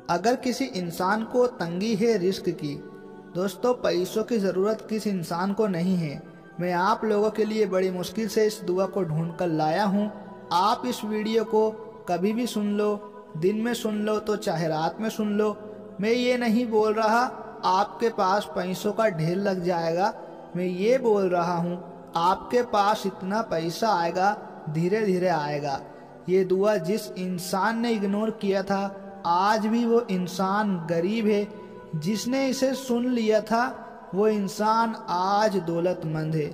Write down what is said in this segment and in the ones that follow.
अगर किसी इंसान को तंगी है रिस्क की, दोस्तों पैसों की ज़रूरत किस इंसान को नहीं है। मैं आप लोगों के लिए बड़ी मुश्किल से इस दुआ को ढूंढ कर लाया हूँ। आप इस वीडियो को कभी भी सुन लो, दिन में सुन लो तो चाहे रात में सुन लो। मैं ये नहीं बोल रहा आपके पास पैसों का ढेर लग जाएगा, मैं ये बोल रहा हूँ आपके पास इतना पैसा आएगा, धीरे धीरे आएगा। ये दुआ जिस इंसान ने इग्नोर किया था, आज भी वो इंसान गरीब है। जिसने इसे सुन लिया था वो इंसान आज दौलतमंद है।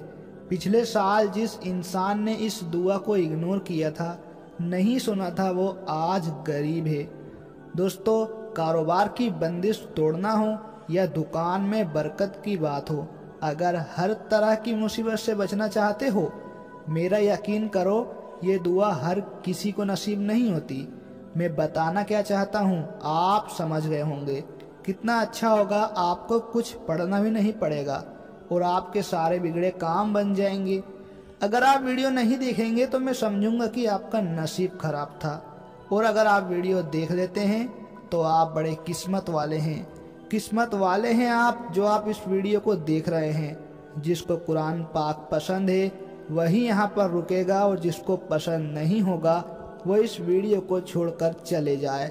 पिछले साल जिस इंसान ने इस दुआ को इग्नोर किया था, नहीं सुना था, वो आज गरीब है। दोस्तों, कारोबार की बंदिश तोड़ना हो या दुकान में बरकत की बात हो, अगर हर तरह की मुसीबत से बचना चाहते हो, मेरा यकीन करो ये दुआ हर किसी को नसीब नहीं होती। मैं बताना क्या चाहता हूँ आप समझ गए होंगे। कितना अच्छा होगा, आपको कुछ पढ़ना भी नहीं पड़ेगा और आपके सारे बिगड़े काम बन जाएंगे। अगर आप वीडियो नहीं देखेंगे तो मैं समझूंगा कि आपका नसीब खराब था, और अगर आप वीडियो देख लेते हैं तो आप बड़े किस्मत वाले हैं। किस्मत वाले हैं आप जो आप इस वीडियो को देख रहे हैं। जिसको कुरान पाक पसंद है वही यहाँ पर रुकेगा, और जिसको पसंद नहीं होगा वो इस वीडियो को छोड़कर चले जाए।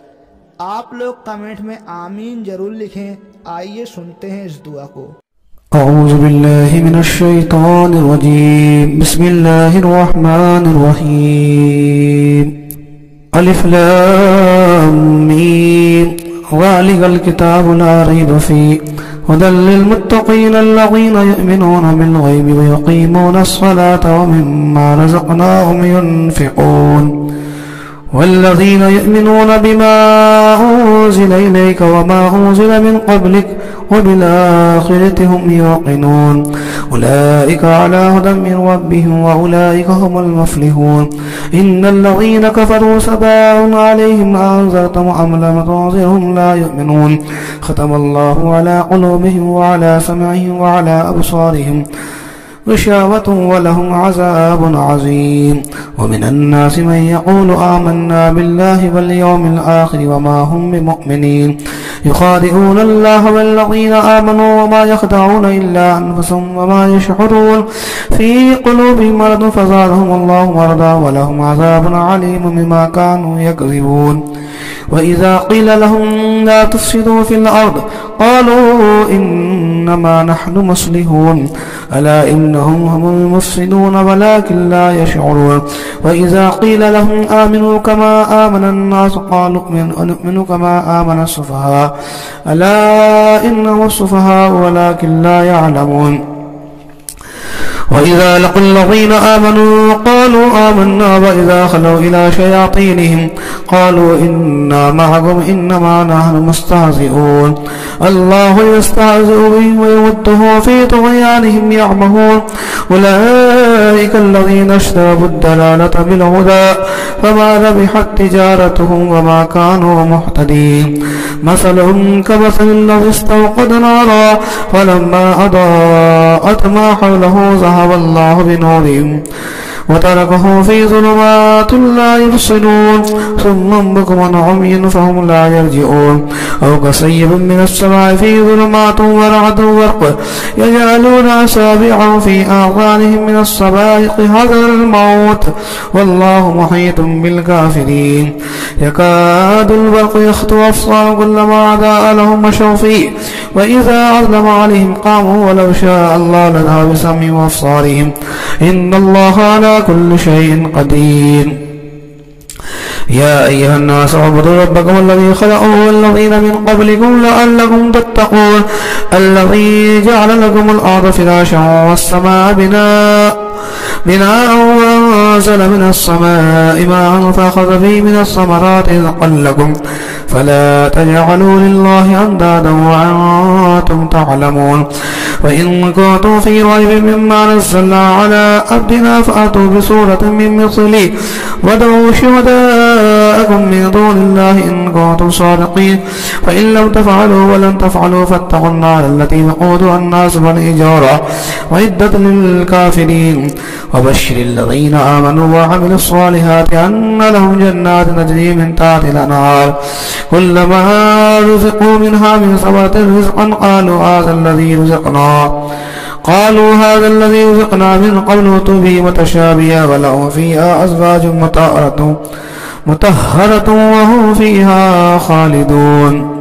आप लोग कमेंट में आमीन जरूर लिखें। आइए सुनते हैं इस दुआ को। अऊज़ु बिल्लाहि मिनश शैतानिर रजीम। बिस्मिल्लाहिर रहमानिर रहीम। अलिफ लाम मीम। ज़ालिकल किताबु ला रैब फ़ीहि हुदल लिल मुत्तक़ीन अल्लज़ीना युमिनूना बिल ग़ैबि व युक़ीमूनस सलाता व मिम्मा रज़क़नाहुम युनफ़िक़ून वल्लज़ीन युमिनूना बिमा उन्ज़िला इलैक वमा उन्ज़िला मिन क़ब्लिक वबिल-आख़िरति हुम युक़िनून उलाइका अला हुदन मिन रब्बिहिम व उलाइका हुमुल मुफ़्लिहून। इन्नल्लज़ीना कफ़रू सवाअन अलैहिम अअन्ज़रतहुम अम लम तुनज़िरहुम ला युमिनून। ख़तमल्लाहु अला क़ुलूबिहिम व अला समइहिम व अला अबसारिहिम ग़िशावतुन व लहुम अज़ाबुन अज़ीम। वमिनन नासि मन यक़ूलु आमन्ना बिल्लाहि वल यौमिल आख़िरि वमा हुम बिमुमिनीन। युख़ादिऊन अल्लाह वल्लज़ीना आमनू वमा यख़दऊन इल्ला अन्फुसहुम वमा यशऊरून। फ़ी क़ुलूबिहिम मरदुन फ़ज़ादहुमुल्लाहु मरदा व लहुम अज़ाबुन अलीमुन बिमा कानू यकज़िबून। वइज़ा क़ील लहुम ला तुफ़्सिदू फ़िल अर्ज़ क़ालू इन्नमा नहनु मुस्लिहून अला इन्नहुम हुमुल मुफ़्सिदून वलाकिन ला यशऊरून। वइज़ा क़ील लहुम आमिनू कमा आमनन नास क़ालू अनुमिनु कमा आमनस सुफ़हा अला इन्नहुमुस सुफ़हा वलाकिन ला यअलमून। वइज़ा लक़ुल लज़ीना आमनू क़ालू आमन्ना वइज़ा ख़लौ इला शयातीनिहिम क़ालू इन्ना मअकुम इन्नमा नहनु मुस्तहज़िऊन। अल्लाहु यस्तहज़िउ बिहिम व यमुद्दुहुम फ़ी तुग़यानिहिम यअमहून। उलाइका अल्लज़ीना इश्तरवु अद-दलालता बिल-हुदा फ़मा रबिहत तिजारतुहुम वमा कानू मुहतदीन। मसलुहुम कमसलिल लज़ी इस्तवक़दा नारा फ़लम्मा अज़ाअत मा हवलहु ज़हबल्लाहु बिनूरिहिम वतरकहुम फ़ी ज़ुलुमातिन ला युबसिरून सुम्मुन बुक्मुन उम्युन फ़हुम ला यरजिऊन। औ कसय्यिबिन मिनस समाइ फ़ी ज़ुलुमातिन व रअदुन व बर्क़ुन यजअलून असाबिअहुम फ़ी आज़ानिहिम मिनस सवाइक़ हज़रल मौत वल्लाहु मुहीतुन बिल काफ़िरीन। यकादुल बर्क़ु यख़्तफ़ु अब्सारहुम कुल्लमा अज़ाअ लहुम मशौ फ़ीहि व इज़ा अज़लम अलैहिम क़ामू वलौ शाअ अल्लाहु लज़हब बिसमइहिम व अब्सारिहिम इन्नल्लाहा अला कुल्लि शैइन क़दीर। या अय्युहन्नास उ'बुदू रब्बकुम अल्लज़ी ख़लक़कुम वल्लज़ीना मिन क़ब्लिकुम लअल्लकुम तत्तक़ून अल्लज़ी जअल लकुमुल अर्ज़ फ़िराशा वस्समाअ बिनाअ वअनज़ल मिनस समाइ माअन फ़अख़ज़ बिहि मिनस समराति रिज़क़न लकुम फ़ला तजअलू लिल्लाहि अंदादन वअन्तुम तअलमून। वइन कुन्तुम फ़ी रैबिन मिम्मा नज़्ज़लना अला अब्दिना फ़अतू बिसूरतिन मिन मिस्लिहि वद'ू शुहदाअ أولياءكم من دون الله إن كنتم صادقين فإن لم تفعلوا ولن تفعلوا فاتقوا النار التي وقودها الناس والحجارة وعدت للكافرين وبشر الذين آمنوا وعملوا الصالحات أن لهم جنات تجري من تحتها الأنهار كلما رزقوا منها من ثمرة رزقا قالوا هذا الذي رزقنا من قبل وأتوا به متشابها ولهم فيها أزواج مطهرة وهم فيها خالدون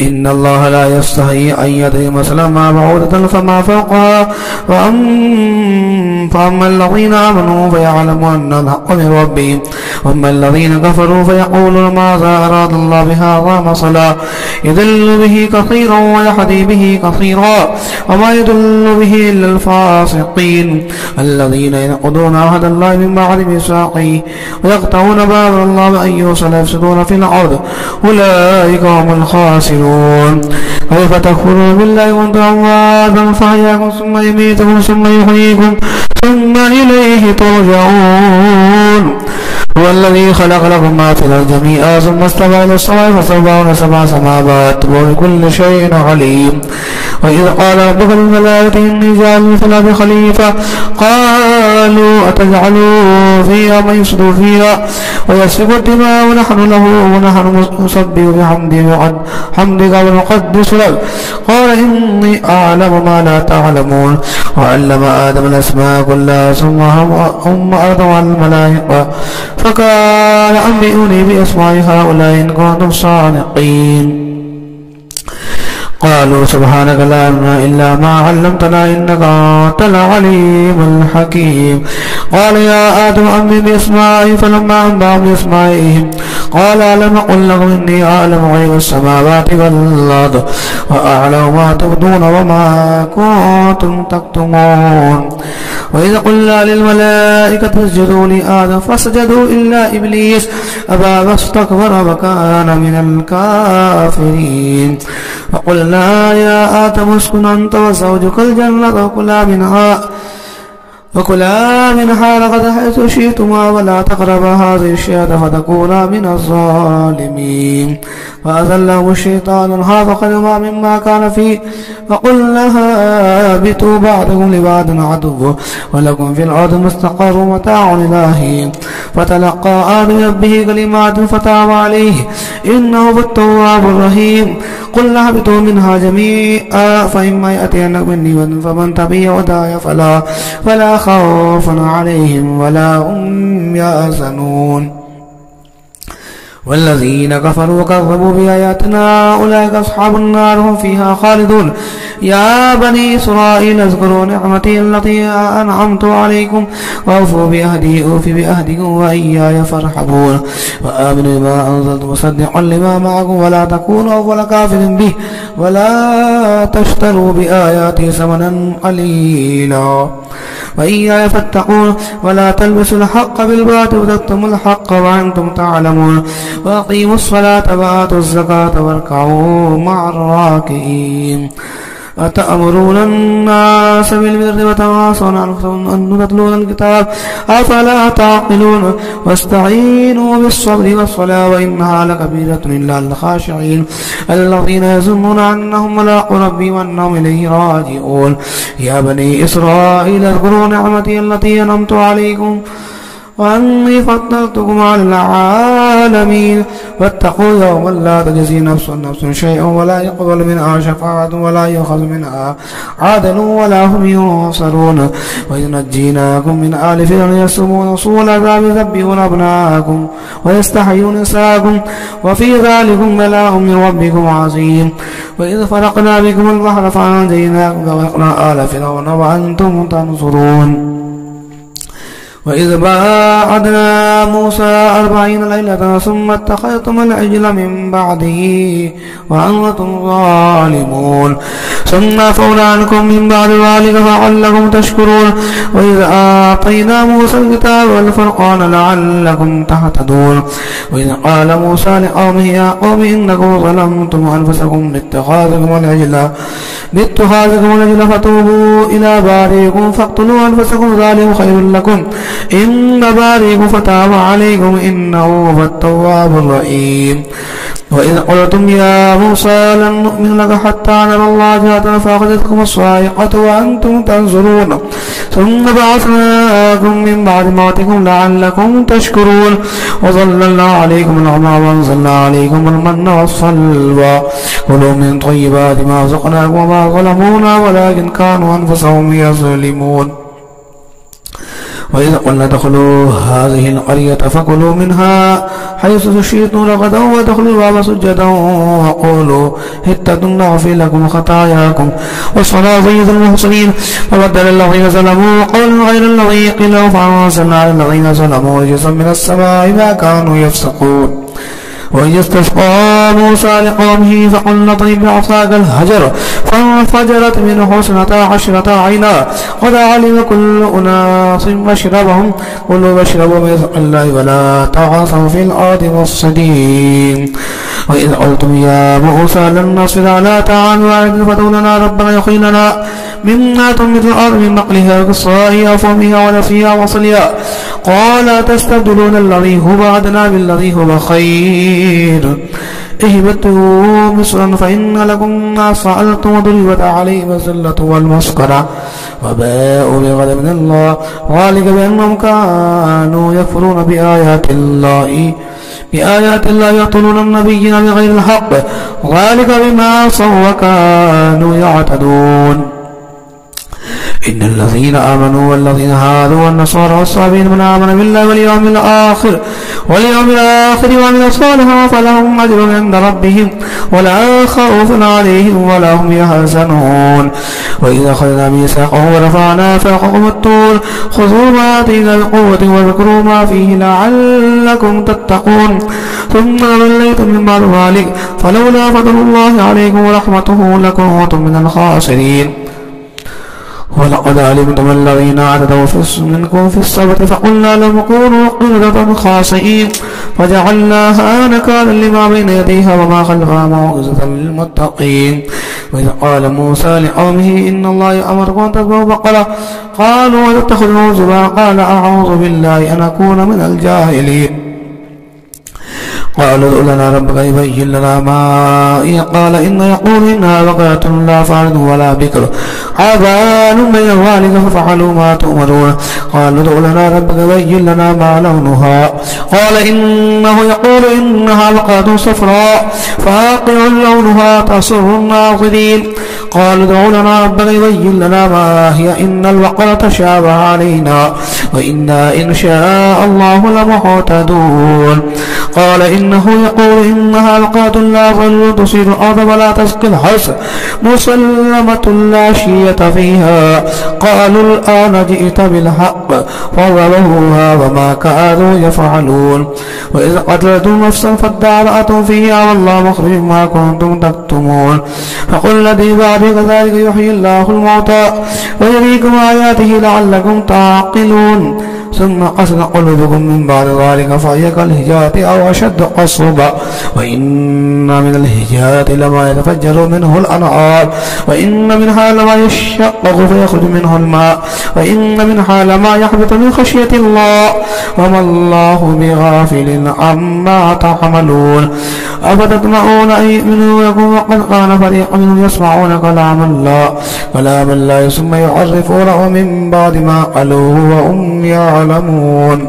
إن الله لا يستحي أن يضرب مثلا ما بعوضة فما فوقها فأما الذين آمنوا فيعلمون أن الحق من ربهم وأما الذين كفروا فيقولون ماذا أراد الله بهذا مثلا يضل به كثيرا ويهدي به كثيرا وما يضل به إلا الفاسقين الذين ينقضون عهد الله من بعد ميثاقه ويقطعون ما أمر الله بأن يوصل يفسدون في الأرض أولئك هم الخاسرون كيف تكفرون بالله وأنتم أمواتا فأحياكم ثم يميتكم ثم يحييكم ثم إليه ترجعون هو الذي خلق لكم ما في الأرض جميعا ثم استوى إلى السماء فسواهن سبع سماوات وبكل شيء عليم وإذ قال ربك للملائكة إني جاعل في الأرض خليفة قالوا أتجعل فيها من يفسد فيها ويسفك الدماء ونحن نسبح بحمدك ونقدس لك قال إني أعلم ما لا تعلمون وعلم آدم الأسماء كلها ثم هم أرضوا على الملائكة فقال أنبئوني بأسماء هؤلاء إن كنتم صادقين قالوا سبحانك لا علم إلا ما علمتنا إنك أنت العليم الحكيم قال يا آدم أنبئني بأسمائهم فلما أنبأهم بأسمائهم قال ألم أقل لكم إني أعلم غيب السماوات والأرض وأعلم ما تبدون وما كنتم تكتمون وإذا قلنا للملائكة اسجدوا لآدم فسجدوا إلا إبليس أبى واستكبر وكان من الكافرين فقلنا يا آدم اسكن أنت وزوجك الجنة وكلا منها رغدا حيث شئتما ولا تقربا هذه الشجرة فتكونا من الظالمين فأزلهم الشيطان عنها فخرجا مما كان فيه فقلنا اهبطوا بعضكم لبعض عدو ولكم في الأرض مستقر ومتاع إلى حين فتلقى آدم ربه كلمات فتاب عليه إنه هو التواب الرحيم قلنا اهبطوا منها جميعا فإما يأتينكم مني هدى فمن تبع هداي فلا خوف عليهم ولا هم يحزنون والذين كفروا وكذبوا بآياتنا أولئك أصحاب النار هم فيها خالدون يا بني إسرائيل اذكروا نعمتي التي أنعمت عليكم وأوفوا بأهدي أوف بأهدكم وإياي فارحبون وآمنوا بما أنزلت مصدقا لما معكم ولا تكونوا أول كافر به ولا تشتروا بآياتي ثمنا قليلا وإياي فاتقون ولا تلبسوا الحق بالباطل وتكتموا الحق وأنتم تعلمون وأقيموا الصلاة وآتوا الزكاة واركعوا مع الراكعين أتأمرون الناس بالبر وتواصون أن تتلون الكتاب أفلا تعقلون واستعينوا بالصبر والصلاة وإنها لكبيرة إلا الخاشعين الذين يظنون أنهم ملاقو ربهم وأنهم إليه راجعون يا بني إسرائيل اذكروا نعمتي التي أنعمت عليكم وأني فضلتكم على العالمين واتقوا يوما لا تجزي نفس شيئا ولا يقبل منها شفاعة ولا يؤخذ منها عدل ولا هم ينصرون وإذ نجيناكم من آل فرعون يسومون سوء العذاب يذبحون أبناءكم ويستحيون نساءكم وفي ذلكم بلاء من ربكم عظيم وإذ فرقنا بكم البحر فأنجيناكم وأغرقنا آل فرعون وأنتم تنصرون وإذ باعدنا موسى 40 ليلة ثم اتخذتم العجل من بعده وأنتم ظالمون ثم عفونا عنكم من بعد ذلك لعلكم تشكرون وإذ أعطينا موسى الكتاب والفرقان لعلكم تهتدون وإذ قال موسى لقومه يا قوم إنكم ظلمتم أنفسكم باتخاذكم العجل فتوبوا إلى بارئكم فاقتلوا أنفسكم ذلكم خير لكم إن بارئكم فتاب عليكم إنه هو التواب الرحيم. وإذ قلتم يا موسى لن نؤمن لك حتى نرى الله جهرة فأخذتكم الصاعقة وأنتم تنظرون ثم بعثناكم من بعد موتكم لعلكم تشكرون وظللنا عليكم الغمام وأنزلنا عليكم المن والسلوى كلوا من طيبات ما رزقناكم وما ظلمونا ولكن كانوا أنفسهم يظلمون. وإذا قلنا ادخلوا هذه القرية فكلوا منها حيث شئتم رغدا وادخلوا الباب سجدا وقولوا حطة نغفر لكم خطاياكم والصلاة المحسنين. فبدل الذين ظلموا قولا غير الذي قيل لهم فأنزلنا على الذين ظلموا رجزا من السماء ما كانوا يفسقون. وإذ استسقى موسى لقومه فقلنا اضرب بعصاك الحجر فانفجرت منه 12 عينا قد علم كل أناس مشربهم كلوا واشربوا من رزق الله ولا تعثوا في الأرض مفسدين. وإذ قلتم يا موسى لن نصبر على طعام واحد فادع لنا ربك يخرج لنا مما تنبت الأرض من بقلها وقصائها وفومها ونسيها وصلها قال تستبدلون الذي هو أدنى بالذي هو خير اهبطوا مصرا فإن لكم ما سألتم وضربت عليهم الذلة والمسكنة وباءوا بغضب من الله ذلك بأنهم كانوا يكفرون بآيات الله يقتلون النبيين بغير الحق ذلك بما عصوا وكانوا يعتدون. إن الذين آمنوا والذين هادوا والنصارى والصابين من آمن بالله واليوم الآخر وعمل صالحا فلهم أجر عند ربهم ولا خوف عليهم ولا هم يحزنون. وإذا أخذنا ميثاقهم ورفعنا فوقكم الطور خذوا ما آتينا بقوة واذكروا ما فيه لعلكم تتقون ثم توليتم من بعد ذلك فلولا فضل الله عليكم ورحمته لكنتم من الخاسرين. ولقد علمتم الذين اعتدوا منكم في السبت فقلنا لهم كونوا قردة خاسئين فجعلناها نكالا لما بين يديها وما خلفها موعظة للمتقين. وإذ قال موسى لقومه إن الله يأمركم أن تذبحوا بقرة قالوا وتتخذوا هزوا قال أعوذ بالله أن أكون من الجاهلين. قالوا ادع لنا ربك يبين لنا ما هي قال يقول إنها بقرة لا فارض ولا بكر عبان بين ذلك ففعلوا ما تؤمرون. قالوا ادع لنا ربك يبين لنا ما لونها قال إنه يقول إنها بقرة صفراء فاقع لونها تسر الناظرين. قالوا ادع لنا ربك يبين لنا ما هي إن البقرة شابه علينا وإنا إن شاء الله لمهتدون. قال إنه يقول إنها بقرة لا ظل تصير الأرض ولا تسقي الحرث مسلمة لا شية فيها. قالوا الآن جئت بالحق فضربوها وما كانوا يفعلون. وإذ قتلتم نفسا فادارأتم فيها والله مخرج ما كنتم تكتمون. فقل الذي بعد كذلك يحيي الله الموتى ويريكم آياته لعلكم تعقلون. ثم قسد قلوبكم من بعد ذلك فهي كالحجارة أو أشد قسوة وإن من الحجارة لما يتفجر منه الأنهار وإن منها لما يشقق فيخرج منه الماء وإن منها لما يحبط من خشية الله وما الله بغافل عما تعملون. أفتطمعون أن يؤمنوا لكم وقد كان فريق منهم يسمعون كلام الله ثم يعرفونه من بعد ما قالوه وهم يعلمون.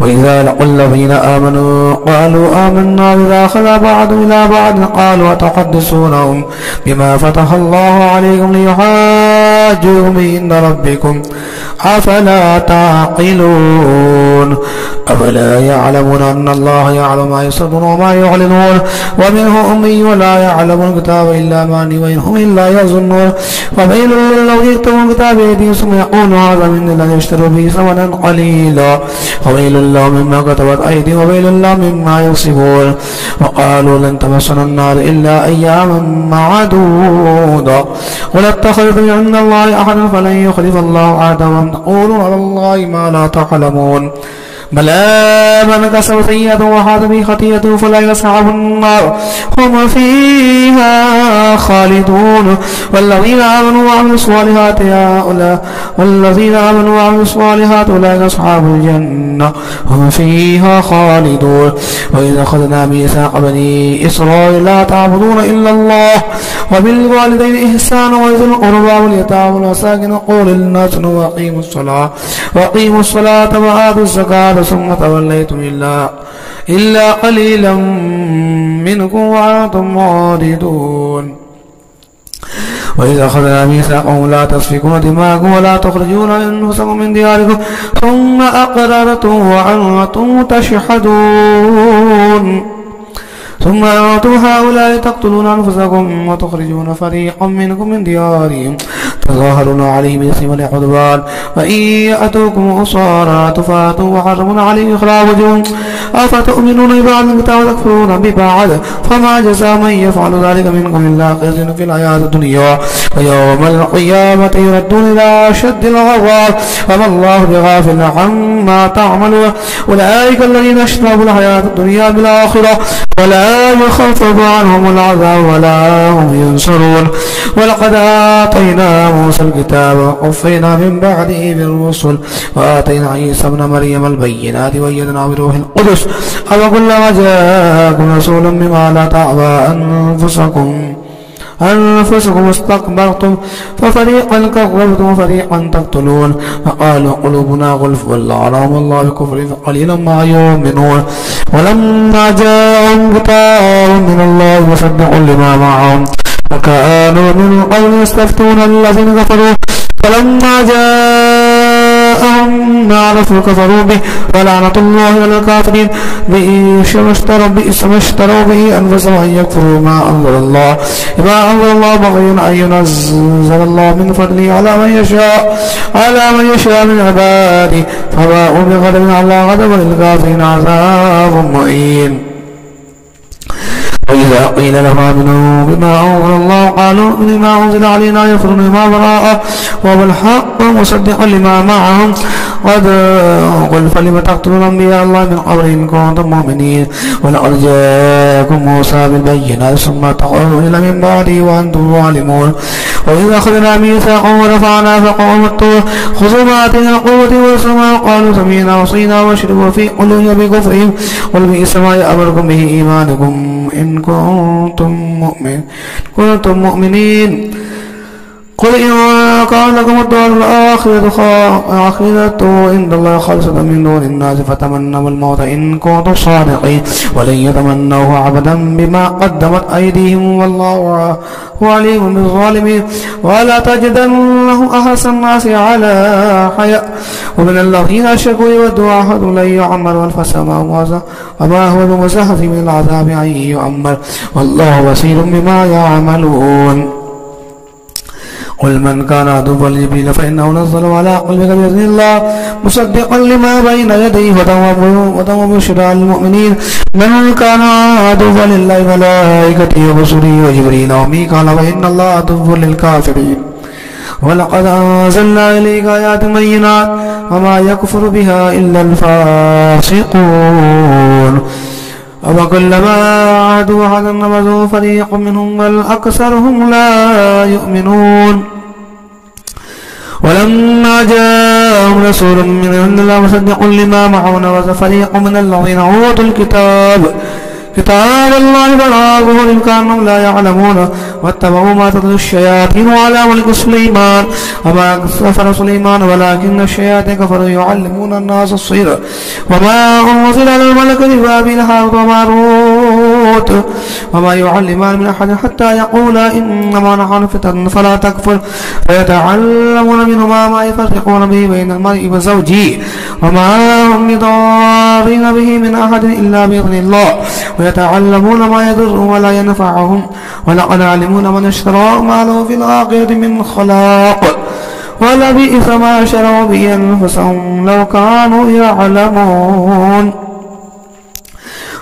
وإذا لقوا الذين آمنوا قالوا آمنا بما خلا بعض إلى بعض قالوا أتحدثونهم بما فتح الله عليكم ليحاجوكم عند ربكم أفلا تعقلون. أفلا يعلمون أن الله يعلم ما يسرون وما يعلنون ومنه أمي ولا يعلم الكتاب إلا أماني وإنهم إلا يظنون. وويل للذين يكتبون الكتاب بأيديهم ثم يقولون هذا من الذي يشتروا به ثمنا قليلا وويل لهم مما كتبت أيديهم وويل لهم مما يكسبون. وقالوا لن تمسنا النار إلا أياما معدودة قل اتخذتم عند الله أحدا فلن يخلف الله عهده وأن تقولوا على الله ما لا تعلمون. بلى من كسب سيئة وحاط به خطيئته فأولئك أصحاب النار هم فيها خالدون والذين آمنوا وعملوا الصالحات أولئك أصحاب الجنة هم فيها خالدون. وإذا أخذنا ميثاق بني إسرائيل لا تعبدون إلا الله وبالوالدين إحسانا وذي القربى واليتامى والمساكين وقولوا للناس وأقيموا الصلاة وآتوا الزكاة ثم توليتم إلا قليلا منكم وأنتم معرضون. وإذا أخذنا ميثاقهم لا تسفكون دماءكم ولا تخرجون أنفسكم من دياركم ثم أقررتم وأنتم تشهدون ثم أنتم هؤلاء تقتلون أنفسكم وتخرجون فريقا منكم من ديارهم تظاهرون عليهم بالإثم والعدوان وإن يأتوكم أسارى تفاتوا وحرمون عليهم إخراجهم أفتؤمنون ببعض الكتاب وتكفرون ببعض فما جزاء من يفعل ذلك منكم إلا خزي في الحياة الدنيا ويوم القيامة يردون إلى أشد العذاب وما الله بغافل عما تعملون. أولئك الذين اشتروا الحياة الدنيا بالآخرة ولا يخفف عنهم العذاب ولا هم ينصرون. ولقد آتينا موسى الكتاب وقفينا من بعده بالرسل وآتينا عيسى ابن مريم البينات وأيدناه بروح القدس أفكلما جاءكم رسول بما لا تعبى أنفسكم استكبرتم ففريقا كذبتم وفريقا تقتلون فقالوا قلوبنا غلف ولعنهم الله بكفر فقليلا ما يؤمنون. ولما جاءهم كتاب من الله مصدق لما معهم وكانوا من قبل يستفتون الذين كفروا فلما جاءهم ما عرفوا كفروا به ولعنة الله على الكافرين بئس ما اشتروا به أنفسهم أن يكفروا ما أنزل الله بغيا أن ينزل الله من فضله على من يشاء من عباده فباءوا بغضب على غضب للكافرين عذاب مهين. وإذا قيل لهم آمنوا بما أنزل الله قالوا بما أنزل علينا يكفرون بما وراءه وهو الحق مصدقا لما معهم قل فلم تقتلون أنبياء الله من قبل إن كنتم مؤمنين ولقد جاءكم موسى بالبينات ثم تقولون إلى من بعده وأنتم ظالمون. وإذا أخذنا ميثاقهم ورفعنا فوقهم الطور خذوا ما آتيناكم بقوة واسمعوا قالوا سمعنا وعصينا واشربوا في قلوبهم بكفرهم قل بئس ما يأمركم به إيمانكم إن كنتم مؤمنين. قل إن كان لكم الدار الآخرة عند الله خالصة من دون الناس فتمنوا الموت إن كنتم صادقين ولن يتمنوه أبدا بما قدمت أيديهم والله عليم بالظالمين. ولا تجدنه أحسن الناس على حياء ومن الذين أشركوا يود أحدهم لن يعمر ألف سنة وما هو بمزحزح من العذاب أن يعمر والله بصير بما يعملون. قل من كان عدوا لجبريل فإنه نزل على قلبك بإذن الله مصدقا لما بين يديه وهدى وبشرى للمؤمنين. من كان عدوا لله وملائكته ورسله وجبريل وميكال فإن الله عدو للكافرين. ولقد أنزلنا إليك آيات بينات وما يكفر بها إلا الفاسقون. وكلما عادوا عهدا نبذوه فريق منهم بل أكثرهم لا يؤمنون. ولما جاءهم رسول من عند الله مصدق لما معه نبذ فريق من الذين أوتوا كتاب الله فراغه كانهم لا يعلمون واتبعوا ما تتلو الشياطين على ملك سليمان وما كفر سليمان ولكن الشياطين كفروا يعلمون الناس السحر وما أنزل على الملك ببابل هاروت وماروت وما يعلمان من أحد حتى يقولا إنما نحن فتنة فلا تكفر فيتعلمون منهما ما يفرقون به بين المرء وزوجه وما هم بضارين به من أحد إلا بإذن الله ويتعلمون ما يضرهم ولا ينفعهم ولقد علمون من اشتراه ما له في الآخرة من خلاق ولبئس ما شروا به أنفسهم لو كانوا يعلمون.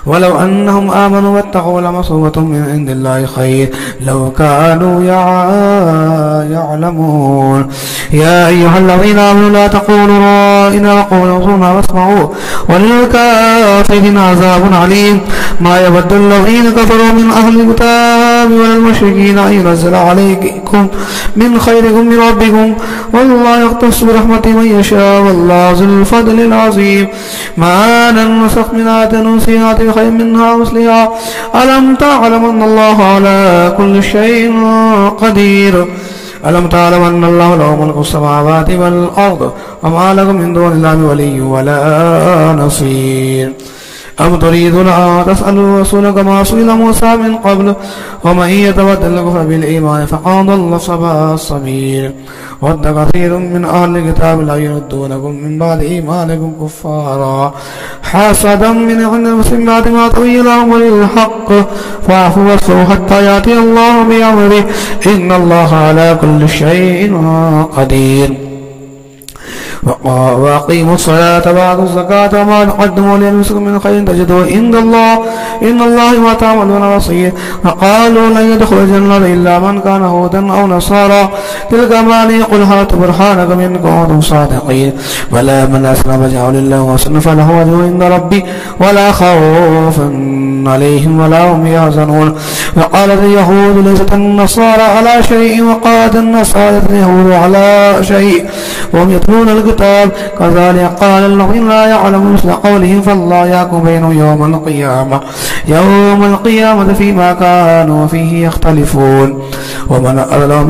ولو أنهم آمنوا واتقوا لمثوبة من عند الله خير لو كانوا يعلمون. يا أيها الذين آمنوا لا تقولوا رائنا وقولوا انظرنا واسمعوا وللكافرين عذاب عليم. ما يود الذين كفروا من أهل الكتاب ولا المشركين أن ينزل عليكم من خيركم من ربكم والله يختص برحمته من يشاء والله ذو الفضل العظيم. ما ننسخ من آية ننسها خير منها مثلها ألم تعلم أن الله على كل شيء قدير. ألم تعلم أن الله له ملك السماوات والأرض وما لكم من دون الله ولي ولا نصير. أم تريدون أن تسألوا الرسول كما سئل موسى من قبل ومن يتبدل الكفر بالإيمان فقد ضل سواء السبيل. ود كثير من أهل الكتاب لا يردونكم من بعد إيمانكم كفارا حسدا من عند المسلم بعد ما تبين لهم الحق فاعفوا واصفحوا حتى يأتي الله بأمره إن الله على كل شيء قدير. وأقيموا الصلاة وآتوا الزكاة وما تقدموا لأنفسكم من خير تجدوه عند الله إن الله ما تعملون بصير. وقالوا لن يدخل الجنة إلا من كان هودا أو نصارى تلك أماني قل هاتوا برهانكم إن كنتم صادقين. بلى من أسلم وجهه لله وسلم فله أجر عند ربي ولا خوف عليهم ولا هم يحزنون. وقالت اليهود ليست النصارى على شيء وقالت النصارى اليهود على شيء وهم يتلون الكتاب كذلك قال الذين لا يعلمون مثل قولهم فالله يحكم بينهم يوم القيامة فيما كانوا فيه يختلفون. ومن أظلم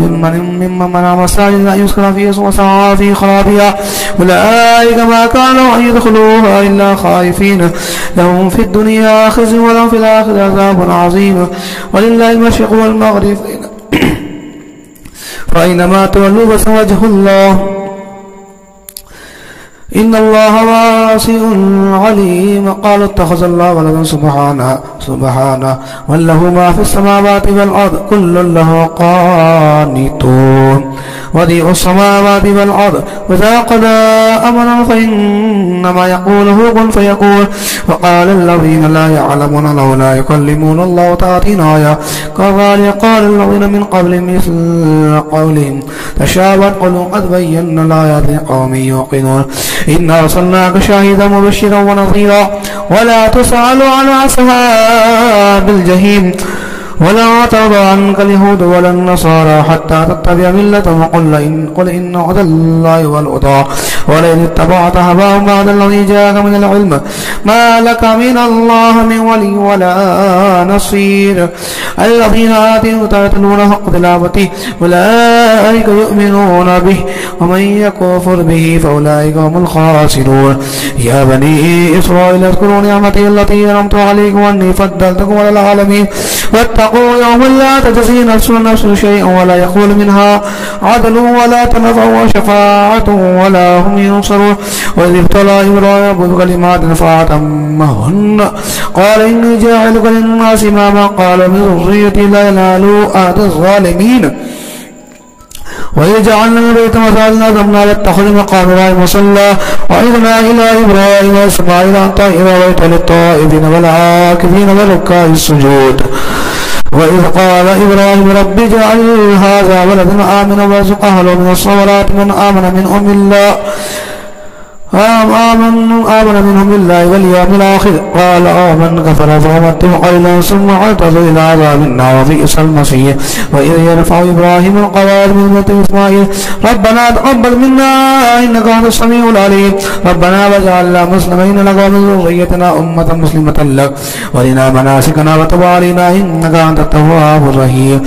ممن منع مساجد أن يذكر فيها اسمه وسعى في خرابها أولئك ما كانوا أن يدخلوها إلا خائفين لهم في الدنيا خزي ولهم في الآخرة عذاب عظيم ولله المشرق والمغرب فأينما تولوا فسوجه الله إن الله واسع عليم. قالوا اتخذ الله ولدا سبحانه وله ما في السماوات والأرض كل له قانتون وديع السماوات والأرض وإذا قضى أمرا فإنما يقوله كن فيكون. وقال الذين لا يعلمون لولا يكلمون الله تأتينا آية كذلك قال الذين من قبل مثل قولهم تشابهت قلوبهم قد بينا الآيات لقوم يوقنون. إنا أرسلناك شاهدا مبشرا ونظيرا ولا تسأل عن أصحاب الجحيم ولا ترضى عنك اليهود ولا النصارى حتى تتبع ملتهم قل إن هدى الله والهدى ولئن اتبعت هواهم بعد الذي جاءك من العلم ما لك من الله من ولي ولا نصير. الذين آتيهم يتلون حق تلاوته أولئك يؤمنون به ومن يكفر به فأولئك هم الخاسرون. يا بني إسرائيل اذكروا نعمتي التي أنعمت عليكم وأني فضلتكم على العالمين واتقوا يوما لا تجزي نفس نفس شيئا ولا يقول منها عدل ولا تنفع شفاعة ولا هم ينصرون. وإذ ابتلى إبراهيم بكلمات فأتمهن قال إني جاعلك للناس إماما قال من ذريتي لا ينال أحد الظالمين. وإذ جعلنا البيت مثلا ذمنا لاتخذ مقام إبراهيم مصلى وعظنا إلى إبراهيم وإسماعيل أن طهر بيت للطائفين والعاكفين والركع السجود. وإذ قال إبراهيم رب اجعل هذا بلدا آمنا وارزق أهله من الثمرات من آمن منهم بالله واليوم الآخر قال آمن كفر فأمتهم قليلا ثم اعتذروا إلى عذاب النار وبئس المصير. وإذ يرفع إبراهيم القواعد من بيت إسماعيل ربنا تقبل منا إنك أنت السميع العليم ربنا واجعلنا مسلمين لك ومن ذريتنا أمة مسلمة لك وارنا مناسكنا وتب علينا إنك أنت التواب الرحيم.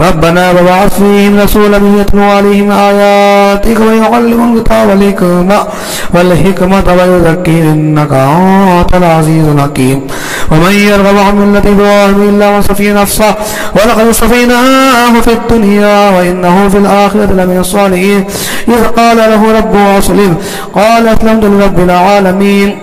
ربنا وابعث فيهم رسولا يتلو عليهم آياتك ويعلمهم الكتاب والحكمة ويزكيهم إنك أنت العزيز الحكيم. ومن يرغب عن ملة إبراهيم إلا من سفي نفسه ولقد اصطفيناه في الدنيا وإنه في الآخرة لمن الصالحين. إذ قال له ربه أسلم قال أسلمت لرب العالمين.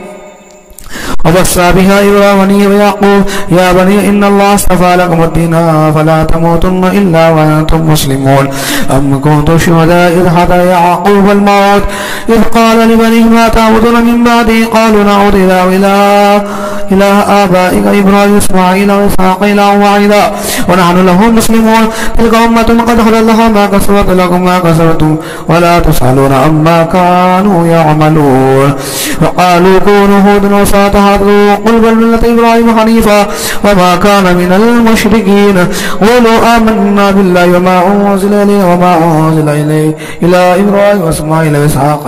وبصى بها إبراهيم ويعقوب يا بني إن الله اصطفى لكم الدين فلا تموتن إلا وأنتم مسلمون. أم كنتم شهداء إذ حضر يعقوب الموت إذ قال لبنيه ما تعبدون من بعدي قالوا نعبد إله آبائك إبراهيم وإسماعيل وإسحاق إلها واحدا ونحن له مسلمون تلك أمة قد خلت لها ما كسبت لكم ما كسبتم ولا تسألون عما كانوا يعملون وقالوا كونوا هودا أو تهتدوا قل بل ملة إبراهيم حنيفا وما كان من المشركين قولوا آمنا بالله وما أنزل إليه وما أنزل إليه إلى إبراهيم وإسماعيل وإسحاق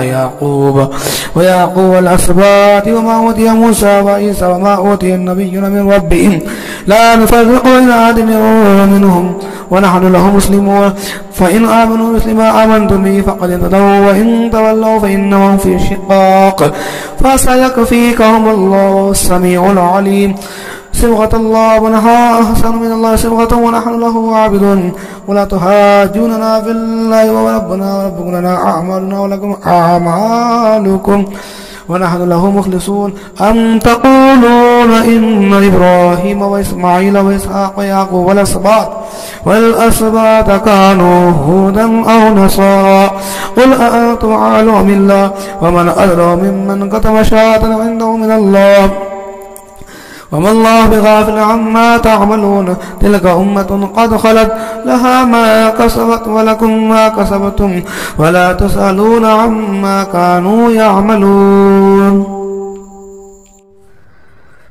ويعقوب والأسباط وما أوتي موسى وعيسى وما أوتي النبيون من ربهم لا نفرق بين أحد منهم ونحن له مسلمون فإن آمنوا مثل ما آمنتم به فقد اهتدوا وإن تولوا فإنهم في شقاق فسيكفيكهم الله السميع العليم صبغة الله ونحن أحسن من الله صبغة ونحن له عابدون ولا تحاجوننا في الله وربنا وربكم لنا أعمالنا ولكم أعمالكم ونحن له مخلصون أم تقولون إن إبراهيم وإسماعيل وإسحاق ويعقوب والأسباط كانوا هودا أو نصارى قل أأنتم أعلم أم الله ومن أدرى ممن كتم شهادة عنده من الله وما الله بغافل عما تعملون تلك أمة قد خلت لها ما كسبت ولكم ما كسبتم ولا تسألون عما كانوا يعملون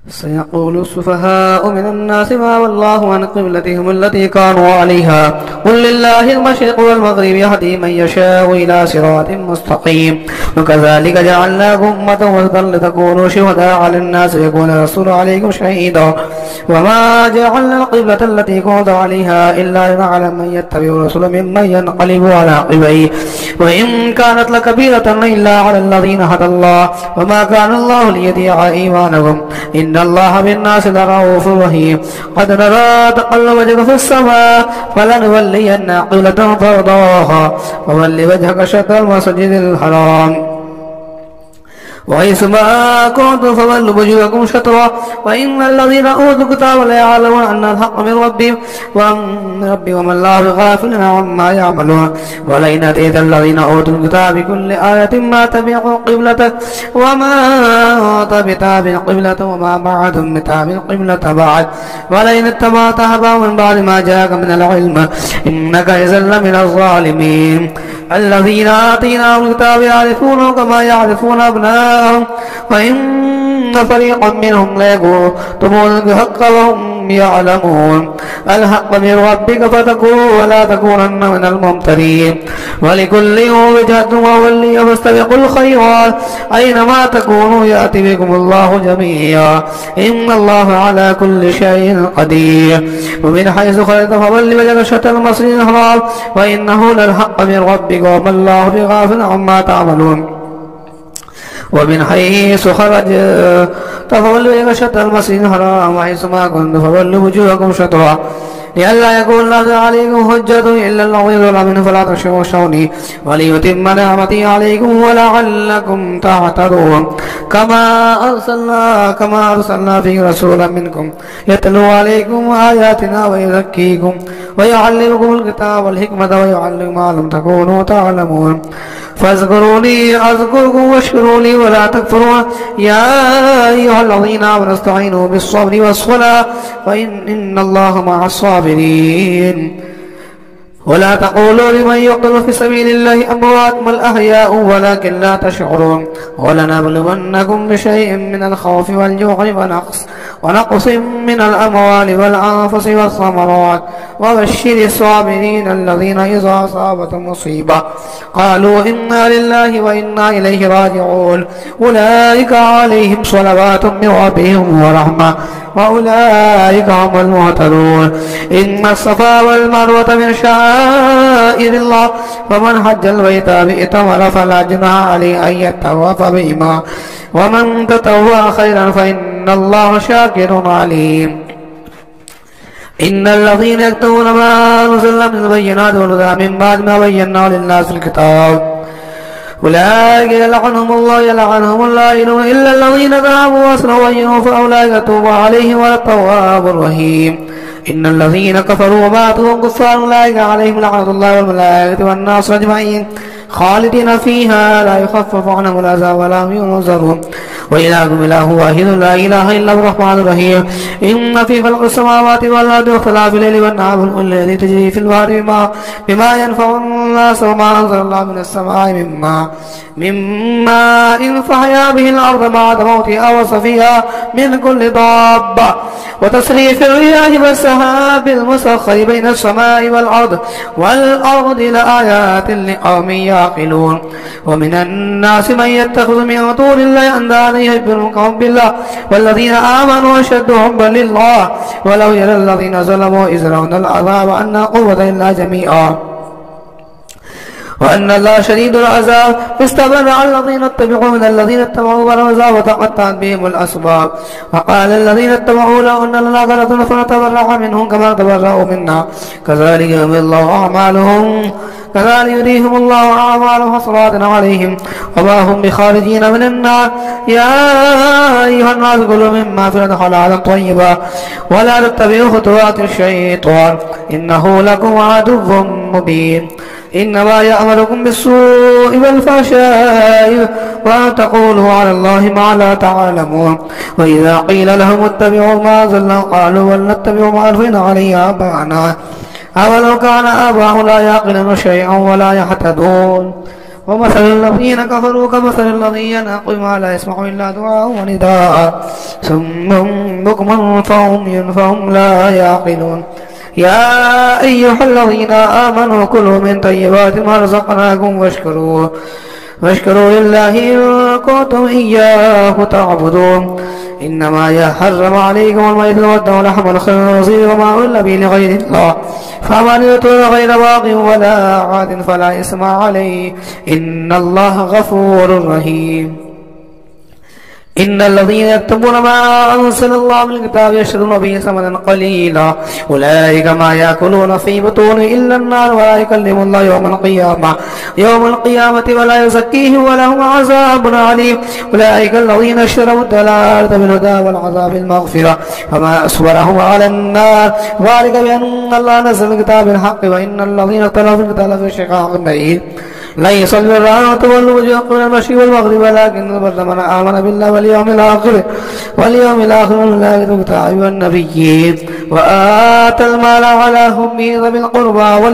سيقول السفهاء من الناس ما والله عن قبلتهم التي كانوا عليها قل لله المشرق والمغرب يهدي من يشاء إلى صراط مستقيم وكذلك جعلناكم أمة وسطا لتكونوا شهداء على الناس ويكون الرسول عليكم شهيدا وما جعلنا القبلة التي كنت عليها إلا لنعلم من يتبع الرسول ممن ينقلب على عقبيه وإن كانت لكبيرة إلا على الذين هدى الله وما كان الله ليضيع إيمانكم إن الله بالناس لرؤوف رحيم قد نرى تقلب وجهك في السماء فلنولينك قبلة ترضاها فول وجهك شطر المسجد الحرام وحيثما كنتم فولوا وجوهكم شطرا وإن الذين أوتوا الكتاب ليعلمون أن الحق من ربهم وما الله بغافل عما يعملون ولئن أتيت الذين أوتوا الكتاب بكل آية ما تبعوا قبلتك وما أنت بتابع قبلة وما بعدهم بتابع قبلة بعد ولئن اتبعت أهواءهم من بعد ما جاءك من العلم إنك إذا لمن الظالمين الذين آتيناهم الكتاب يعرفونه كما يعرفون أبناءهم وإن فريقا منهم ليكتمون الحق وهم يعلمون الحق من ربك فتكون ولا تكونن من الممترين ولكل وجهة وولي فاستبقوا الخيرات أينما تكونوا يأتي بكم الله جميعا إن الله على كل شيء قدير ومن حيث خرجت فول وجهك شطر المسجد الحرام وإنه للحق من ربك وما الله بغافل عما تعملون ومن حيث خرج فولوا وجهك شطر المسجد الحرام وحيثما كنتم فولوا وجوهكم شطرا لئلا يكون لك عليكم حجة إلا الذين ظلموا منهم فلا تخشوني وليتم نعمتي عليكم ولعلكم تهتدون كما أرسلنا فيكم رسولا منكم يتلو عليكم آياتنا ويزكيكم ويعلمكم الكتاب والحكمة ويعلمكم ما لم تكونوا تعلمون فاذكروني أذكركم واشكروا لي ولا تكفرون يا أيها الذين آمنوا استعينوا بالصبر والصلاة وإن الله مع الصابرين ولا تقولوا لمن يقتل في سبيل الله أموات بل أحياء ولكن لا تشعرون ولنبلونكم بشيء من الخوف والجوع ونقص من الأموال والأنفس والثمرات وبشر الصابرين الذين إذا أصابتهم مصيبة قالوا إنا لله وإنا إليه راجعون أولئك عليهم صلوات من ربهم ورحمة وأولئك هم المهتدون إن الصفا والمروة من شعائر الله فمن حج البيت بإتمر فلا جناح عليه أن يطوف بهما ومن تطوع خيرا فإن الله شاكر عليم إن الذين يكتمون ما أنزلنا من البينات والهدى من بعد ما بيناه للناس في الكتاب أولئك يلعنهم الله إلا الذين تابوا وأصلحوا وبينوا فأولئك يتوب عليهم والتواب الرحيم إن الذين كفروا وماتوا وهم كفار أولئك عليهم لعنة الله والملائكة والناس أجمعين خالدين فيها لا يخفف عنهم العذاب ولا هم ينظرون وإلهكم إله واحد لا إله إلا هو الرحمن الرحيم إن في خلق السماوات والأرض واختلاف الليل والنهار والفلك التي تجري في البحر بما ينفع الناس وما أنزل الله من السماء مما فأحيا به الأرض بعد موتها وصفيها من كل ضابة وتصريف الرياح والسحاب المسخر بين السماء والأرض لآيات لقوم يعقلون ومن الناس من يتخذ من دون الله أندادا يحبونهم بالله والذين آمنوا أشد حبا لله ولو يرى الذين ظلموا إذ يرون العذاب أن لا قوة إلا جميعا وأن الله شديد العذاب استبرأ الذين اتبعوا من الذين اتبعوا بالعذاب وتقطعت بهم الأسباب وقال الذين اتبعوا لو أن لنا كرة فنتبرأ منهم كما تبرأوا منا كذلك يريهم الله أعمالهم حسرات عليهم وما هم بخارجين من النار يا أيها الناس كلوا مما في الأرض حلالا طيبا ولا تتبعوا خطوات الشيطان إنه لكم عدو مبين إنما يأمركم بالسوء والفحشاء وأن تقولوا على الله ما لا تعلمون وإذا قيل لهم اتبعوا ما أنزلنا قالوا بل نتبع ما ألفينا عليه آباءنا أولو كان آباؤهم لا يعقلون شيئا ولا يهتدون ومثل الذين كفروا كمثل الذي ينعق ما لا يسمع إلا دعاء ونداء ثم بكم فهم لا يعقلون يا أيها الذين آمنوا كلوا من طيبات ما رزقناكم واشكروا لله إن كنتم إياه تعبدون إنما يحرم عليكم الميتة والدم ولحم الخنزير وما أهل به لغير الله فمن اضطر غير باغ ولا عاد فلا إثم عليه إن الله غفور رحيم إن الذين يكتمون ما أنزل الله من الكتاب يشترون به ثمنا قليلا أولئك ما يأكلون في بطون إلا النار ولا يكلم الله يوم القيامة ولا يزكيهم ولهم عذاب عليم أولئك الذين اشتروا الضلالة بالهدى والعذاب المغفرة فما أصبرهم على النار ذلك بأن الله نزل الكتاب بالحق وإن الذين اختلفوا في الكتاب في شقاق بعيد ليس البر أن تولوا وجوهكم إلى المشرق والمغرب ولكن البر من آمن بالله واليوم الآخر والملائكة والنبيين وآتى المال على حبه ذوي القربى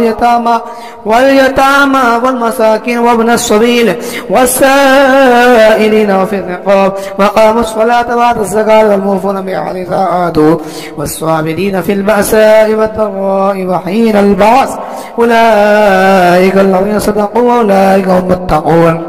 واليتامى والمساكين وابن السبيل والسائلين وفي الرقاب وقاموا الصلاة وآتوا الزكاة والموفون بعهدهم إذا عاهدوا والصابرين في البأساء والضراء وحين البعث أولئك الذين صدقوا وأولئك هم المتقون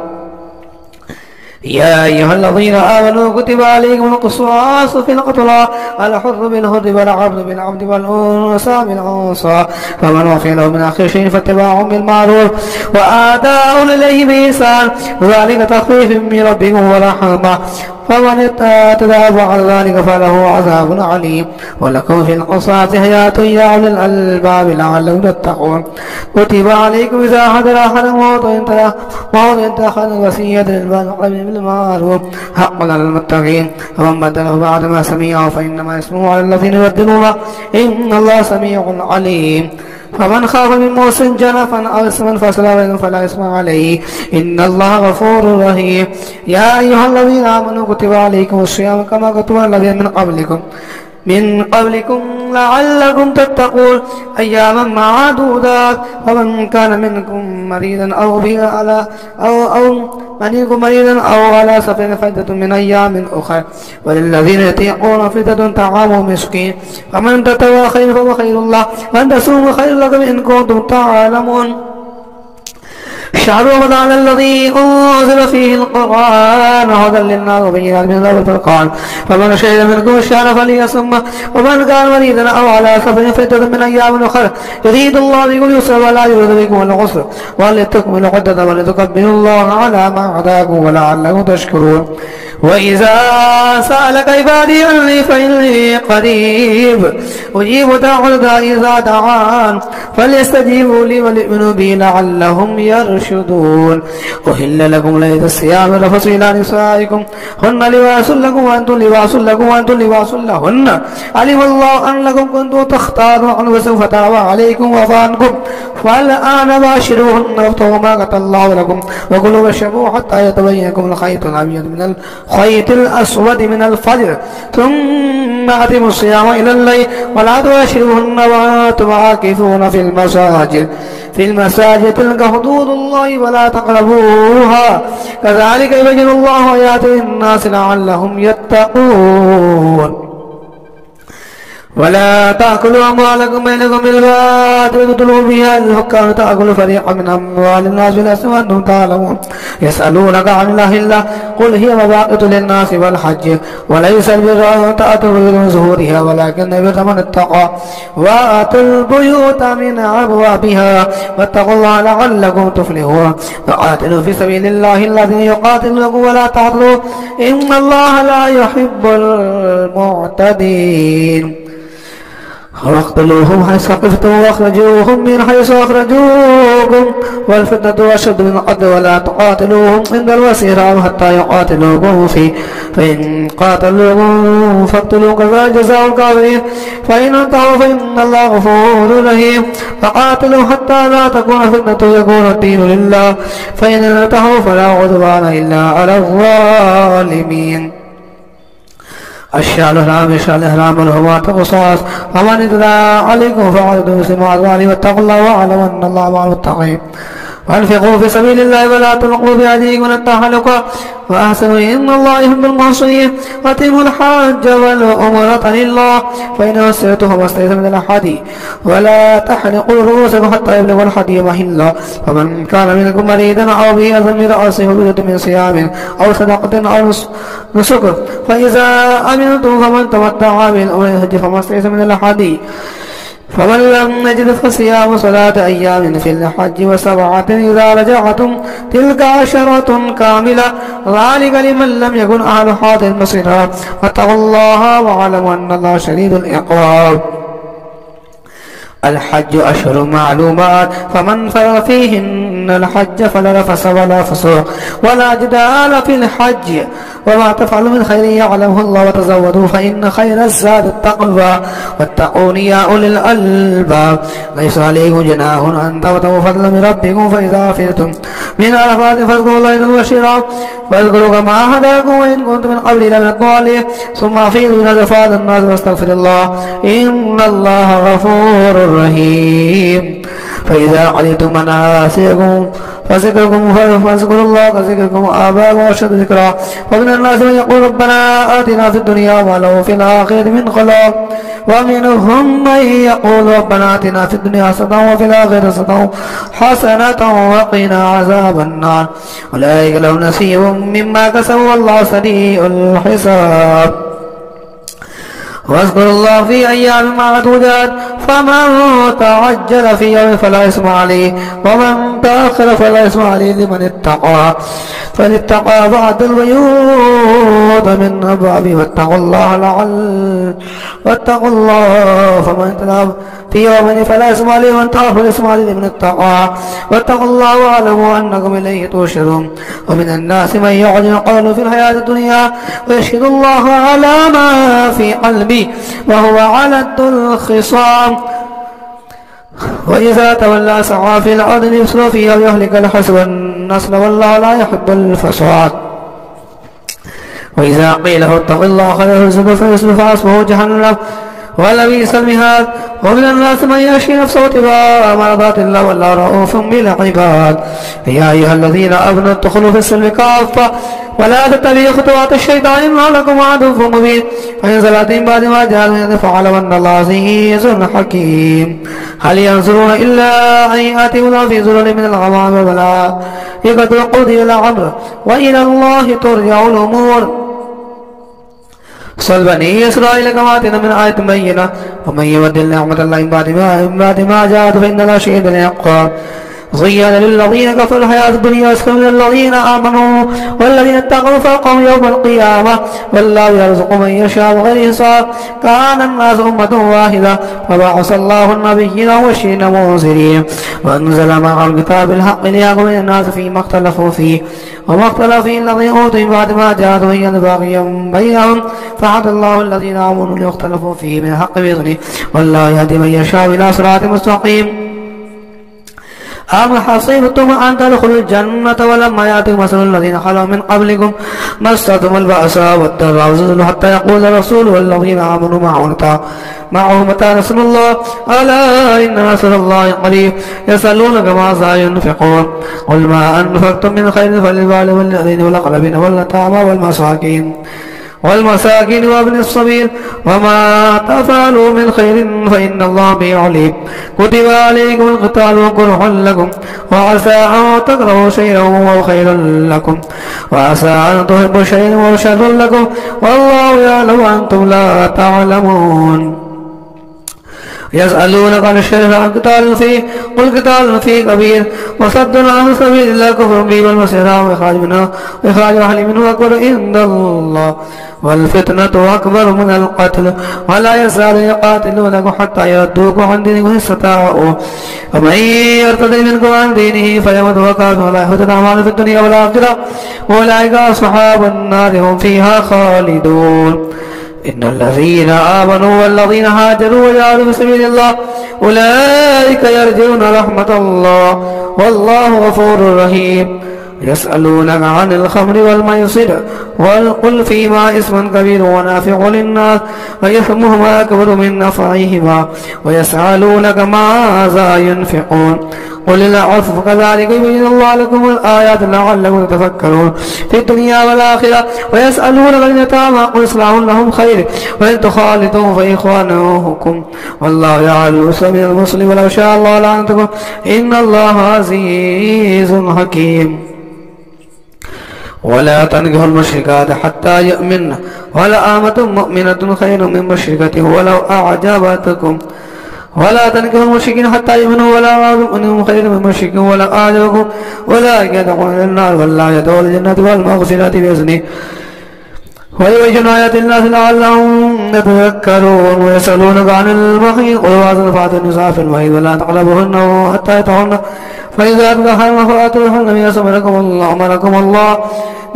يا أيها الذين آمنوا كتب عليكم القصاص في القتلى الحر بالحر والعبد بالعبد والأنثى بالأنثى فمن وفي له من أخي شيء فاتباع بالمعروف وآداء إليه بإحسان ذلك تخفيف من ربكم ورحمة فمن اعتدى بعد ذلك فله عذاب عليم ولكم في القصاص حياة يا أولي الألباب لعلكم تتقون كتب عليكم إذا حضر أحد الموت إن تأخذ وصية للوالدين بالمعروف حقا على المتقين فمن بدله بعد ما سمعه فإنما اسمه على الذين يبدلونه إن الله سميع عليم فمن خاف من موص جنفا أو إثما فلا إثم عليه إن الله غفور رحيم يا أيها الذين آمنوا كتب عليكم الصيام كما كتب على الذين من قبلكم لعلكم تتقون أياما معدودات فمن كان منكم مريضا أو على سفر فعدة من أيام أخرى وللذين يطيقون فدية طعام مسكين فمن تطوع خيرا فهو خير الله وأن تصوموا خير لكم إن كنتم تعلمون شهر رمضان الذي أنزل فيه القرآن هدى للناس وبينات من الهدى والفرقان فمن شهد منكم الشهر فليصمه ومن كان مريضا أو على سفر فعدة من أيام أخرى يريد الله بكم اليسر ولا يريد بكم العسر ولتكملوا العدة ولتكبروا الله على ما هداكم ولعلكم تشكرون وإذا سألك عبادي عني فإني قريب أجيب دعوة الداعي إذا دعان فليستجيبوا لي وليؤمنوا بي لعلهم يرشدون أحل لكم ليلة الصيام الرفث إلى نسائكم هن لباس لكم وأنتم لباس لكم وأنتم لباس لهن علم الله أنكم كنتم تختارون وسوف تاب عليكم وعفى عنكم فالآن باشروهن وابتغوا ما كتب الله لكم وكلوا واشربوا حتى يتبين لكم الخيط الأبيض من الخيط الأسود من الفجر ثم أتموا الصيام إلى الليل ولا تباشروهن وأنتم عاكفون في المساجد تلك حدود الله ولا تقربوها كذلك يبين الله آياته للناس لعلهم يتقون ولا تأكلوا أموالكم بينكم بالباطل وتدلوا بها الحكام تأكلوا فريقا من أموال الناس بالإثم وأنتم تعلمون يسألونك عن الله قل هي مواقيت للناس والحج وليس البر أن تأتوا من ظهورها ولكن البر من اتقى وآتوا البيوت من أبوابها واتقوا الله لعلكم تفلحون وقاتلوا في سبيل الله الذين يقاتلونكم ولا تعتدوا إن الله لا يحب المعتدين واقتلوهم حيث ثقفتم واخرجوهم من حيث اخرجوكم والفتنة أشد من القتل ولا تقاتلوهم عند المسجد الحرام حتى يقاتلوكم فيه فإن قاتلوكم فاقتلوا كذلك جزاء الكافرين فإن انتهوا فإن الله غفور رحيم فقاتلوا حتى لا تكون فتنة ويكون الدين لله فإن انتهوا فلا عدوان إلا على الظالمين الشهر الحرام والحرمات قصاص فمن اعتدى عليكم فاعتدوا بمثل ما اعتدى عليه واتقوا الله واعلموا ان الله مع المتقين وانفقوا في سبيل الله ولا تلقوا بأيديكم الى التهلكة وأحسنوا إن الله يحب المحسنين وأتموا الحج والعمرة لله فإن أسرتم فما استيسر من الهدي ولا تحلقوا رؤوسكم حتى يبلغ الهدي محله فمن كان منكم مريضا أو به أذى من رأسه ففدية من صيام أو صدقة أو نسك فإذا أمنتم فمن تمتع بالأمر الحج فما استيسر من الهدي فمن لم يجد فصيام 3 أيام في الحج و7 إذا رجعتم تلك 10 كاملة ذلك لمن لم يكن أهل حاضر المسجد واتقوا الله واعلموا أن الله شديد العقاب الحج أشهر معلومات فمن فرض فيهن الحج فلا رفث ولا فسوق ولا جدال في الحج وما تفعلوا من خير يعلمه الله وتزودوا فإن خير الزاد التقوى واتقون يا أولي الألباب ليس عليكم جناح أن تبتغوا فضلا من ربكم فإذا أفضتم من عرفات فاذكروا الله عند المشعر واذكروا كما هداكم وإن كنتم من قبل لمن الضالين ثم أفيضوا من رفات الناس واستغفر الله إن الله غفور رحيم فإذا علمتم مناسككم فاذكروا الله كذكركم آباءكم وأشد ذكرا ومن الناس من يقول ربنا آتنا في الدنيا وما له في الآخرة من خلاق ومنهم من يقول ربنا آتنا في الدنيا حسنة وفي الآخرة حسنة وقنا عذاب النار أولئك لهم نصيب مما كسبوا والله سريع الحساب واذكروا الله في أيام معدودات فمن تعجل في يوم فلا إثم عليه ومن تأخر فلا إثم عليه لمن اتقى فلاتقى بعد البيوت من أبوابه واتقوا الله فمن اهتدى في يوم فلا إثم عليه ومن تأخر فلا إثم عليه لمن اتقى واتقوا الله واعلموا أنكم إليه تحشرون ومن الناس من يعجل قوله في الحياة الدنيا ويشهد الله على ما في قلبه وهو علد الخصام وإذا تولى سعى في الأرض ليفسد فيها ويهلك الحسب والنسل والله لا يحب الفساد وإذا قيل له اتق الله خير فيصل فأصبه جهنم ولبئس المهاد ومن الناس من يشفي نفسه ابتغاء مرضات الله والله رؤوف بالعباد يا أيها الذين آمنوا ادخلوا في السلم كافة ولا تتبعوا خطوات الشيطان إنه لكم عدو مبين فإن زلتم بعد ما جاءكم فاعلموا أن الله عزيز حكيم هل ينظرون إلا أن يأتوا الله في ظلل من الغمام والملائكة وقضي الأمر وإلى الله ترجع الأمور صل بني إسرائيل كما آتينا من آية بينة ومن يبدل نعمة الله من بعد ما جاءت فإن الله شديد العقاب زين للذين كفروا الحياة الدنيا أسخر من الذين آمنوا والذين اتقوا فوقهم يوم القيامة والله يرزق من يشاء بغير حساب كان الناس أمة واحدة فبعث الله النبيين مبشرين ومنذرين وأنزل معهم الكتاب الحق ليحكم الناس فيما اختلفوا فيه وما اختلف فيه الذين أوتوا من بعد ما جاءتهم بغيا بينهم فهدى الله الذين آمنوا لما اختلفوا فيه من الحق بإذنه والله يهدي من يشاء إلى صراط مستقيم أم حسبتم أن تدخلوا الجنة ولما يأتكم مثل الذين خلوا من قبلكم مستهم البأساء والضراء وزلزلوا حتى يقول الرسول والذين آمنوا معه متى نصر الله ألا إن نصر الله قريب يسألونك ماذا ينفقون قل ما أنفقتم من خير فللوالدين واليتيم والأقربين واليتامى والمساكين وابن السبيل وما تفعلوا من خير فإن الله به عليم كتب عليكم القتال وكره لكم وعسى أن تكرهوا شيئا وهو خير لكم وعسى أن تحبوا شيئا وهو شر لكم والله يعلم وأنتم لا تعلمون يسألونك عن الشهر عن قتال فيه قل قتال فيه كبير وصد عن سبيل الله كفر به والمسيح وإخراج أهل منه أكبر عند الله والفتنة أكبر من القتل ولا يزال يقاتلونكم حتى يردوكم عن دينكم إن استطاعوا ومن يرتد منكم عن دينه فيمت وهو كافر ولا يحبط أعماله في الدنيا والآخرة أولئك أصحاب النار هم فيها خالدون إن الذين آمنوا والذين هاجروا وجاهدوا في سبيل الله أولئك يرجون رحمة الله والله غفور رحيم يسألونك عن الخمر والميسر قل فيما اسم كبير ونافع للناس وإثمهما أكبر من نفعهما ويسألونك ماذا ينفقون قل العفو كذلك يبين الله لكم الآيات لعلكم تتفكرون في الدنيا والآخرة ويسألونك عن اليتامى قل إصلاح لهم خير وإن تخالطوهم فإخوانكم والله يعلم من المسلم ولو شاء الله لعنتكم إن الله عزيز حكيم ولا تنكحوا المشركات حتى يؤمن ولأمة مؤمنة خير من مشركة ولو أعجبتكم ولا تنكحوا المشركين حتى يؤمنوا ولا مؤمن خير من مشرك ولا أعجبكم أولئك يدخلون النار والله يدخل الجنة والمغفرة بإذنه ويبين آيات الناس لعلهم يتذكرون ويسألونك عن المحيض قل وأذن فأتوا النساء في المحيض ولا تقربوهن حتى يطهرن فإذا تطهرن فأتوهن من أمركم الله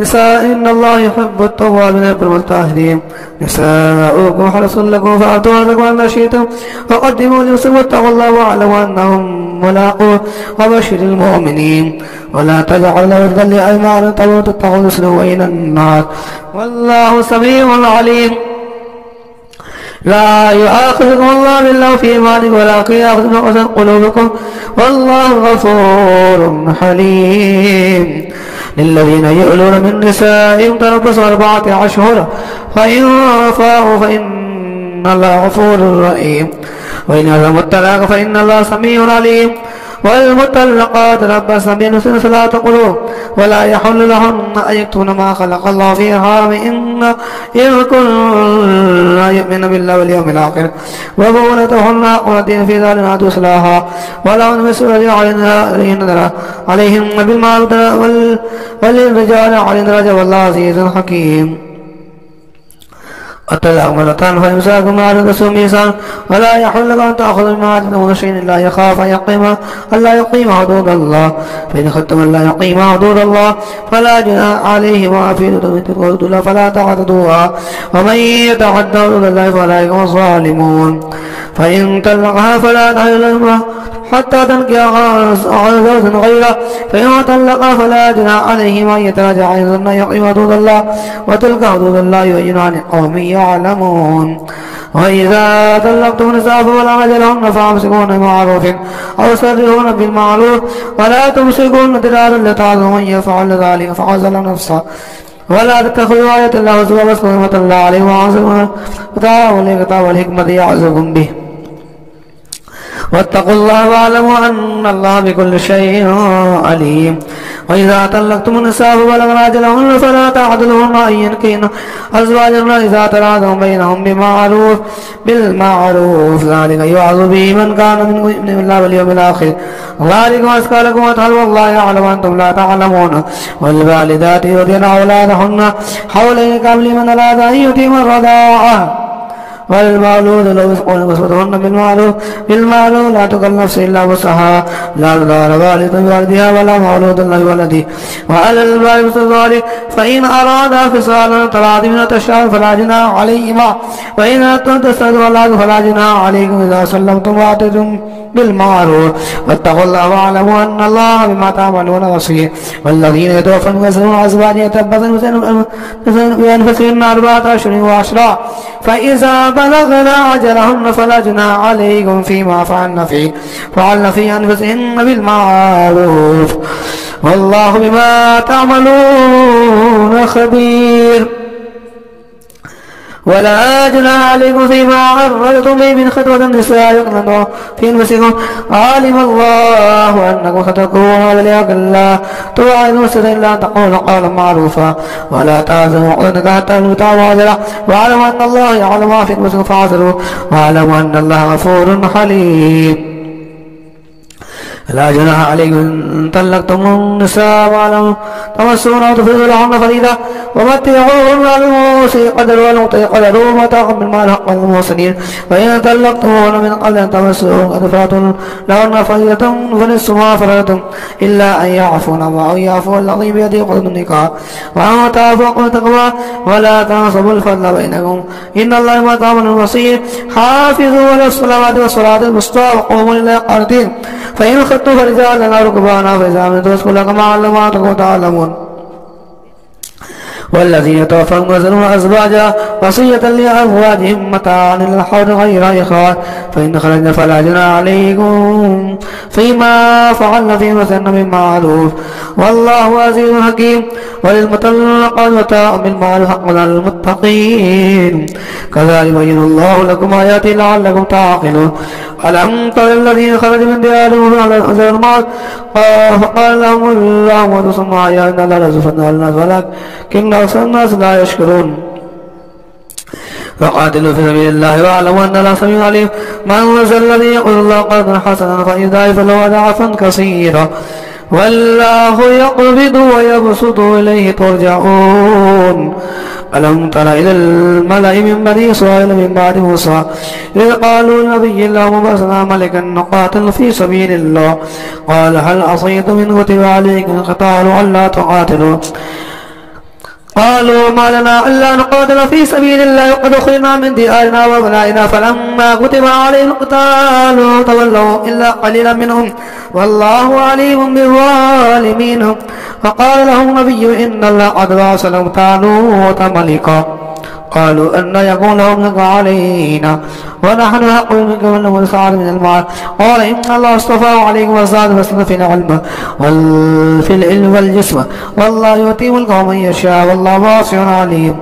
نساء إن الله يحب التوابين ويحب المتطهرين نساؤكم حرص لكم فأتوا حرصكم أن شئتم وقدموا لنفسكم واتقوا الله واعلموا أنهم ملاقوه وبشر المؤمنين ولا تجعلوا وردا لأيمانكم تتقوا تسلكوا إلى النار والله سميع عليم لا يؤاخذكم الله باللغو في أيمانكم ولكن يؤاخذكم بما قصدت قلوبكم والله غفور حليم للذين يؤلون من نسائهم تربص 4 أشهر فإن فاءوا فإن الله غفور رحيم وإن عزموا الطلاق فإن الله سميع عليم والمطلقات تربصن بأنفسهن 3 قروء ولا يحل لهن أن يكتمن ما خلق الله في أرحامهن إن كن يؤمن بالله واليوم الآخر وبعولتهن أقرتين في ذلك عدو إصلاحا ولهن مثل الذي عليهن بالمعروف وللرجال عليهن درجة والله عزيز حكيم الطلاق مرتان فإمساك بمعروف ميثاقا ولا يحل لكم أن تأخذوا مما آتيتموهن شيئا إلا يخاف ألا يقيم حدود الله فإن خفتم ألا يقيم حدود الله فلا جناح عليهما في حدود الله فلا تعتدوها ومن يتعد حدود الله فأولئك هم الظالمون فإن طلقها فلا تحل له حتى تنكح زوجا غيره فإن طلقها فلا جناح عليهما أن يتراجعا إن يقيم حدود الله وتلك حدود الله يبينها لقوم يعلمون وإذا طلقتم النساء فبلغن أجلهن فأمسكوهن بمعروف أو سرحوهن بالمعروف ولا تمسكوهن ضرارا لتعظموا من يفعل ذلك فقد ظلم نفسه ولا تتخذوا آيات الله هزوا واذكروا نعمة الله عليكم وأنزلوا وتعالوا الكتاب والحكمة يعظكم به واتقوا الله واعلموا أن الله بكل شيء عليم وإذا طلقتم النساء فبلغن أجلهن فلا تعضلوهن أن ينكحن أزواجهن إذا تراضوا بينهم بالمعروف ذلك يوعظ به من كان منكم يؤمن بالله واليوم الآخر ذلكم أزكى لكم وأطهر والله يعلم وأنتم لا تعلمون والوالدات يرضعن أولادهن حولين كاملين من أراد أن يتم الرضاعة والمولود له رزقهن وكسوتهن بالمعروف لا تكلف نفس إلا وسعها لا تضار والدة بوالدها ولا مولود له بولده وعلى الوالد مثل ذلك فإن أرادا فصالا تراض من تشاء فلا جناح عليهما وإن أردتم تستغفروا الله فلا جناح عليكم إذا سلمتم وآتيتم بالمعروف واتقوا الله واعلموا أن الله بما تعملون بصير. والذين يتوفون ويذرون أزواجا يتربصن بأنفسهن 4 أشهر وعشرا فإذا بلغن أجلهن فلا جناح عليكم فيما فعلن في أنفسهن بالمعروف والله بما تعملون خبير. ولا جناح عليكم فيما عرضتم به من خطبة النساء يقنن في أنفسكم علم الله أنكم ستكونون وليكن الله توعدون إلا أن تقولوا قولا معروفا ولا تعزموا عقدتك حتى تموتوا عذرا واعلموا أن الله يعلم ما في أنفسكم فاعذروا واعلموا أن الله غفور حليم. لا جناح عليكم إن طلقتم النساء ولم تمسون أو تفرضوا لهن فريضة ومتعوهن على الموسع قدر والمقتدر قدر ومتاعا بالمال حقا للمحسنين. وإن طلقتموهن من قبل أن تمسوهن قد فرضتم لهن فريضة فنصف ما فرضتم إلا أن يعفون أو يعفو الذي بيده عقدة النكاح وأن تعفوا عقدة التقوى ولا تنسبوا الفضل بينكم إن الله بما تعملون بصير. حافظوا على الصلوات والصلاة الوسطى وقوموا لله قانتين فإن خفتم فرجالا أو ركبانا فإذا أمنتم فاذكروا كما علمكم تعلمون. والذين يتوفون ويذرون أزواجا وصية لأزواجهم متاعا إلى الحول غير إخراج فإن خرجنا فلا جناح عليكم فيما فعلن في أنفسهن بالمعروف والله عزيز حكيم. وللمطلقات متاع بالمعروف حقا على المتقين كذلك يبين الله لكم آياته لعلكم تعقلون. ألم تر الذين خرجوا من ديارهم على الحزن الموت فقال لهم الله موتوا ثم أحياهم إن الله لزفتنا الناس ولكن أكثر الناس لا يشكرون. فقاتلوا في سبيل الله واعلموا أن الله سميع عليم. من ذا الذي يقول الله قرضا حسنا فيضاعف له أضعافا كثيرا والله يقبض ويبسط إليه ترجعون. ألم تر إلى الملأ من بني إسرائيل من بعد موسى إذ قالوا لنبي الله ابعث ملكا نقاتل في سبيل الله قال هل عصيتم إن كتب عليكم القتال ألا تقاتلوا قالوا ما لنا إلا نقاتل في سبيل الله وقد أخرجنا من ديارنا وأبنائنا فلما كتب عليهم القتال تولوا إلا قليلا منهم والله عليم بالظالمين. فقال لهم نبي إن الله قد بعث لهم طالوت ملكا قالوا أن يكون لهم ملك علينا ونحن أقوى منكم ولهم سعد من المال قال إن الله اصطفاه عليكم وزاد فاسلم في العلم وفي العلم والجسم والله يؤتي ملكه من يشاء والله واسع عليم.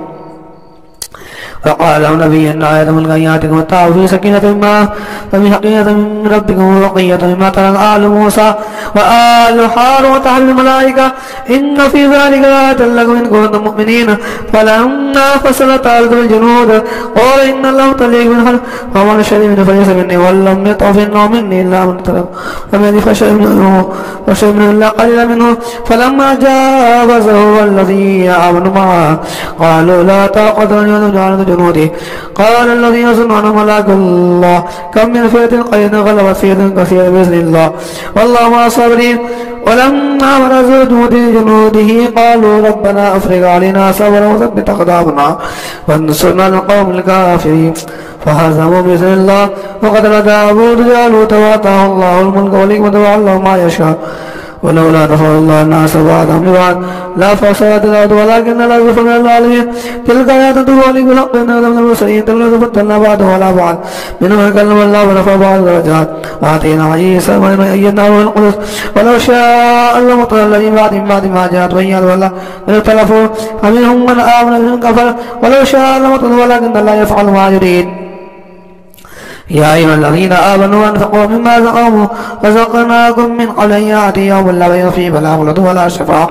فقال له نبي إن آية من غياتكم واتعوا في سكينة ما فمن حقيقة من ربكم وبقية مما ترى آل موسى وآل هارون وتحمل الملائكة إن في ذلك لآية لكم إن كنتم مؤمنين. فلما فصلت الأرض بالجنود قال إن الله طليق من خلق فمن شرب منه فليس مني ولم يطف إنه مني إلا من ترك فمن فشرب منه إلا قليلا منه. فلما جاوزه والذي آمنوا معه قالوا لا طاقة لنا بجانب جنوده قال الذين يظنون ملاك الله كم من فئة قليلة غلبت فئة كثيرة بإذن الله والله مع الصابرين. ولما برزوا جنوده قالوا ربنا أفرغ علينا صبرا وثبت أقدامنا وانصرنا على القوم الكافرين فهزموا بإذن الله وقتل داود جالوت وآتاه الله الملك والحكمة وعلمه ما يشاء ولولا دفع الله الناس بعضهم ببعض لفسدت الأرض ولكن الله ذو فضل على العالمين. تلك آيات تبين بالحق إنه من المرسلين تبين فضلنا بعضهم على بعض منهم من كلم الله ورفع بعض الدرجات وآتينا عيسى ومن أيدناه روح القدس ولو شاء الله مطر الذين بعد ما جاءت بينات والله من اختلفوا فمنهم من آمن ومنهم كفر ولو شاء الله مطر ولكن الله يفعل ما يريد. يا أيها الذين آمنوا أنفقوا مما رزقناكم من قبل أن يأتي يوم لا بيع فيه ولا خلة ولا شفاعة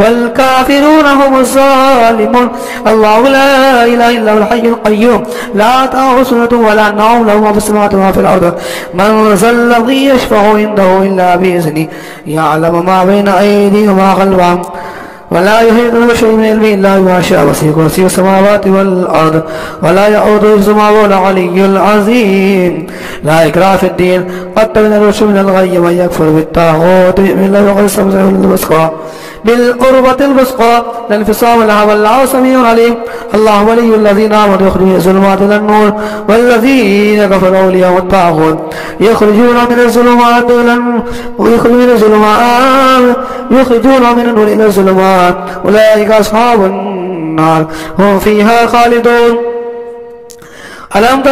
والكافرون هم الظالمون. الله لا إله إلا هو الحي القيوم لا تأخذه سنة ولا نوم له ما في السماوات وما في الأرض من ذا الذي يشفع عنده إلا بإذنه يعلم ما بين أيديهم وما خلفهم ولا يحيطون بشيء من علمه إلا بما شاء وسع كرسيه السماوات والأرض ولا يؤوده حفظهما وهو العلي العظيم. لا إكراه في الدين قد تبين الرشد من الغي ومن يكفر بالطاغوت يؤمن بالله فقد استمسك بالقربة الوثقى لا انفصام لها والله سميع عليم. الله ولي الذين آمنوا يخرجون من الظلمات إلى النور والذين كفروا أولياءهم الطاغوت يخرجون من الظلمات يخرجون من النور إلى الظلمات أولئك أصحاب النار هم فيها خالدون. ألم تر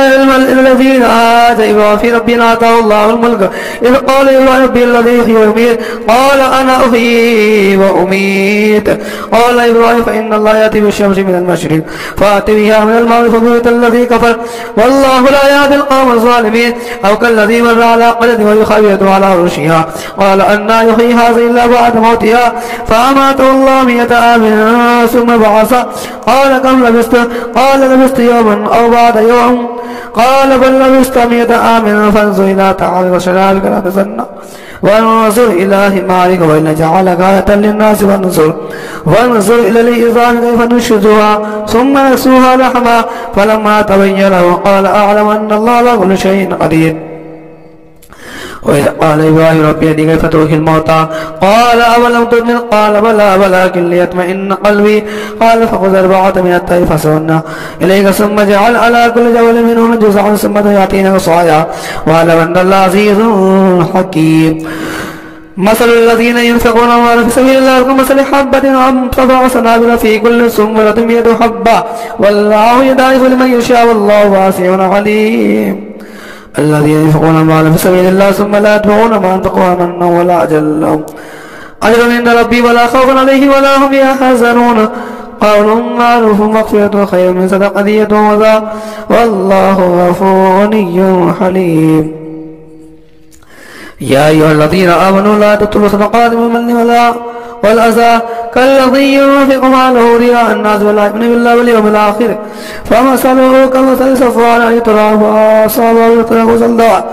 الذين آتوا إبراهيم في ربنا آتاه الله الملك إذ قال يا ربي الذي يحيي ويميت قال أنا أحيي وأميت قال إبراهيم فإن الله يأتي بالشمس من المشرق فأت بها من المغرب فبهت الذي كفر والله لا يهدي القوم الظالمين. أو كالذي مر على قرية وهي خاوية على عروشها قال أنى يحيي هذه إلا بعد موتها فأماته الله 100 عام ثم بعث قال كم لبثت قال لبثت يوما أو بعد يوم قال بل لبثت 100 عام فانظر إلى طعامك وشرابك لا تسنى وانظر إلى حمارك وإن جعلك آية للناس وانظر إلى العظام كيف ننشزها ثم نكسوها لحما فلما تبين له قال أعلم أن الله على كل شيء قدير. وإذ قال إبراهيم ربي أرني كيف تحيي الموتى قال أولم تؤمن قال بلى ولكن ليطمئن قلبي قال فخذ 4 من الطير فصرنا إليك ثم اجعل على كل جبل منهن جزعا ثم يأتينك صاعا واعلم أن الله عزيز حكيم. مثل الذين ينفقون أموالهم في سبيل الله كمثل حبة أنبتت 7 سنابل في كل سنبلة 100 حبة والله يضاعف لمن يشاء والله واسع عليم. الذين ينفقون أموالهم في سبيل الله ثم لا يتبعون ما أنفقوا منا ولا أجل لهم أجر عند ربي ولا خوف عليهم ولا هم يحزنون قول معروف مغفرة خير من صدقة يتوضأ والله غفور حليم. يا أيها الذين آمنوا لا تبطلوا صدقات بالمن والأذى كالذي ينفق ماله رياء الناس ولا يؤمن بالله واليوم الآخر فمثله كمثل صفوان عليه تراب فأصابه وتركه صلدا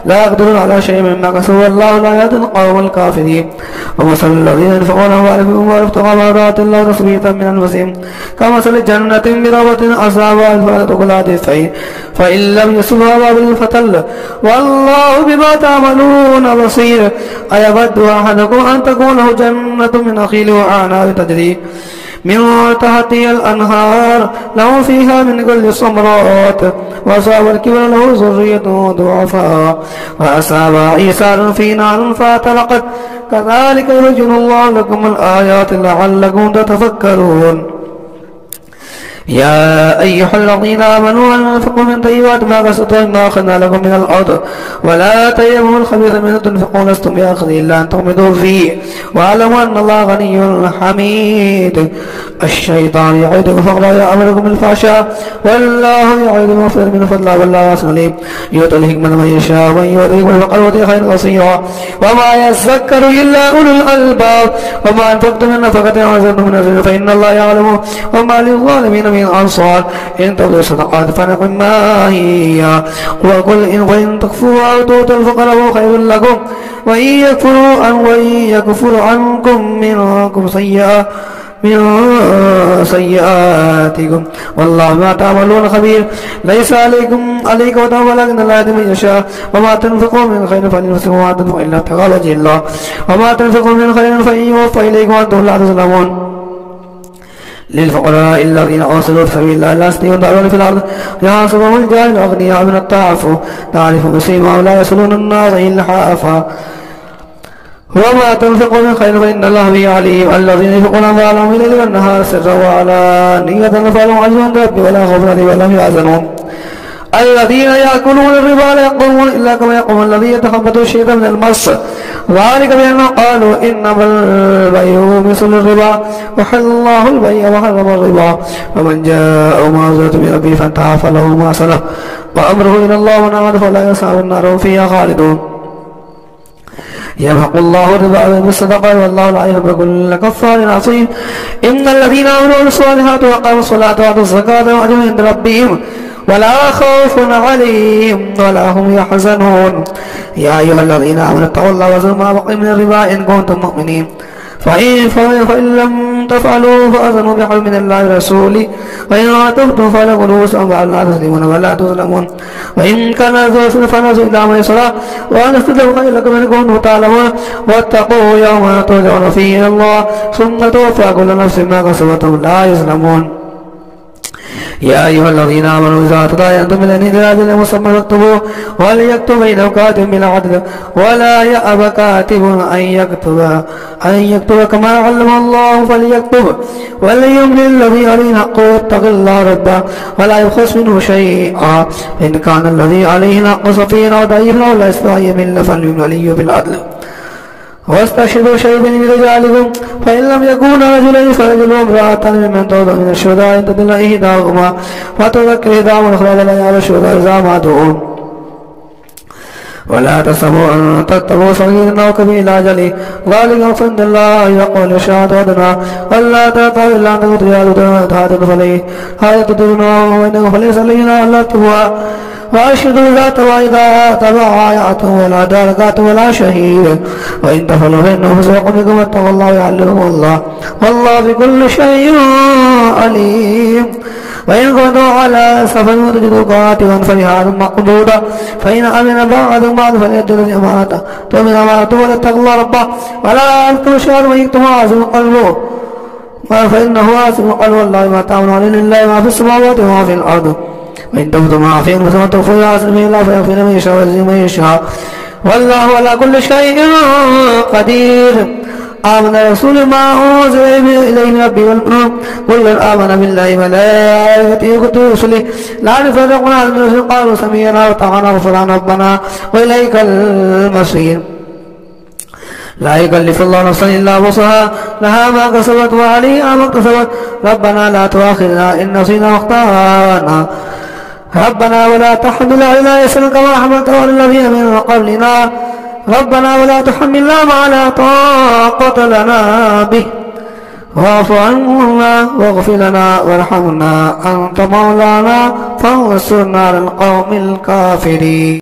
لا يقدرون على شيء مما كسبوا والله لا يهدي القوم الكافرين. ومثل الذين ينفقون أموالهم وابتغاء مرضات الله تثبيتا من أنفسهم كمثل جنة بربوة أصابها الفاتحة كلها ضعفين فإن لم يصبها وابل فتل والله بما تعملون بصير. أيود أحدكم أن تكون له جنة من نخيل وأعناب تجري من تحتها الأنهار له فيها من كل الثمرات وأصاب الكبر له ذرية ضعفاء وأصاب عيسى في نار فاحترقت كذلك يبين الله لكم الآيات لعلكم تتفكرون. يا أيها الذين آمنوا أنفقوا من طيبات ما كسبتم ما أخذنا لكم من الأرض ولا تيمموا الخبيث منه تنفقون لستم بآخذه إلا أن تغمضوا فيه واعلموا أن الله غني حميد. الشيطان يعدكم فقرا يأمركم بالفحشاء والله يعدكم مغفرة من فضله والله واسع عليم. يؤتي الحكمة من يشاء ومن يؤتي الحكمة فقد أوتي خيرا كثيرا وما يذكر إلا أولو الألباب. وما أنفقتم من نفقة أو نذرتم من نذر فإن الله يعلم وما للظالمين من أنصار إن تبدوا الصدقات فنعم ما هي وقل إن تكفروا أو تؤتوا الفقراء خير لكم وإن يكفر عنكم منكم سيئاتكم والله ما تعملون خبير. ليس عليك وتعمل ولكن الله يهدي من يشاء وما تنفقوا من خير فلنفسكم وما تنفقوا إلا ابتغاء وجه الله وما تنفقوا من خير فإن يوفى إليكم وأنتم لا تظلمون. للفقراء الذين أرسلوا في سبيل الله لا يستطيعون دعوة في الأرض يحسبهم الجاهل الأغنياء من التعفف تعرف بسيماهم لا يسألون الناس إلا حافا وما تنفقوا من خير فإن الله به عليم. الذين ينفقون أموالهم بالليل والنهار سرا وعلانية فلهم أجر عند ربهم ولا خوف عليهم ولا هم يحزنون. الذين يأكلون الربا لا يقومون إلا كما يقوم الذي يتخبطه الشيطان من المس ذلك بأنهم قالوا إنما البيع مثل الربا وحل الله البيع وحرم الربا ومن جاء موعظة من ربه فانتهى فله ما سلف وأمره إلى الله ومن عاد فلا يصحب النار هم فيها خالدون. يمحق الله الربا بالصدقات والله لا يحب كل كفار عصيم. إن الذين آمنوا بالصالحات وأقاموا الصلاة وآتوا الزكاة وأجرهم عند ربهم ولا خوف عليهم ولا هم يحزنون. يا أيها الذين آمنوا اتقوا الله وذروا ما بقي من الربا إن كنتم مؤمنين فإن لم تفعلوا فأذنوا بحرب من الله ورسوله وإن عاقبتم فلكم رؤوس أموالنا لا تظلمون ولا تظلمون وإن كان ذو عسرة فنظرة إلى ميسرة وأن تستغفروا خيرا لكم إن كنتم تعلمون واتقوا يوما ترجعون فيه إلى الله ثم توفى كل نفس ما كسبت وهم لا يظلمون. يا أيها الذين آمنوا إذا تداينتم إلى إلى أجل مسمى فاكتبوه وليكتب بينكم كاتب بالعدل ولا يأب كاتب أن يكتب كما علم الله فليكتب وليملل الذي عليه حق ويتق الله ربه ولا يبخس منه شيئا إن كان الذي عليه حق سفينا وضعيفا ولا يستطيع يمل فليملل بالعدل واستشهدوا شهيدين من رجالكم فإن لم يكونا رجلين فرجل وامرأة ممن ترضى من الشهداء إن تضل إحداهما فتذكر إحداهما الأخرى لا يعلم الشهداء إذا ماتوا ولا تحسبوا أن تتقوا صغيرا أو كبيرا أجله ذلك فإن الله يقول الشهادة أدنى ألا تأتوا إلا أن تكون هذا فليه هذا تدرنا وإنه فليس لنا ألا تبوا وأشهدوا ذات وإذا تبع آياته ولا داركات ولا شهيد وإن تفعلوا فإنه فسوق بكم واتقوا الله ويعلمكم الله والله بكل شيء عليم. وإن كنتم على سفر وتجدوا كاتبا فرهان مقبوضا فإن أمن بعضكم بعض فليؤدي الذي أمانته تؤمن أمانته وليتق الله ربه ولا يكتم الشهر ويكتم عاصم قلبه فإنه عاصم قلبه والله ما تعملون لله ما في السماوات وما في الأرض وإن تبدوا ما في أنفسكم تخفوه يعصم الله فيغفر من يشاء ويعز من يشاء والله على كل شيء قدير. آمن الرسول ما أنزل إليه من ربه والمؤمنون كل آمن بالله وملائكته وكتبه ورسله لا نفرق بين أحد من رسله قالوا سمعنا وأطعنا غفرانك ربنا وإليك المصير. لا يكلف الله نفسا إلا وسعها لها ما كسبت وعليها ما اكتسبت ربنا لا تؤاخذنا إن نسينا واخطأنا ربنا ولا تحمل علينا إصرا كما حملته على الذين من قبلنا ربنا ولا تحملنا ما لا طاقة لنا به واعف عنا واغفر لنا وارحمنا أنت مولانا فانصرنا على القوم الكافرين.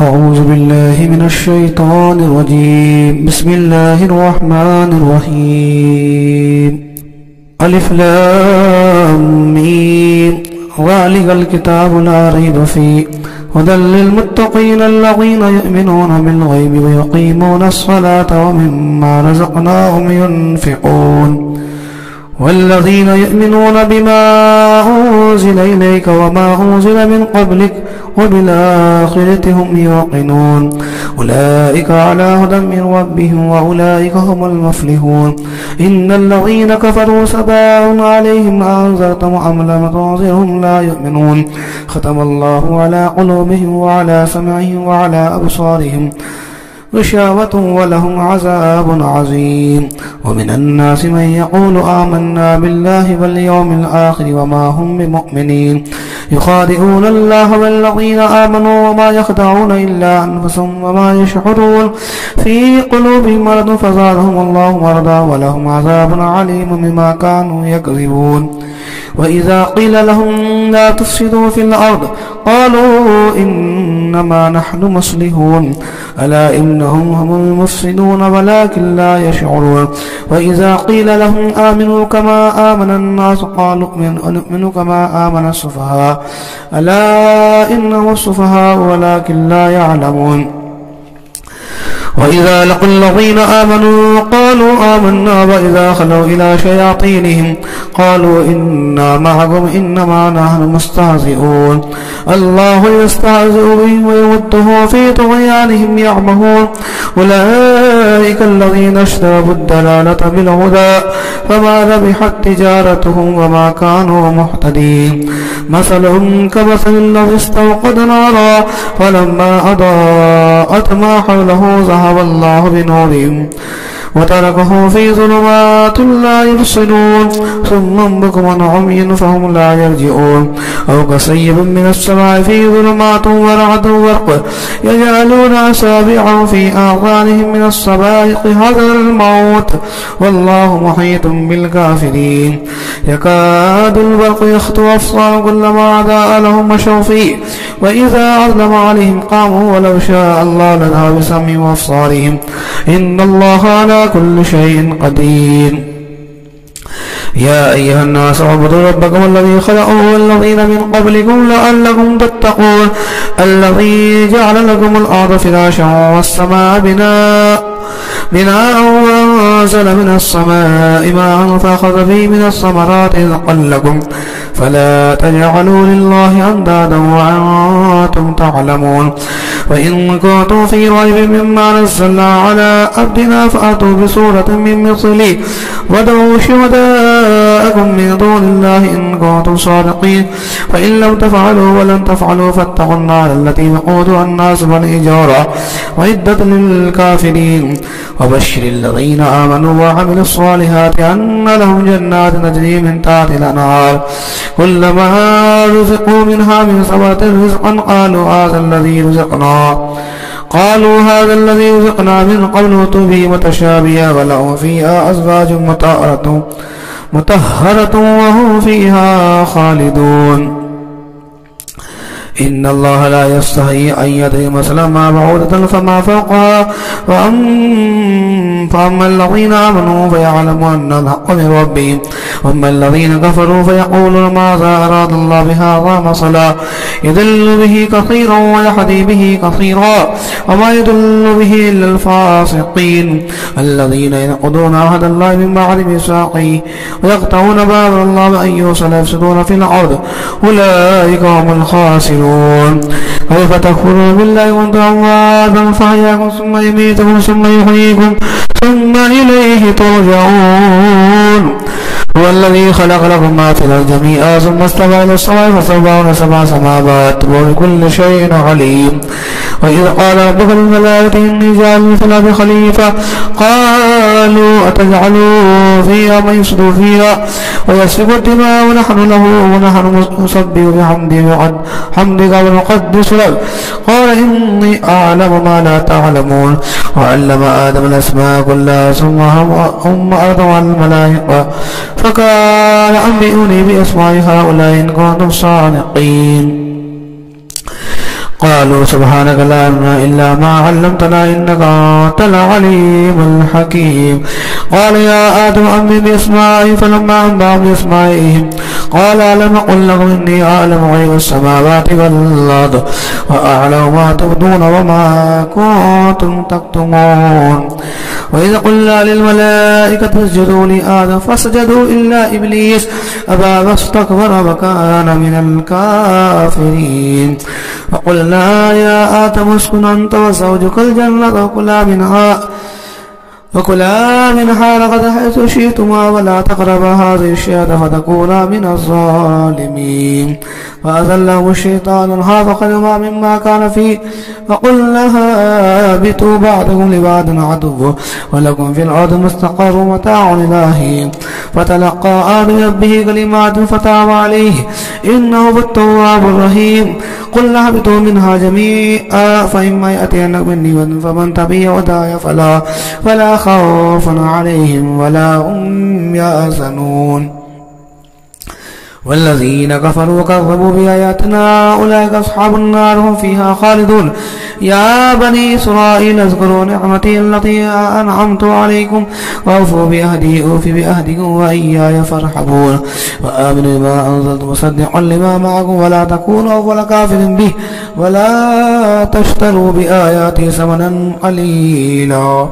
أعوذ بالله من الشيطان الرجيم. بسم الله الرحمن الرحيم. ألف لام ميم ذلك الكتاب لا ريب فيه هدى للمتقين الذين يؤمنون بالغيب ويقيمون الصلاة ومما رزقناهم ينفقون والذين يؤمنون بما أنزل إليك وما أنزل من قبلك وبالآخرة هم يوقنون أولئك على هدى من ربهم وأولئك هم المفلحون. إن الذين كفروا سواء عليهم أنذرتهم أم لم تنذرهم لا يؤمنون ختم الله على قلوبهم وعلى سمعهم وعلى أبصارهم غشاوة ولهم عذاب عظيم. ومن الناس من يقول آمنا بالله واليوم الآخر وما هم بمؤمنين يخادعون الله والذين آمنوا وما يخدعون إلا أنفسهم وما يشعرون في قلوبهم مرض فزادهم الله مرضا ولهم عذاب عليم بما كانوا يكذبون. وإذا قيل لهم لا تفسدوا في الأرض قالوا إنما نحن مصلحون ألا إنهم هم المفسدون ولكن لا يشعرون. وإذا قيل لهم آمنوا كما آمن الناس قالوا نؤمن كما آمن السفهاء ألا إنهم السفهاء ولكن لا يعلمون. وإذا لقوا الذين آمنوا قالوا آمنا وإذا خلوا إلى شياطينهم قالوا إنا معكم إنما نحن مستهزئون الله يستهزئ بهم ويمدهم في طغيانهم يعمهون أولئك الذين اشتروا الضلالة بالهدى فما ربحت تجارتهم وما كانوا مهتدين. مثلهم كمثل الذي استوقد نارا فلما أضاءت ما حوله ذهب الله بنورهم وتركه في ظلمات لا يبصرون ثم بكم عمي فهم لا يرجعون. أو كصيب من السماء في ظلمات ورعد وبرق يجعلون أصابعهم في آذانهم من الصواعق حذر الموت والله محيط بالكافرين. يكاد البرق يخطف أبصارهم كلما أضاء لهم مشوا فيه وإذا أظلم عليهم قاموا ولو شاء الله لذهب بسمعهم وأبصارهم إن الله على على كل شيء قدير. يا أيها الناس اعبدوا ربكم الذي خلقكم والذين من قبلكم لعلكم تتقون الذي جعل لكم الأرض فراشا والسماء بناء وأنزل من السماء ماء فأخذ به من الثمرات رزقا لكم فلا تجعلوا لله أندادا وأنتم تعلمون. وإن كنتم في ريب مما نزلنا على عبدنا فأتوا بسورة من مثله وادعوا شهداءكم من دون الله إن كنتم صادقين فإن لم تفعلوا ولن تفعلوا فاتقوا النار التي وقودها الناس والحجارة وعدت للكافرين. وبشر الذين آمنوا وعملوا الصالحات أن لهم جنات تجري من تحتها الأنهار كلما رزقوا منها من ثمرة رزقا قالوا هذا الذي رزقنا من قبل وأتوا به متشابها ولهم فيها أزواج مطهرة وهم فيها خالدون. إن الله لا يستحي أن يضرب مثلا ما بعوضة فما فوقها فأما الذين آمنوا فيعلمون أن الحق من ربهم وأما الذين كفروا فيقولون ماذا أراد الله بهذا مثلا يضل به كثيرا ويهدي به كثيرا وما يضل به إلا الفاسقين الذين ينقضون عهد الله من بعد ميثاقه ويقطعون ما أمر الله بأن يوصل يفسدون في الأرض أولئك هم الخاسرون. كيف تكفرون بالله وأنتم أمواتا فأحياكم ثم يميتكم ثم يحييكم ثم إليه ترجعون. هو الذي خلق لكم ما في الأرض جميعا ثم استوى إلى السماء فسواهن سبع سماوات وبكل شيء عليم. وإذ قال ربك للملائكة إني جاعل في الأرض خليفة قالوا أتجعل فيها من يفسد فيها ويسفك الدماء ونحن نسبح بحمدك ونقدس لك قال إني أعلم ما لا تعلمون. وعلم آدم الأسماء كلها ثم هم أرضوا على الملائكة فقال أنبئوني بأسماء هؤلاء إن كنتم صادقين. قالوا سبحانك لا علم إلا ما علمتنا إنك أنت العليم الحكيم. قال يا آدم أنبئ بأسمائهم فلما أنبأهم بأسمائهم قال ألم أقل لكم إني أعلم غيب السماوات والأرض وأعلم ما تبدون وما كنتم تكتمون. وإذا قلنا للملائكة اسجدوا لآدم فسجدوا إلا إبليس أبى واستكبر وكان من الكافرين. وقلنا يا آدم اسكن أنت وزوجك الجنة وكلا منها رغدا حيث شئتما ولا تقربا هذه الشجرة فتكونا من الظالمين. فأذلهم الشيطان عنها فخرجا مما كان فيه فقلنا اهبطوا بعضكم لبعض عدو ولكم في الأرض مستقر ومتاع إلى حين. فتلقى آدم ربه كلمات فتاب عليه إنه هو التواب الرحيم. قلنا اهبطوا منها جميعا فإما يأتينكم مني هدى فمن تبع هداي فلا خوف عليهم ولا هم يحزنون. والذين كفروا وكذبوا بآياتنا أولئك أصحاب النار هم فيها خالدون. يا بني إسرائيل اذكروا نعمتي التي أنعمت عليكم وأوفوا بأهدي أوف بأهدكم وإياي فارحبون. وآمنوا بما أنزلت مصدقا لما معكم ولا تكونوا أول كافر به ولا تشتروا بآياتي ثمنا قليلا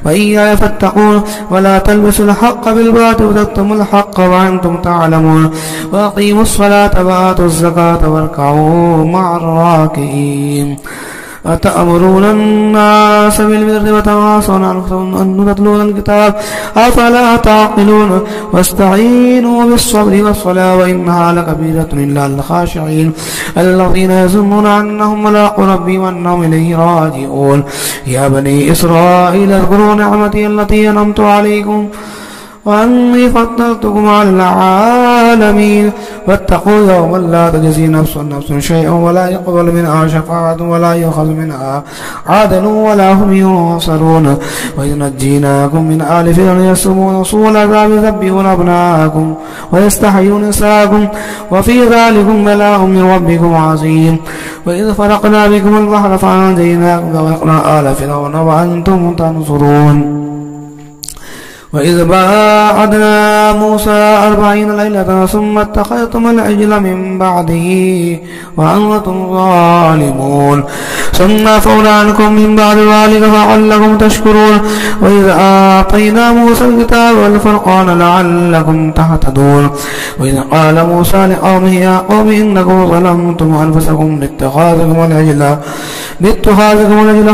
وإياي فاتقون. ولا تلبسوا الحق بالباطل وتكتموا الحق وأنتم تعلمون. وأقيموا الصلاة وآتوا الزكاة واركعوا مع الراكعين. أتأمرون الناس بالبر وتواصون أن تتلون الكتاب أفلا تعقلون. واستعينوا بالصبر والصلاة وإنها لكبيرة إلا الخاشعين الذين يظنون أنهم ملاقو ربهم وأنهم إليه راجعون. يا بني إسرائيل اذكروا نعمتي التي أنعمت عليكم وأني فضلتكم على العالمين. واتقوا يوما لا تجزي نفس شيئا ولا يقبل منها شفاعة ولا يؤخذ منها عدل ولا هم ينصرون. وإذ نجيناكم من آل فرعون يسومون سوء العذاب يذبحون أبناءكم ويستحيون نساءكم وفي ذلكم بلاء من ربكم عظيم. وإذ فرقنا بكم البحر فأنجيناكم وأغرقنا آل فرعون وأنتم تنصرون. وإذ باعدنا موسى 40 ليلة ثم اتخذتم العجل من بعده وأنتم ظالمون ثم عفونا عنكم من بعد ذلك لعلكم تشكرون وإذ آتينا موسى الكتاب والفرقان لعلكم تهتدون وإذ قال موسى لقومه يا قوم إنكم ظلمتم أنفسكم باتخاذكم العجل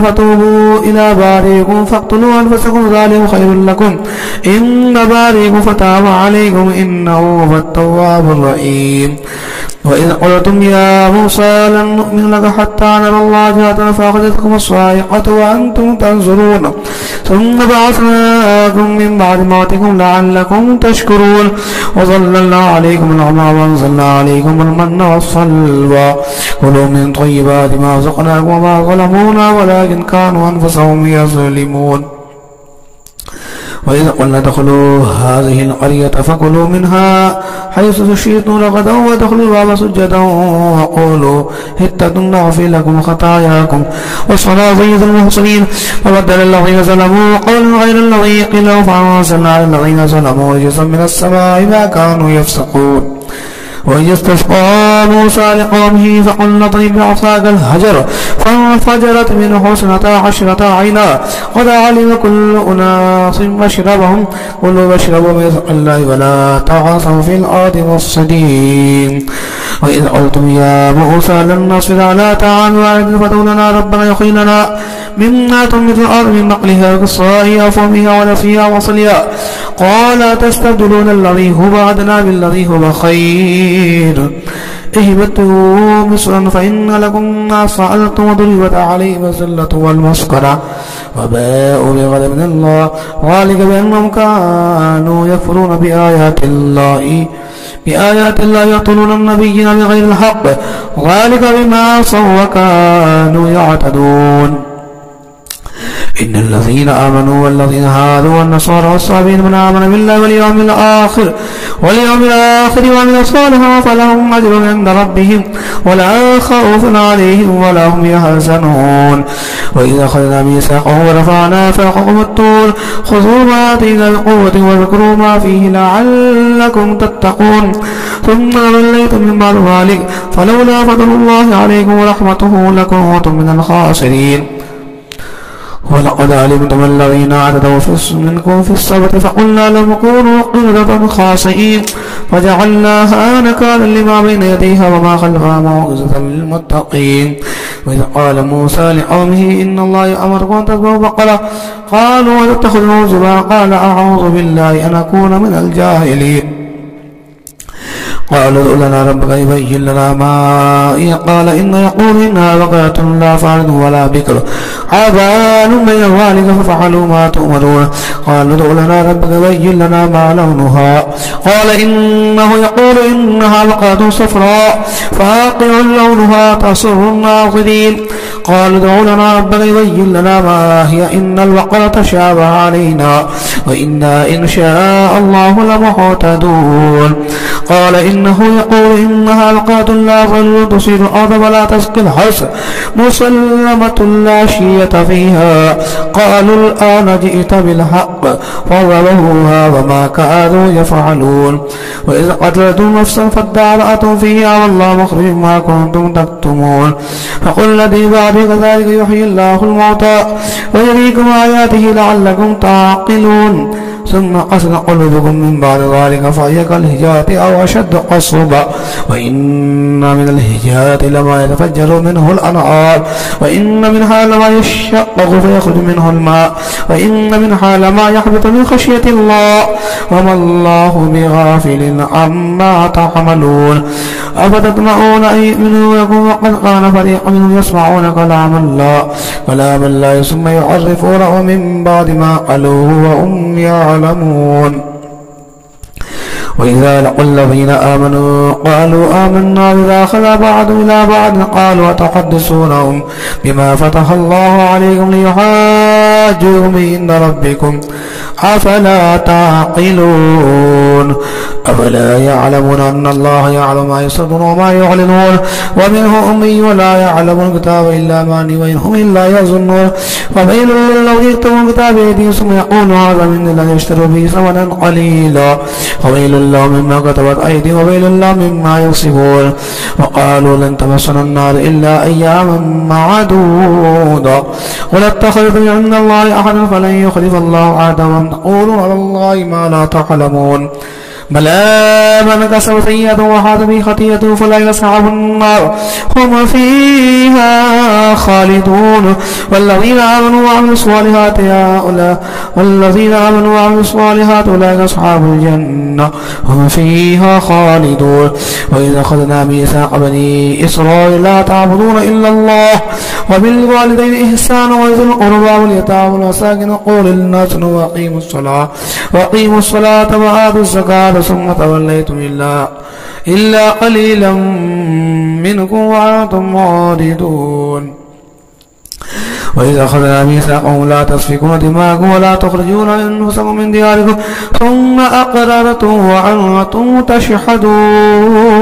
فتوبوا إلى بارئكم فاقتلوا أنفسكم ذلكم خير لكم إن بارئكم فتاب عليكم إنه هو التواب الرحيم وإذ قلتم يا موسى لن نؤمن لك حتى نرى الله جهرة فأخذتكم الصاعقة وأنتم تنظرون ثم بعثناكم من بعد موتكم لعلكم تشكرون وظللنا عليكم الغمام وأنزلنا عليكم المن والسلوى كلوا من طيبات ما رزقناكم وما ظلمونا ولكن كانوا أنفسهم يظلمون وإذا قلنا ادخلوا هذه القرية فكلوا منها حيث شئتم رغدا وادخلوا الباب سجدا وقولوا حطة نغفر لكم خطاياكم والصناديد المحسنين فبدل الذين ظلموا قولا غير الذي قيل لهم فأنزلنا على الذين ظلموا رجزا من السماء ما كانوا يفسقون وإذ استسقى موسى لقومه فقلنا اضرب بعصاك الحجر فانفجرت منه 12 عينا قد علم كل أناس مشربهم كلوا واشربوا من رزق الله ولا تعثوا في الأرض مفسدين وإذ قلتم يا موسى لن نصبر على طعام واحد فادع لنا ربنا يخرج لنا مما تنبت الأرض من بقلها وقصائها وفومها ونسيها وصلها قال تستبدلون الذي هو أدنى بالذي هو خير اهبطوا مصرا فإن لكم ما سألتم وضربت عليهم الذلة والمسكنة وباءوا بغضب من الله ذلك بأنهم كانوا يكفرون بآيات الله يقتلون النبيين بغير الحق ذلك بما عصوا وكانوا يعتدون إن الذين آمنوا والذين هادوا والنصارى والصابين من آمن بالله واليوم الآخر وعمل صالحا فلهم أجر عند ربهم ولا خوف عليهم ولا هم يحزنون وإذا أخذنا ميثاقهم ورفعنا فوقكم الطور خذوا ما آتينا بقوة واذكروا ما فيه لعلكم تتقون ثم وليتم من بعد ذلك فلولا فضل الله عليكم ورحمته لكنتم من الخاسرين ولقد علمتم الذين اعتدوا منكم في السبت فقلنا لهم كونوا قردة خاسئين فجعلناها نكالا لما بين يديها وما خلفها موعظة للمتقين وإذ قال موسى لقومه إن الله يأمركم أن تذبحوا بقرة قالوا وتتخذوا هزوا قال أعوذ بالله أن أكون من الجاهلين قالوا ادع لنا ربك يبين لنا ما هي قال إن يقول إنها بقرة لا فارض ولا بكر عبان بين ذلك ففعلوا ما تؤمرون قالوا ادع لنا ربك يبين لنا ما لونها قال إنه يقول إنها بقرة صفراء فاقع لونها تسر الناظرين قالوا ادع لنا ربك يبين لنا ما هي إن البقرة تشابه علينا وإنا إن شاء الله لمهتدون قال إنه يقول إنها بقرة لا ظل تصير الأرض ولا تسقي الحرث مسلمة لا شية فيها قالوا الآن جئت بالحق فضربوها وما كانوا يفعلون وإذا قتلتم نفسا فادارأتم فيها والله مخرج ما كنتم تكتمون فقل الذي بعد كذلك يحيي الله الموتى ويريكم آياته لعلكم تعقلون ثم قست قلوبكم من بعد ذلك فهي كالحجارة أو أشد قسوة وإن من الحجارة لما يتفجر منه الأنهار وإن منها لما يشقق فيخرج منه الماء وإن منها لما يحبط من خشية الله وما الله بغافل عما تعملون أفتطمعون أن يؤمنوا لكم وقد كان فريق منهم يسمعون كلام الله ثم يعرفونه من بعد ما قالوه وهم يعلمون وإذا لقوا الذين آمنوا قالوا آمنا بما خلا بعض إلى بعض قالوا أتحدثونهم بما فتح الله عليكم ليحاجوكم يحاجوكم به عند ربكم أفلا تعقلون أفلا يعلمون أن الله يعلم ما يسرون وما يعلنون ومنهم أمي ولا يعلمون الكتاب إلا أماني وإنهم إلا يظنون وويل للذين يكتبون الكتاب بأيديهم ثم يقولون هذا من الذي يشتروا به ثمنا قليلا وويل لهم مما كتبت أيديهم وويل لهم مما يكسبون وقالوا لن تمسنا النار إلا أياما معدودة قل اتخذتم عند الله أحدا فلن يخلف الله عهده وأن تقولوا على الله ما لا تعلمون بلى من كسب سيئة وحاط به خطيئته فلا يصعب النار هم فيها خالدون والذين آمنوا وعملوا الصالحات أولئك أصحاب الجنة هم فيها خالدون وإذا أخذنا ميثاق بني إسرائيل لا تعبدون إلا الله وبالوالدين إحسانا وذي القربى واليتامى والمساكين وقولوا للناس وأقيموا الصلاة وآتوا الزكاة ثم توليتم إلا قليلا منكم وأنتم معرضون وإذا أخذنا ميثاقهم لا تسفكون دماءكم ولا تخرجون أنفسكم من دياركم ثم أقررتم وأنتم تشهدون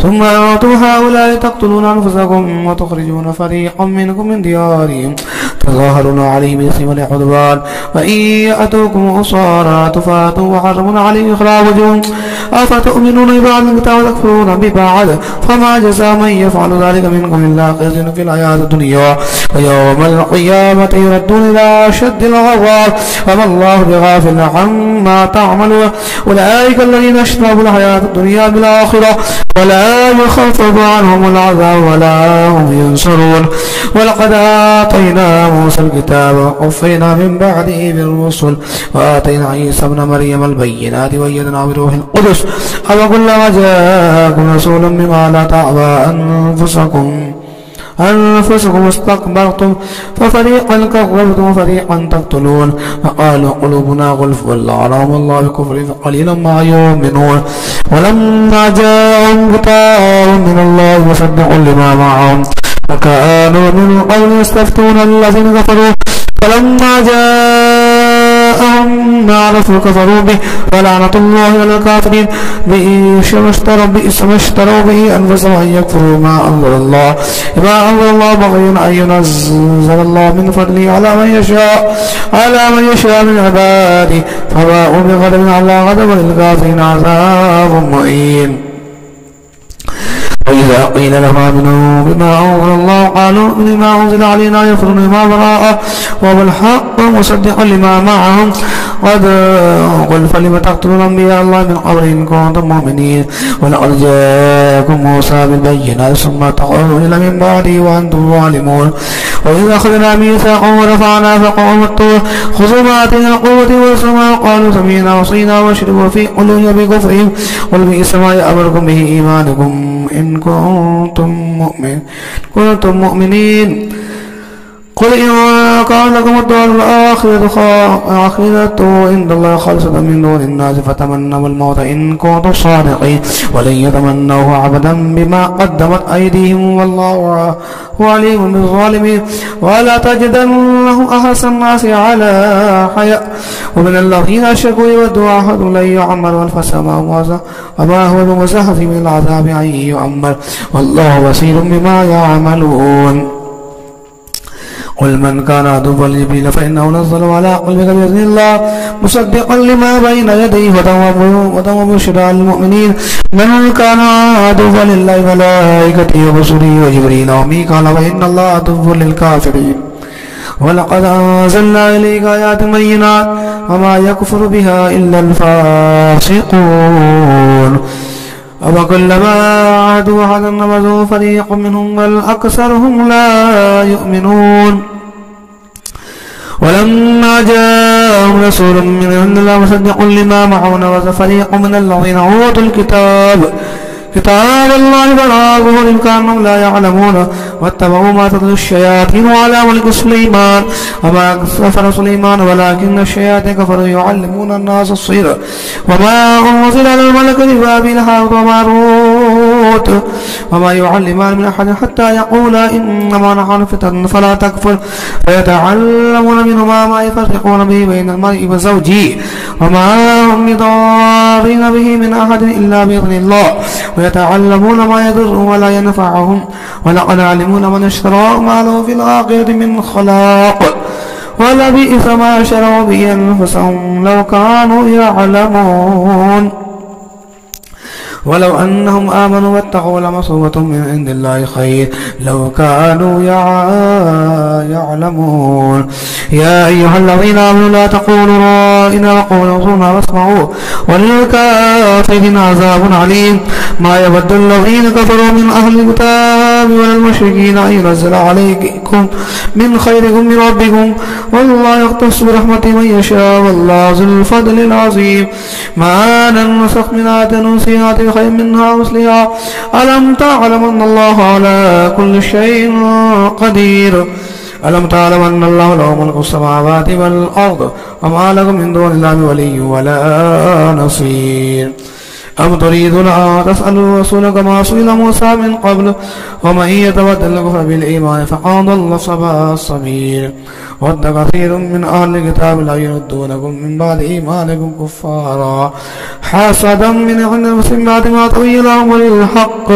ثم أنتم هؤلاء تقتلون أنفسكم وتخرجون فريقا منكم من ديارهم تظاهرون عليهم بالإثم والعدوان وإن يأتوكم أسارى تفاتوا وحرمون عليهم إخراجهم أفتؤمنون ببعض الكتاب وتكفرون ببعض فما جزاء من يفعل ذلك منكم إلا خزي في الحياة الدنيا ويوم القيامة يردون إلى أشد العذاب وما الله بغافل عما تعملون أولئك الذين اشتروا الحياة الدنيا بالآخرة ولا يخفف عنهم العذاب ولا هم ينصرون ولقد آتينا موسى الكتاب وقفينا من بعده بالرسل وآتينا عيسى ابن مريم البينات وأيدناه بروح القدس أفكلما جاءكم رسول بما لا تعبى أنفسكم استكبرتم ففريقا كذبتم وفريقا تقتلون فقالوا قلوبنا غلف ولعنهم الله بكفر فقليلا ما يؤمنون ولما جاءهم كتاب من الله مصدق لما معهم وكانوا من قبل يستفتون الذين كفروا فلما جاءهم ما عرفوا كفروا به ولعنة الله على الكافرين بئس ما اشتروا به أنفسهم أن يكفروا ما أنزل الله بغيا أن ينزل الله من فضله على من يشاء من عباده فباءوا بغضب على غضب للكافرين عذاب مهين وإذا قيل لهم آمنوا بما أنزل الله قالوا بما أنزل علينا يكفرون بما وراءه وبالحق مصدقا لما معهم قل فلم تقتلون أنبياء الله من قبل إن كنتم مؤمنين ولقد جاءكم موسى بالبينات ثم تقولون إلى من بعده وأنتم ظالمون وإذا أخذنا ميثاقهم ورفعنا فوقهم الطور خذوا ما آتينا قوة واسمعوا قالوا سمعنا وعصينا واشربوا في قلوبهم بكفرهم قل بئس ما يأمركم به إيمانكم إن كنتم مؤمنين قل إن كان لكم الدار الآخرة عند الله خالصة من دون الناس فتمنوا الموت إن كنتم صادقين ولن يتمنوه أبدا بما قدمت أيديهم والله عليم بالظالمين ولا تجدنه أحسن الناس على حياء ومن الذين أشركوا يود أحد لن يعمر ألف سنة وما هو بمزحزح من العذاب أن يعمر والله بصير بما يعملون قل من كان عدوا لجبريل فإنه نزله على قلبك بإذن الله مصدقا لما بين يديه وهدى وبشرى للمؤمنين من كان عدوا لله وملائكته ورسله وجبريل وميكال فإن الله عدو للكافرين ولقد أنزلنا إليك آيات بينات وما يكفر بها إلا الفاسقون وكلما عادوا أحدا نبذوا فريق منهم بل أكثرهم لا يؤمنون ولما جاءهم رسول من عند الله مصدق لما معهم نبذ فريق من الذين أوتوا كتاب الله فراغه إن كانوا لا يعلمون واتبعوا ما تتلو الشياطين على ملك سليمان وما كفر سليمان ولكن الشياطين كفروا يعلمون الناس السحر وما أنزل على الملك ببابل هاروت وماروت الموت وما يعلمان من أحد حتى يقولا إنما نحن فتنة فلا تكفر فيتعلمون منهما ما يفرقون به بين المرء وزوجه وما هم بضارين به من أحد إلا بإذن الله ويتعلمون ما يضرهم ولا ينفعهم ولقد علمون من اشتراه ما له في الآخرة من خلاق ولبئس ما شروا به أنفسهم لو كانوا يعلمون ولو أنهم آمنوا واتقوا لمثوبة من عند الله خير لو كانوا يعلمون يا أيها الذين آمنوا لا تقولوا رائنا وقولوا انظرنا واسمعوا وللكافرين عذاب عليم ما يود الذين كفروا من أهل الكتاب ولا المشركين أن ينزل عليكم من خيركم من ربكم والله يختص برحمته من يشاء والله ذو الفضل العظيم ما ننسخ من آية ننسيها خير منها مثلها ألم تعلم أن الله على كل شيء قدير ألم تعلم أن الله له ملك السماوات والأرض وما لكم من دون الله ولي ولا نصير أم تريدون أن تسألوا رسولك كما سئل موسى من قبل ومن يتبدل الكفر بالإيمان فقد ضل سواء السبيل ود كثير من أهل الكتاب لا يردونكم من بعد إيمانكم كفارا حسدا من عند المسلم بعد ما تبين لهم الحق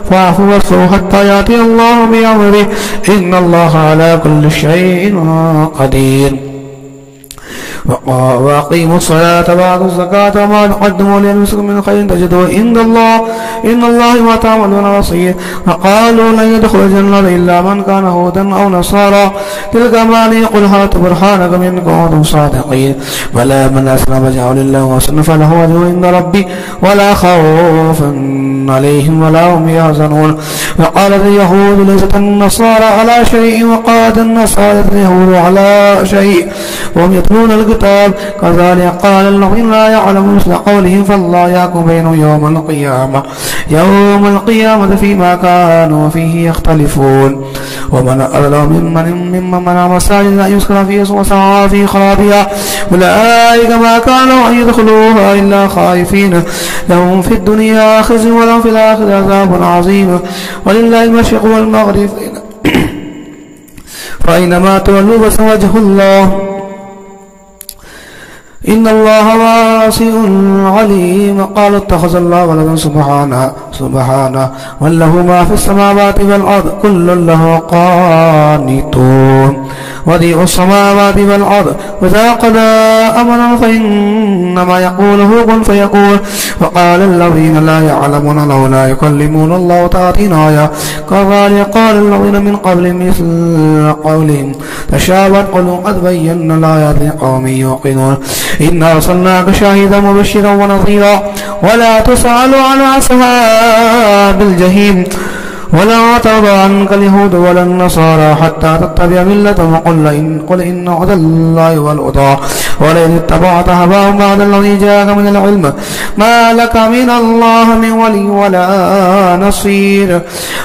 فاعفوا واصفحوا حتى يأتي الله بأمره إن الله على كل شيء قدير وأقيموا الصلاة وآتوا الزكاة وما تقدموا لأنفسكم من خير تجدوه عند الله إن الله ما تعملون بصير وقالوا لن يدخل الجنة إلا من كان هودا أو نصارى تلك أماني قل هاتوا برهانكم إن كنتم صادقين بلى من أسلم وجهه لله وأحسن فله أجر عند ربي ولا خوف عليهم ولا هم يحزنون وقالت اليهود ليست النصارى على شيء وقالت النصارى اليهود على شيء وهم يتلون الكتاب كذلك قال الذين لا يعلمون مثل قولهم فالله يحكم بينهم يوم القيامة فيما كانوا فيه يختلفون ومن أظلم ممن منع مساجد أن يذكر فيه اسمه وسعى في خرابها أولئك ما كانوا أن يدخلوها إلا خائفين لهم في الدنيا خزي ولهم في الآخرة عذاب عظيم ولله المشرق والمغرب فأينما تولوا فسوجه الله إن الله واسع عليم قالوا اتخذ الله ولدا سبحانه وله ما في السماوات والأرض كل له قانتون وديع السماوات والأرض وإذا قضى أمرا فإنما يقوله كن فيقول وقال الذين لا يعلمون لولا يكلمون الله تعالى آية كذلك قال الذين من قبل مثل قولهم تشابهت قلوبهم قد بينا الآيات لقوم يوقنون إنا أرسلناك شاهدا مبشرا ونظيرا ولا تسأل عن أصحاب الجحيم ولا ترضى عنك اليهود ولا النصارى حتى تتبع ملتهم قل إن هدى الله هو الهدى ولئن اتبعت هواهم بعد الذي جاءك من العلم ما لك من الله من ولي ولا نصير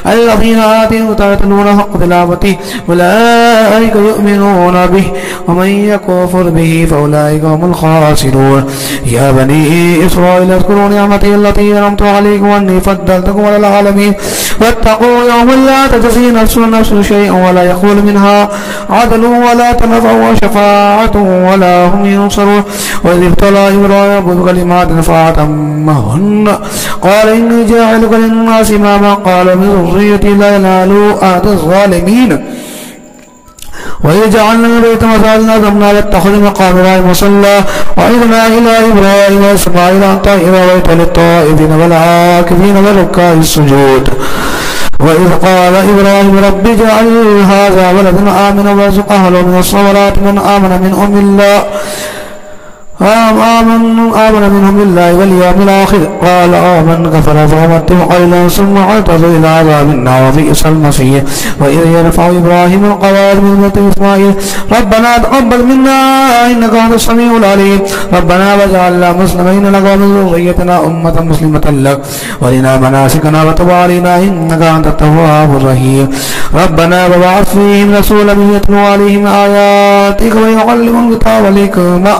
الذين آتيهم يتلونه حق تلاوته أولئك يؤمنون به ومن يكفر به فأولئك هم الخاسرون يا بني إسرائيل اذكروا نعمتي التي أنعمت عليكم وأني فضلتكم على العالمين واتقوا يوما لا تجزي نفس نفس شيئا ولا يقول منها عدل ولا تنفع شفاعة ولا هم ينصرون وإذ ابتلى إبراهيم بكلمات فأتمهن قال إني جاعلك للناس إماما قال من ذريتي لا ينال أحد الظالمين وإذ جعلنا البيت مثلا ذمنا لاتخذ مقام إبراهيم مصلى وعظنا إلى إبراهيم وإسماعيل أن طهر بيت للطائفين والعاكفين والركع السجود وإذ قال إبراهيم رب اجعل هذا ولدا آمنا وارزق أهله من الثمرات من آمن منهم بالله آمن منهم بالله واليوم الآخر قال آمن كفر فأمته قليلا ثم اعتذر إلى عذاب النار وبئس المصير وإذ يرفع إبراهيم القواعد من بيت إسماعيل ربنا تقبل منا إنك أنت السميع العليم ربنا واجعلنا مسلمين لك ومن ذريتنا أمة مسلمة لك ولنا مناسكنا وتب علينا إنك أنت التواب الرحيم ربنا وبعث فيهم رسولا يتلو عليهم آياتك ويعلمهم الكتاب والحكمة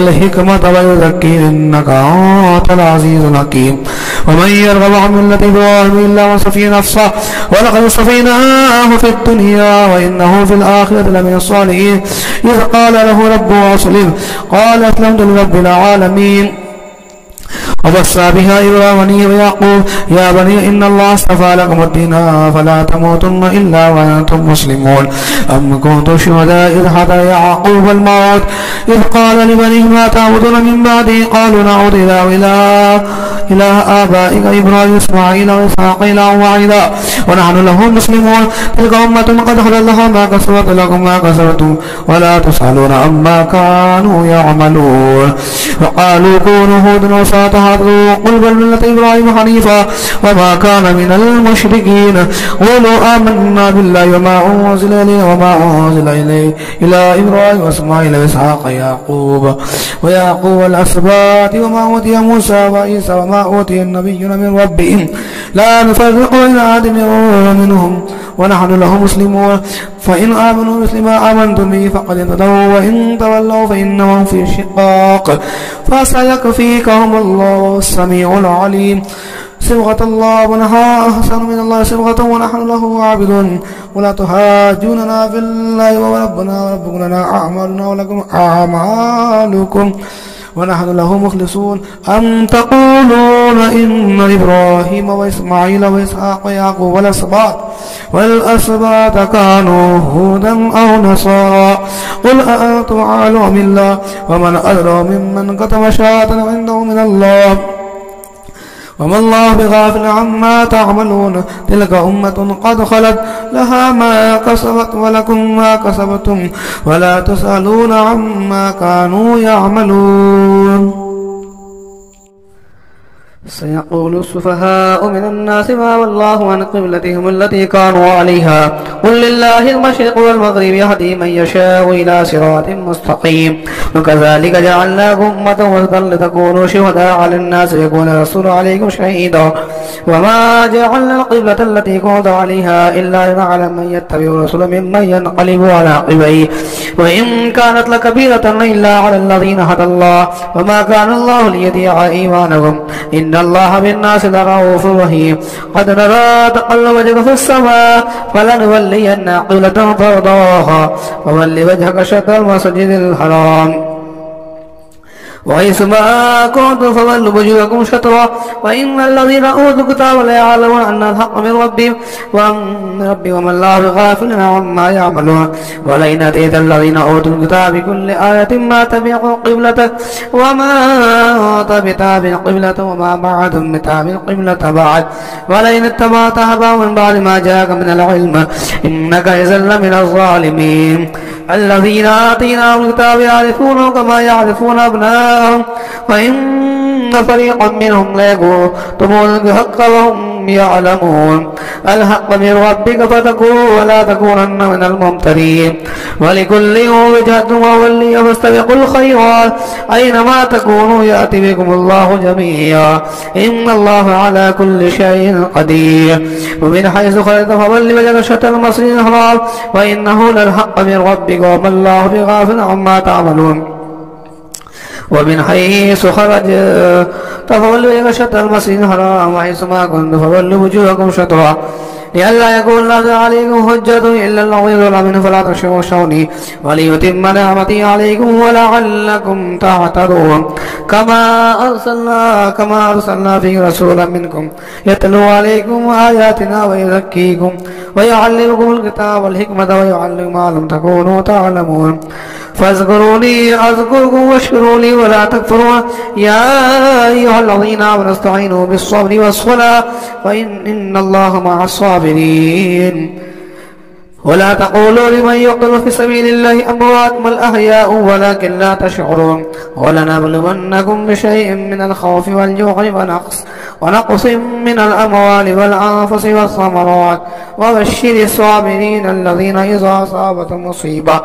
الحكمة ويزكيهم إنك أنت العزيز الحكيم. ومن يرغب عن ملة إبراهيم إلا من سفي نفسه ولقد اصطفيناه في الدنيا وإنه في الآخرة لمن الصالحين. إذ قال له ربه أسلم قال أسلمت لرب العالمين. وبصى بها إبراهيم ويعقوب يا بني إن الله اصطفى لكم الدين فلا تموتن إلا وأنتم مسلمون. أم كنتم شهداء إذ حضر يعقوب الموت إذ قال لبنيه ما تعبدون من بعدي قالوا نعبد إله آبائك إبراهيم إسماعيل وإسحاق إلها واحدا ونحن له مسلمون. تلك أمة قد خلت لها ما كسبت لكم ما كسبتم ولا تسألون عما كانوا يعملون. وقالوا كونوا هودا وصالحا قل بل ملة إبراهيم حنيفا وما كان من المشركين. قولوا آمنا بالله وما أنزل إلينا وما أنزل إلى إبراهيم وإسماعيل وإسحاق ويعقوب الأسباط وما أوتي موسى وعيسى وما أوتي النبيون من ربهم لا نفرق بين أحد منهم ونحن له مسلمون. فإن آمنوا مثل ما آمنتم به فقد اهتدوا وإن تولوا فإنهم في شقاق فسيكفيكهم الله السميع العليم. صبغة الله ونحن أحسن من الله صبغة ونحن له عابدون. ولا تحاجوننا في الله وربنا وربكم لنا أعمالنا ولكم أعمالكم ونحن له مخلصون. أم تقولون إن إبراهيم وإسماعيل وإسحاق ويعقوب والأسباط كانوا هودا أو نصارى قل أأنتم أعلم أم الله ومن أدرى ممن كتم شهادة عنده من الله وما الله بغافل عما تعملون. تلك أمة قد خلت لها ما كسبت ولكم ما كسبتم ولا تسألون عما كانوا يعملون. سيقول السفهاء من الناس ما والله عن قبلتهم التي كانوا عليها قل لله المشرق والمغرب يهدي من يشاء إلى صراط مستقيم. وكذلك جعلناكم أمة وسطا لتكونوا شهداء على الناس ويكون الرسول عليكم شهيدا. وما جعلنا القبلة التي كنت عليها إلا لنعلم من يتبع الرسول ممن ينقلب على عقبيه وإن كانت لكبيرة إلا على الذين هدى الله وما كان الله ليضيع إيمانكم إن الله بالناس لرؤوف رحيم. قد نرى تقلب وجهك في السماء فلنولينك قبلة ترضاها فول وجهك شطر المسجد الحرام وحيثما كنتم فولوا وجوهكم شطرا وإن الذين أوتوا الكتاب ليعلمون أن الحق من ربهم وما الله بغافل عما يعملون. ولئن أتيت الذين أوتوا الكتاب بكل آية ما تبعوا قبلتك وما أنت بتابع قبلة وما بعدهم بتابع قبلة بعد ولئن اتبعت أهواءهم من بعد ما جاءك من العلم إنك إذا لمن الظالمين. الذين آتيناهم الكتاب يعرفونه كما يعرفون أبناءهم وإن فريقا منهم ليكتمون الحق وهم يعلمون. الحق من ربك فتكون ولا تكونن من الممترين. ولكل وجهة وولي فاستبقوا الخيرات أينما تكونوا يأتي بكم الله جميعا إن الله على كل شيء قدير. ومن حيث خرجت فول وجهك شطر المسجد الحرام وإنه للحق من ربك وما الله بغافل عما تعملون. ومن حيث خرجت فولوا وجهك شطر المسجد الحرام وحيثما كنتم فولوا وجوهكم شطرا لئلا يكون الله عليكم حجة إلا الذين ظلموا فلا تخشوني وليتم نعمتي عليكم ولعلكم تهتدون. كما أرسلنا في رسولا منكم يتلو عليكم آياتنا ويزكيكم ويعلمكم الكتاب والحكمة ويعلمكم ما لم تكونوا تعلمون. فاذكروني أذكركم واشكروا لي ولا تكفرون. يا أيها الذين آمنوا استعينوا بالصبر والصلاة وإن الله مع الصابرين. ولا تقولوا لمن يقتل في سبيل الله أموات بل أحياء ولكن لا تشعرون. ولنبلونكم بشيء من الخوف والجوع ونقص من الأموال والأنفس والثمرات وبشر الصابرين الذين إذا أصابتهم مصيبة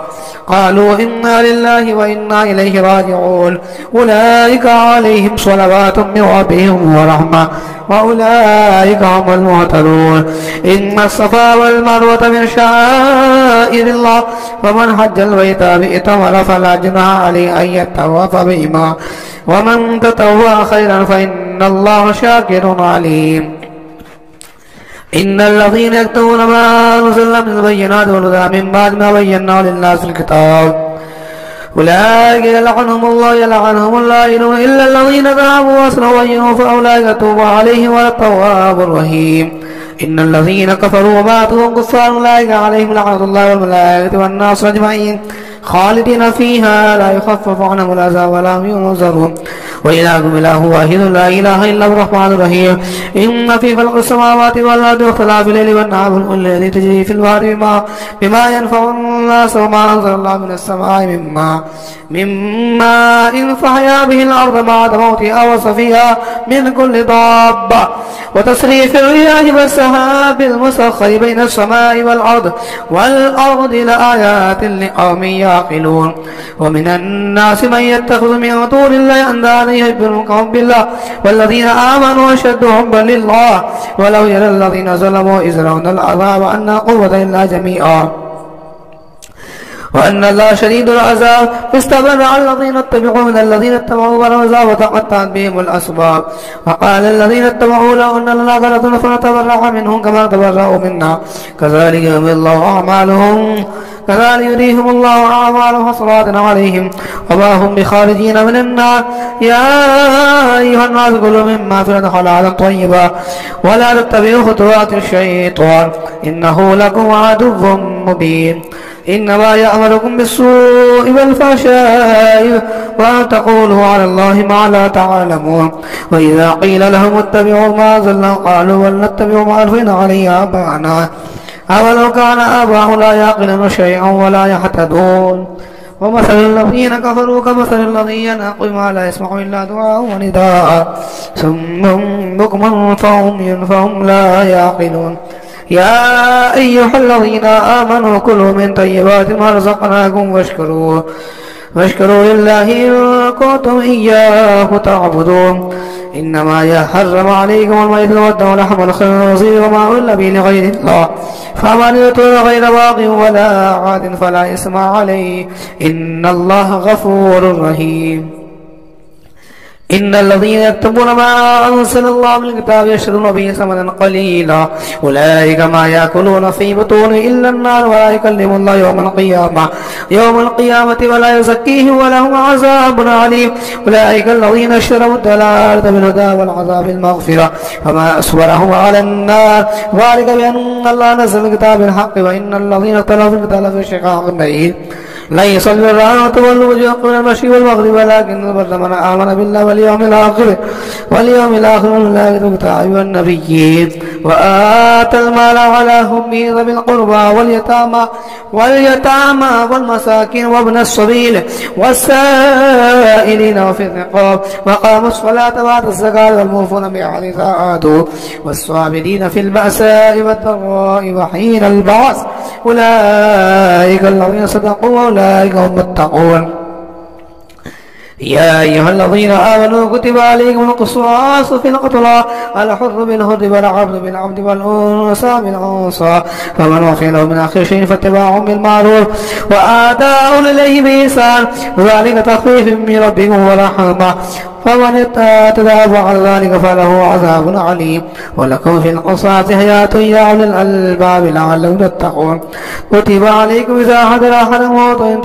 قالوا إنا لله وإنا إليه راجعون أولئك عليهم صلوات من ربهم ورحمة وأولئك هم المهتدون. إن الصفا والمروة من شعائر الله فمن حج البيت بإتمر فلا جناح عليه أن يطوف بهما ومن تطوع خيرا فإن الله شاكر عليم. إن الذين يكتمون ما أنزلنا من البينات والهدى من بعد ما بيناه للناس في الكتاب أولئك يلعنهم الله إلا الذين تابوا وأصلحوا وبينوا فأولئك أتوب عليهم وأنا التواب الرحيم. إن الذين كفروا وماتوا وهم كفار أولئك عليهم لعنة الله والملائكة والناس أجمعين خالدين فيها لا يخفف عنهم العذاب ولا هم ينظرون. وإلهكم إله واحد لا إله إلا هو الرحمن الرحيم. إن في خلق السماوات والأرض واختلاف الليل والنهار والذي تجري في البحر بما ينفع الناس وما أنزل الله من السماء مما إن فحيا به الأرض بعد موتها وصفيها من كل ضابة وتصريف الرياح والسحاب المسخر بين السماء والأرض لآيات لقوم يعقلون. ومن الناس من يتخذ من دون الله أندادا يحبونهم بالله والذين آمنوا أشد حبا لله ولو يرى الذين ظلموا إذ يرون العذاب أن لا قوة إلا جميعا وأن الله شديد العذاب. فاستبرأ الذين اتبعوا من الذين اتبعوا بالعذاب وتقطعت بهم الأسباب. وقال الذين اتبعوا لو أن لنا كرة فنتبرأ منهم كما تبرأوا منا كذلك يريهم الله أعمالهم حسرات عليهم وما هم بخارجين من النار. يا أيها الناس كلوا مما في الأرض حلالا طيبا ولا تتبعوا خطوات الشيطان إنه لكم عدو مبين. إنما يأمركم بالسوء والفحشاء وأن تقولوا على الله ما لا تعلمون. وإذا قيل لهم اتبعوا ما أنزلنا قالوا بل نتبع ما ألفينا عليه آباءنا أولو كان آباؤهم لا يعقلون شيئا ولا يهتدون. ومثل الذين كفروا كمثل الذي ينعق ما لا يسمع إلا دعاء ونداء ثم بكم فهم لا يعقلون. يا أيها الذين آمنوا كلوا من طيبات ما رزقناكم واشكروا لله إن كنتم إياه تعبدون. إنما يحرم عليكم الميت والدم ولحم الخنزير وما أهل به لغير الله فمن اضطر غير باغ ولا عاد فلا إثم عليه إن الله غفور رحيم. إن الذين يكتبون ما أنزل الله من الكتاب يشترون به ثمنا قليلا أولئك ما يأكلون في بطون إلا النار ولا يكلم الله يوم القيامة ولا يزكيهم ولهم عذاب عليم. أولئك الذين اشتروا الضلالة بالهدى والعذاب المغفرة فما أصبرهم على النار ذلك بأن الله نزل الكتاب بالحق وإن الذين اختلفوا في الكتاب في شقاق بعيد. ليس البر أن تولوا وجوهكم من المشرق والمغرب ولكن البر من آمن بالله واليوم الآخر والملائكة والنبيين وآتى المال على حبه ذوي القربى واليتامى والمساكين وابن السبيل والسائلين وفي الرقاب وقاموا الصلاة وآتوا الزكاة والموفون بعهدهم إذا عاهدوا والصابرين في البأساء والضراء وحين البعث أولئك الذين صدقوا وأولئك هم المتقون. يا أيها الذين آمنوا كتب عليكم القصاص في القتلى الحر بالحر والعبد بالعبد والأنثى بالأنثى فمن وفي له من أخي شيء فاتباع بالمعروف وآداء إليه بإحسان ذلك تخفيف من ربكم ورحمة فمن اعتدى بعد ذلك فله عذاب عليم. ولكم في القصاص حياة يا أولي الألباب لعلكم تتقون. كتب عليكم إذا حضر أحد الموت إن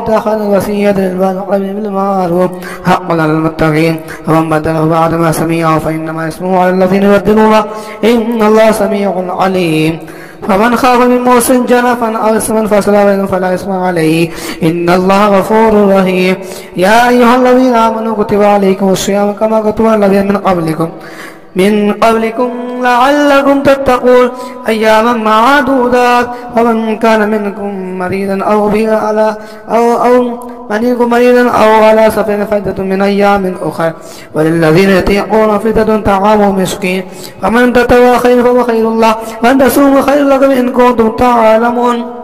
تأخذ وصية للوالدين بالمعروف حقا على المتقين فمن بدله بعد ما سمعه فإنما اسمه على الذين يبدلونه إن الله سميع عليم. فمن خاف من موص جنفا أو إثما فلا إثم عليه إن الله غفور رحيم. يا أيها الذين آمنوا كتب عليكم الصيام كما كتب الذين من قبلكم لعلكم تتقون أياما معدودات فمن كان منكم مريضا أو منكم مريضا أو على سفر فعدة من أيام أخرى وللذين يطيقون فدية طعام مسكين فمن تطوع خيرا فهو خير الله وأن تصوموا خير لكم إن كنتم تعلمون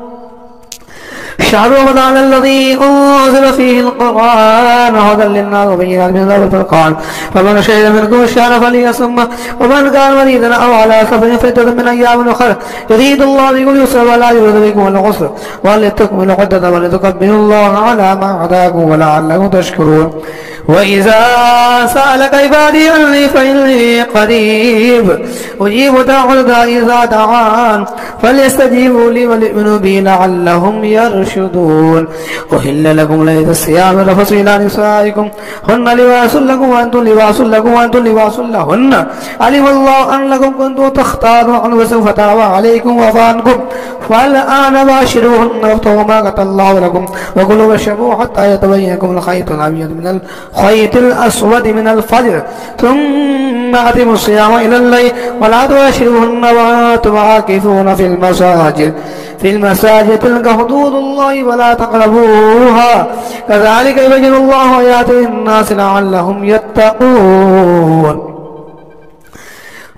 شهر رمضان الذي أنزل فيه القرآن هدى للناس وبينات من الهدى والفرقان فمن شهد منكم الشهر فليصمه ومن كان مريضا أو على سفر فعدة من أيام أخرى يريد الله بكم يسرا ولا يريد بكم العسر ولتكملوا العدة ولتكبروا الله على ما هداكم ولعلكم تشكرون وإذا سألك عبادي عني فإني قريب أجيب دعوة الداعي إذا دعان فليستجيبوا لي وليؤمنوا بي لعلهم يرشدون أحل لكم ليلة الصيام الرفث إلى نسائكم هن لباس لكم وأنتم لباس لكم وأنتم لباس لهن علم الله أنكم كنتم تختارون وسوف تاب عليكم وعفى عنكم فالآن باشروهن وابتغوا ما كتب الله لكم وكلوا واشربوا حتى يتبين لكم الخيط الأبيض من الخيط الأسود من الفجر ثم أتموا الصيام إلى الليل ولا تباشروهن وأنتم عاكفون في المساجد تلك حدود الله ولا تقربوها كذلك يبين الله آياته للناس لعلهم يتقون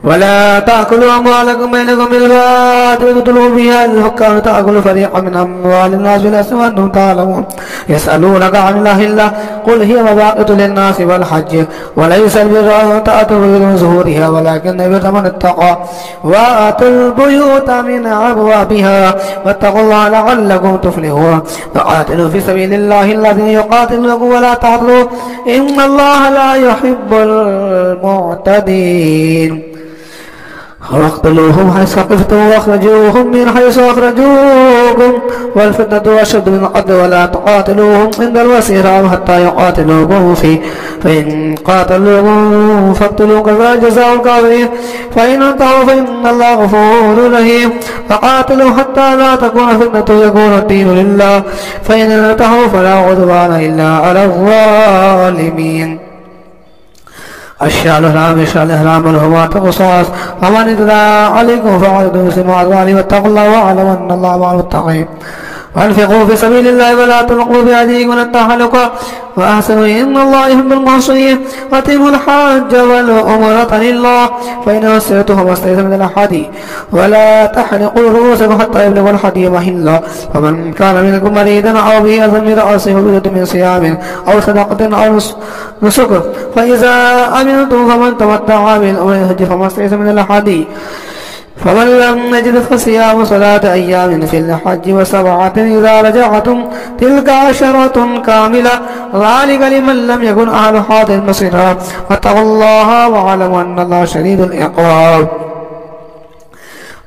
ولا تأكلوا أموالكم بينكم بالباطل وتدلوا بها الحكام تأكل فريقا من أموال الناس بالإثم وأنتم تعلمون يسألونك عن الله قل هي مواقيت للناس والحج وليس البر أن تأتوا من ظهورها ولكن البر من اتقى وآتوا البيوت من أبوابها واتقوا الله لعلكم تفلحون وقاتلوا في سبيل الله الذين يقاتلونكم ولا تعتدوا إن الله لا يحب المعتدين واقتلوهم حيث ثقفتم واخرجوهم من حيث اخرجوكم والفتنة اشد من القتل ولا تقاتلوهم عند المسجد حتى يقاتلوكم فيه فإن قاتلوكم فاقتلوا كذلك جزاء الكافرين فإن انتهوا فإن الله غفور رحيم فقاتلوا حتى لا تكون فتنة ويكون الدين لله فإن انتهوا فلا عدوان إلا على الظالمين الشهر الحرام والحرمات قصاص فمن اعتدى عليكم فاعتدوا بمثل ما اعتدى عليه واتقوا الله واعلموا ان الله مع المتقين وانفقوا في سبيل الله ولا تلقوا بأيديكم الى التهلكة وأحسنوا إن الله يحب المحسنين وأتموا الحج والعمرة لله فإن أسرتم فما استيسر من الهدي ولا تحلقوا رؤوسكم حتى يبلغ الهدي محله فمن كان منكم مريضا أو به أذى من رأسه ففدية من صيام أو صدقة أو نسك فإذا أمنتم فمن تمتع بالأمر الحج فما استيسر من الهدي فمن لم يجد فصيام 3 أيام في الحج و7 إذا رجعتم تلك 10 كاملة ذلك لمن لم يكن أهل حاضر المسجد واتقوا الله واعلموا أن الله شديد العقاب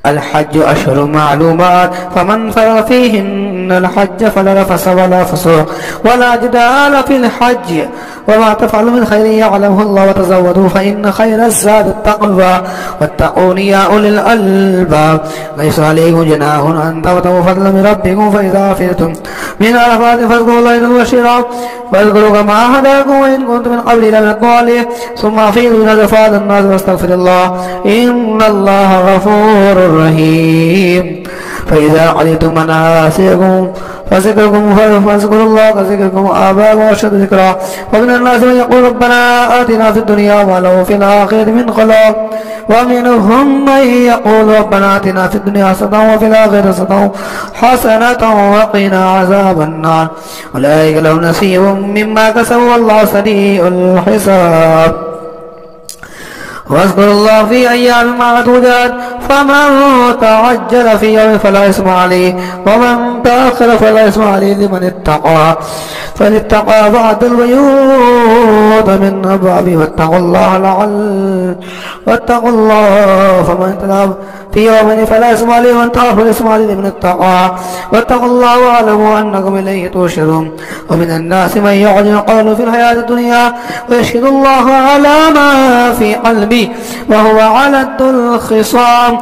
الحج أشهر معلومات فمن فرض فيهن الحج فلا رفث ولا فسوق ولا جدال في الحج وما تفعلوا من خير يعلمه الله وتزودوا فإن خير الزاد التقوى واتقون يا أولي الألباب ليس عليكم جناح أن تبتغوا فضلا من ربكم فإذا أفضتم من عرفات فاذكروا الله عند المشعر واذكروا كما هداكم وإن كنتم من قبل لمن الضالين ثم أفيضوا من أجفاد الناس واستغفر الله إن الله غفور رحيم فإذا قضيتم مناسككم فاذكروا الله كذكركم آباءكم وأشد ذكرا ومن الناس من يقول ربنا آتنا في الدنيا وما له في الآخرة من خلاق ومنهم من يقول ربنا آتنا في الدنيا حسنة وفي الآخرة حسنة وقنا عذاب النار أولئك لهم نصيب مما كسبوا والله سريع الحساب واذكروا الله في أيام معدودات فمن تعجل في يوم فلا إثم عليه ومن تأخر فلا إثم عليه لمن اتقى فلاتقى بعد البيوت من أبوابه واتقوا الله فمن اهتدى في يوم فلا إثم عليه ومن تأخر فلا إثم عليه لمن اتقى واتقوا الله واعلموا أنكم إليه تحشرون ومن الناس من يعجب قوله في الحياة الدنيا ويشهد الله على ما في قلبه وهو على الخصام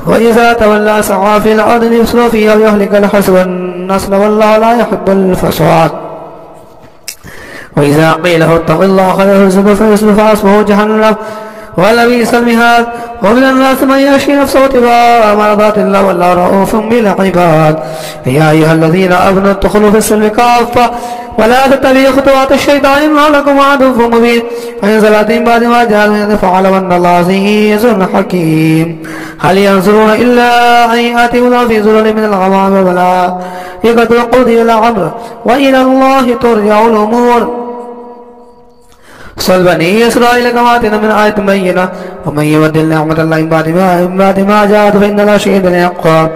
وإذا تولى سعى في الأرض ليفسد فيها ويهلك الحرث والنسل والله لا يحب الفساد وإذا قيل له اتق الله خير الرزق فيصرف حسبه جهنم ولبئس المهاد. ومن الناس من يشري نفسه ابتغاء مرضات الله والله رؤوف بالعباد. يا أيها الذين آمنوا ادخلوا في السلم كافة ولا تتبعوا خطوات الشيطان إنه لكم عدو مبين. فإن زلت من بعد ما جاءكم فاعلموا أن الله عزيز حكيم. هل ينظرون إلا أن يأتيهم الله في ظلل من الغمام والملائكة وقضي الأمر وإلى الله ترجع الأمور. صل بني إسرائيل كما آتينا من آية بينة ومن يبدل نعمة الله من بعد ما جاءت فإن الله شديد العقاب.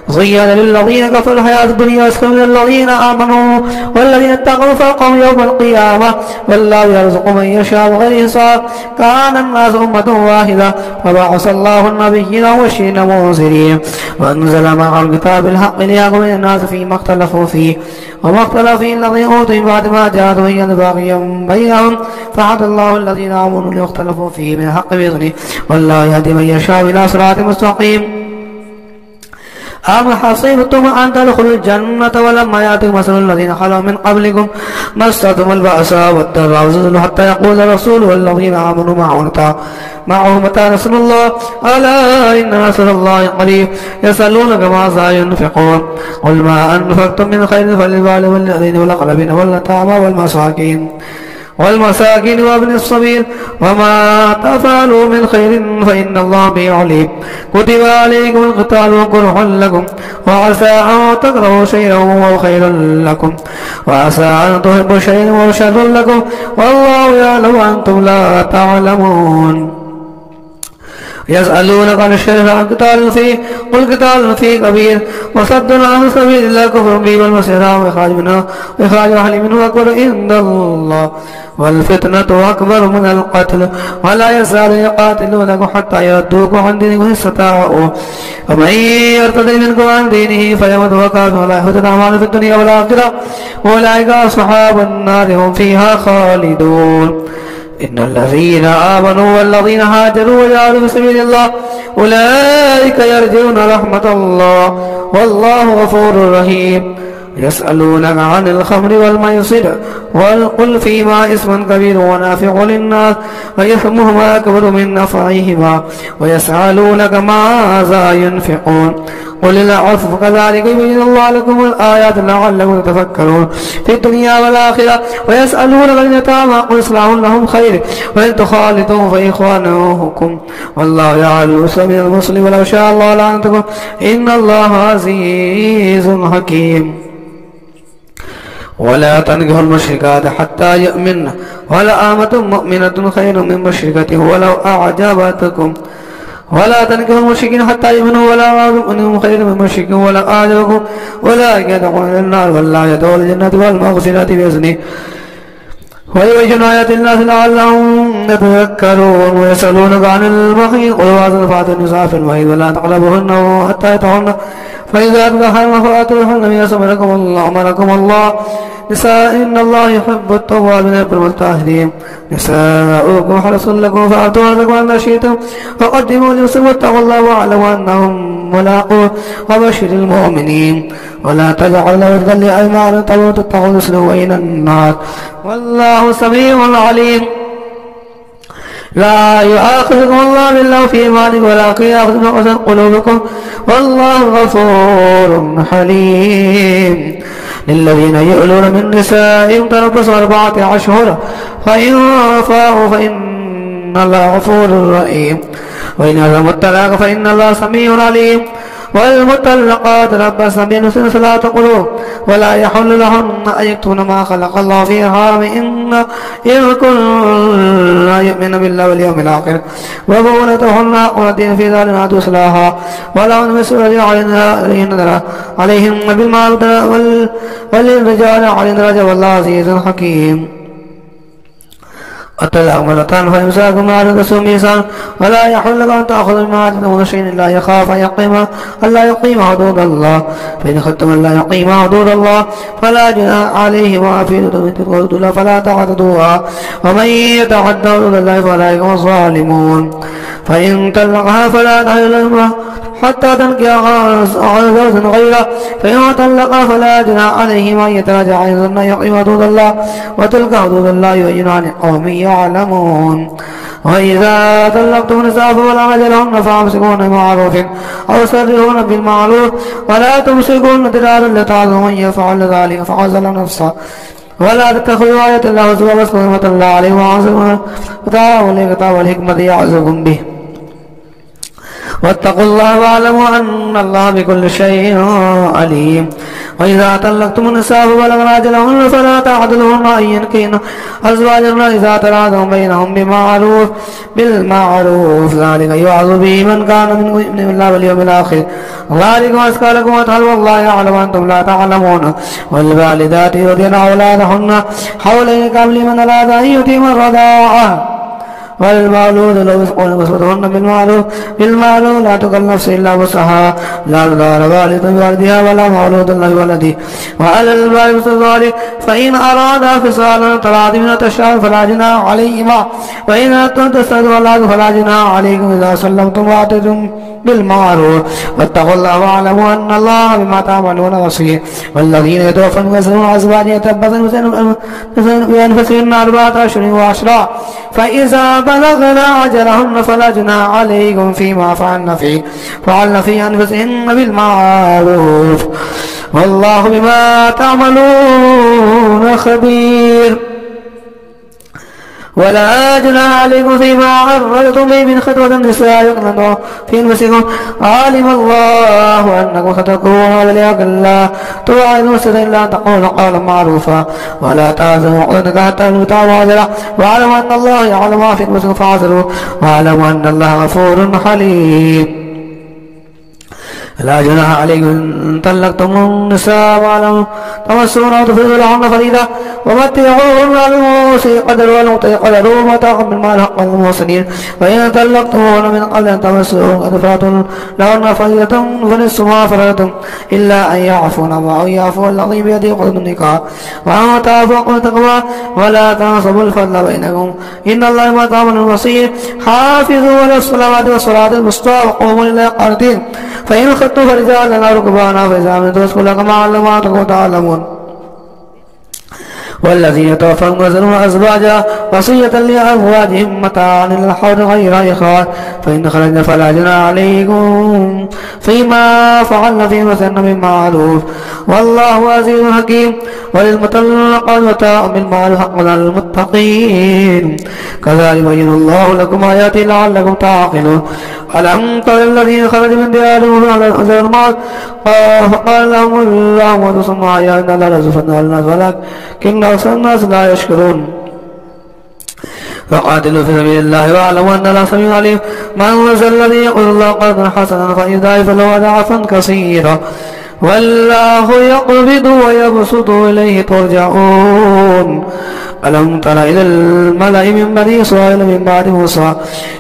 زين للذين كفروا الحياة الدنيا أسخر من الذين آمنوا والذين اتقوا فوقهم يوم القيامة والله يرزق من يشاء بغير حساب. كان الناس أمة واحدة فبعث الله النبيين والمبشرين والمنذرين وأنزل معهم الكتاب بالحق ليحكم بين الناس فيما اختلفوا فيه وما اختلف فيه الذين أوتوا من بعد ما جاءتهم بغيا بينهم فهدى الله الذين آمنوا لما اختلفوا فيه من الحق بإذنه والله يهدي من يشاء إلى صراط مستقيم. أم حسبتم أن تدخلوا الجنة ولما يأتكم مثل الذين خلوا من قبلكم مستهم البأساء والضراء وزلزلوا حتى يقول الرسول والذين آمنوا معه متى نصر الله ألا إن نصر الله قريب. يسألونك ماذا ينفقون قل ما أنفقتم من خير فللوالدين والذين والأقربين واليتامى والمساكين وابن السبيل وما تفعلوا من خير فإن الله به عليم. كتب عليكم القتال وكره لكم وعسى أن تكرهوا شيئا وهو خير لكم وعسى أن تحبوا شيئا وهو شر لكم والله يعلم وأنتم لا تعلمون. يسألونك عن الشرك عن قتال فيه قل قتال فيه كبير وصد عن سبيل الله كفر به والمسيح وإخراج أهل منه أكبر عند الله والفتنة أكبر من القتل ولا يزال يقاتلونكم حتى يردوكم عن دينكم إن استطاعوا ومن يرتد منكم عن دينه فيمت وهو كافر ولا يحبط أعماله في الدنيا والآخرة أولئك أصحاب النار هم فيها خالدون. إن الذين آمنوا والذين هاجروا وجاهدوا في سبيل الله أولئك يرجون رحمة الله والله غفور رحيم. يسألونك عن الخمر والميسر قل فيما اسم كبير ونافع للناس وإثمهما أكبر من نفعهما ويسألونك ماذا ينفقون قل العفو كذلك يبين الله لكم الآيات لعلكم تتفكرون في الدنيا والآخرة. ويسألونك عن اليتامى قل إصلاح لهم خير وإن تخالطوهم فإخوانكم والله يعلم من المسلم ولو شاء الله لعنتكم إن الله عزيز حكيم. ولا تنكحوا المشركات حتى يؤمن ولأمة مؤمنة خير من مشركة ولو أعجبتكم ولا تنكحوا المشركين حتى يؤمنوا ولا مؤمن خير من مشرك ولو أعجبكم أولئك يدخلون النار والله يدخل الجنة والمغفرة بإذنه ويبين آيات الناس لعلهم يتذكرون. ويسألونك عن المحيض قل هو فاتوا النساء في المحيض ولا تقربوهن حتى يطهرن فإذا تطهرن فآتوهن من أمركم الله نساء إن الله يحب التوابين ويحب المتطهرين. نساؤكم حرص لكم فأتوا حرثكم أن شئتم وقدموا لنفسكم واتقوا الله واعلموا أنهم ملاقوه وبشر المؤمنين. ولا تجعلوا وردا لأيمانكم تتقوا تسلكوا إلى النار والله سميع عليم. لا يؤاخذكم الله بالله في أيمانكم ولكن يؤاخذكم بما قصدت قلوبكم والله غفور حليم. للذين يؤلون من نسائهم تربصوا 4 أشهر فإن فاءوا فإن الله غفور رحيم وإن عزموا الطلاق فإن الله سميع عليم. والمطلقات تربصن بأنفسهن 3 قروء ولا يحل لهن أن يكتمن ما خلق الله في أرحامهن إن كن يؤمن بالله واليوم الآخر وبعولتهن أقرتين في ذلك لا تسلاها ولهن مثل الذي عليهن بالمعروف وللرجال عليهن درجة والله عزيز حكيم. الطلاق مرتان فإمساك بمعروف تسوء ميزان ولا يحل لك أن تأخذ مما آتيتموهن شيئا إلا يخاف أن لا يقيم حدود الله فإن خفتم أن لا يقيم حدود الله فلا جناح عليهما في حدود الله فلا تعتدوها ومن يتعد حدود الله فأولئك هم الظالمون. فإن طلقها فلا تحل له حتى تنكح زوجا غيره فإن طلقها فلا جناح عليهما أن يتراجعا إن يقيم حدود الله وتلك حدود الله يبينها لقوم يعلمون. وإذا طلقتم النساء فبلغن أجلهن فأمسكوهن بمعروف أو سرحوهن بالمعروف ولا تمسكوهن ضرارا لتعظموا من يفعل ذلك فقد ظلم نفسه ولا تتخذوا آيات الله هزوا واذكروا نعمة الله عليكم وأنعمكم وتعالوا الكتاب والحكمة يعظكم به واتقوا الله واعلموا أن الله بكل شيء عليم. وإذا طلقتم النساء فبلغن أجلهن فلا تعضلوهن أن ينكحن أزواجهن إذا تراضوا بينهم بالمعروف ذلك يوعظ به من كان منكم يؤمن بالله واليوم الآخر ذلك أزكى لكم وأطهر والله يعلم وأنتم لا تعلمون. والوالدات يرضعن أولادهن حولين كاملين من أراد أن يتم الرضاعة والمولود له رزقهن وكسوتهن بالمعروف لا تكلف نفس إلا وسعها لا تضار والدة بوالدها ولا مولود له بولده وعلى الوالد مثل ذلك فإن أرادا فصالا تراض من التشاؤم فلا جناح عليهما وإن أردتم تستأذنوا الله فلا جناح عليكم إذا سلمتم وآتيتم بالمعروف واتقوا الله واعلموا أن الله بما تعملون بصير. والذين يتوفون ويذرون أزواجا يتربصن بأنفسهن 4 أشهر وعشرا فإذا بلغن أجلهن فلا جناح عليكم فيما فعلن في أنفسهن بالمعروف والله بما تعملون خبير. ولا جناح عليكم فيما عرضتم به من خطوة النساء يقنن في أنفسكم علم الله أنكم ستكونون وليكن لا توعدون إلا أن تقولوا قولا معروفا ولا تعزموا عقدة حتى تموتوا واجرا واعلموا أن الله يعلم ما في أنفسكم فاعذروا واعلموا أن الله غفور حليم. لا جناح عليكم إن طلقتم النساء ولم تمسون أو تفرضوا لهن فريضة ومتعوهن على الموسع قدر والمقتدر قدر ومتاعا بالمعروف حقا للمحسنين. وإن طلقتموهن من قبل أن تمسوهن قد فرضتم لهن فريضة فنصف ما فرضتم إلا أن يعفون أو يعفو الذي بيده عقدة النكاح وأن تعفوا أقوى التقوى ولا تنسبوا الفضل بينكم إن الله بما تعملون بصير. حافظوا على الصلوات والصلاة الوسطى وقوموا لله قانتين فإن خفتم فرجالا أو ركبانا فإذا أمنتم فاذكروا الله كما علمكم تعلمون. والذين يتوفون ويذرون أزواجا وصية لأزواجهم متاعا إلى الحول غير إخراج فإن خرجنا فلا جناح عليكم فيما فعلن في أنفسهن بالمعروف والله عزيز حكيم. وللمطلقات متاع بالمعروف حقا على المتقين كذلك يبين الله لكم آياته لعلكم تعقلون. ألم تر الذين خرجوا من ديارهم على الحزن الموت فقال لهم الله موتوا ثم أحياهم إن الله لزفنا الناس ولكن أكثر الناس لا يشكرون. فقاتلوا في سبيل الله واعلموا أن الله سميع عليم. من ذا الذي يقول الله قرضا حسنا فيضاعف له أضعافا كثيرا والله يقبض ويبسط إليه ترجعون. ألم تر إلى الملأ من بني إسرائيل من بعد موسى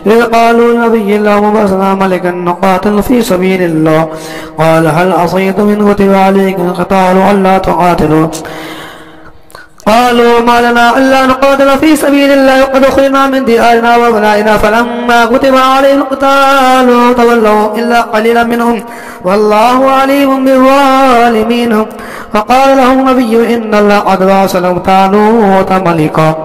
إذ قالوا لنبي الله ابعث ملكا نقاتل في سبيل الله قال هل عصيتم إن كتب عليكم القتال ألا تقاتلوا قالوا ما لنا إلا نقاتل في سبيل الله وقد أخرجنا من ديارنا وأبنائنا فلما كتب عليهم القتال تولوا إلا قليلا منهم والله عليم بالظالمين. فقال لهم نبي إن الله قد بعث لهم طالوت ملكا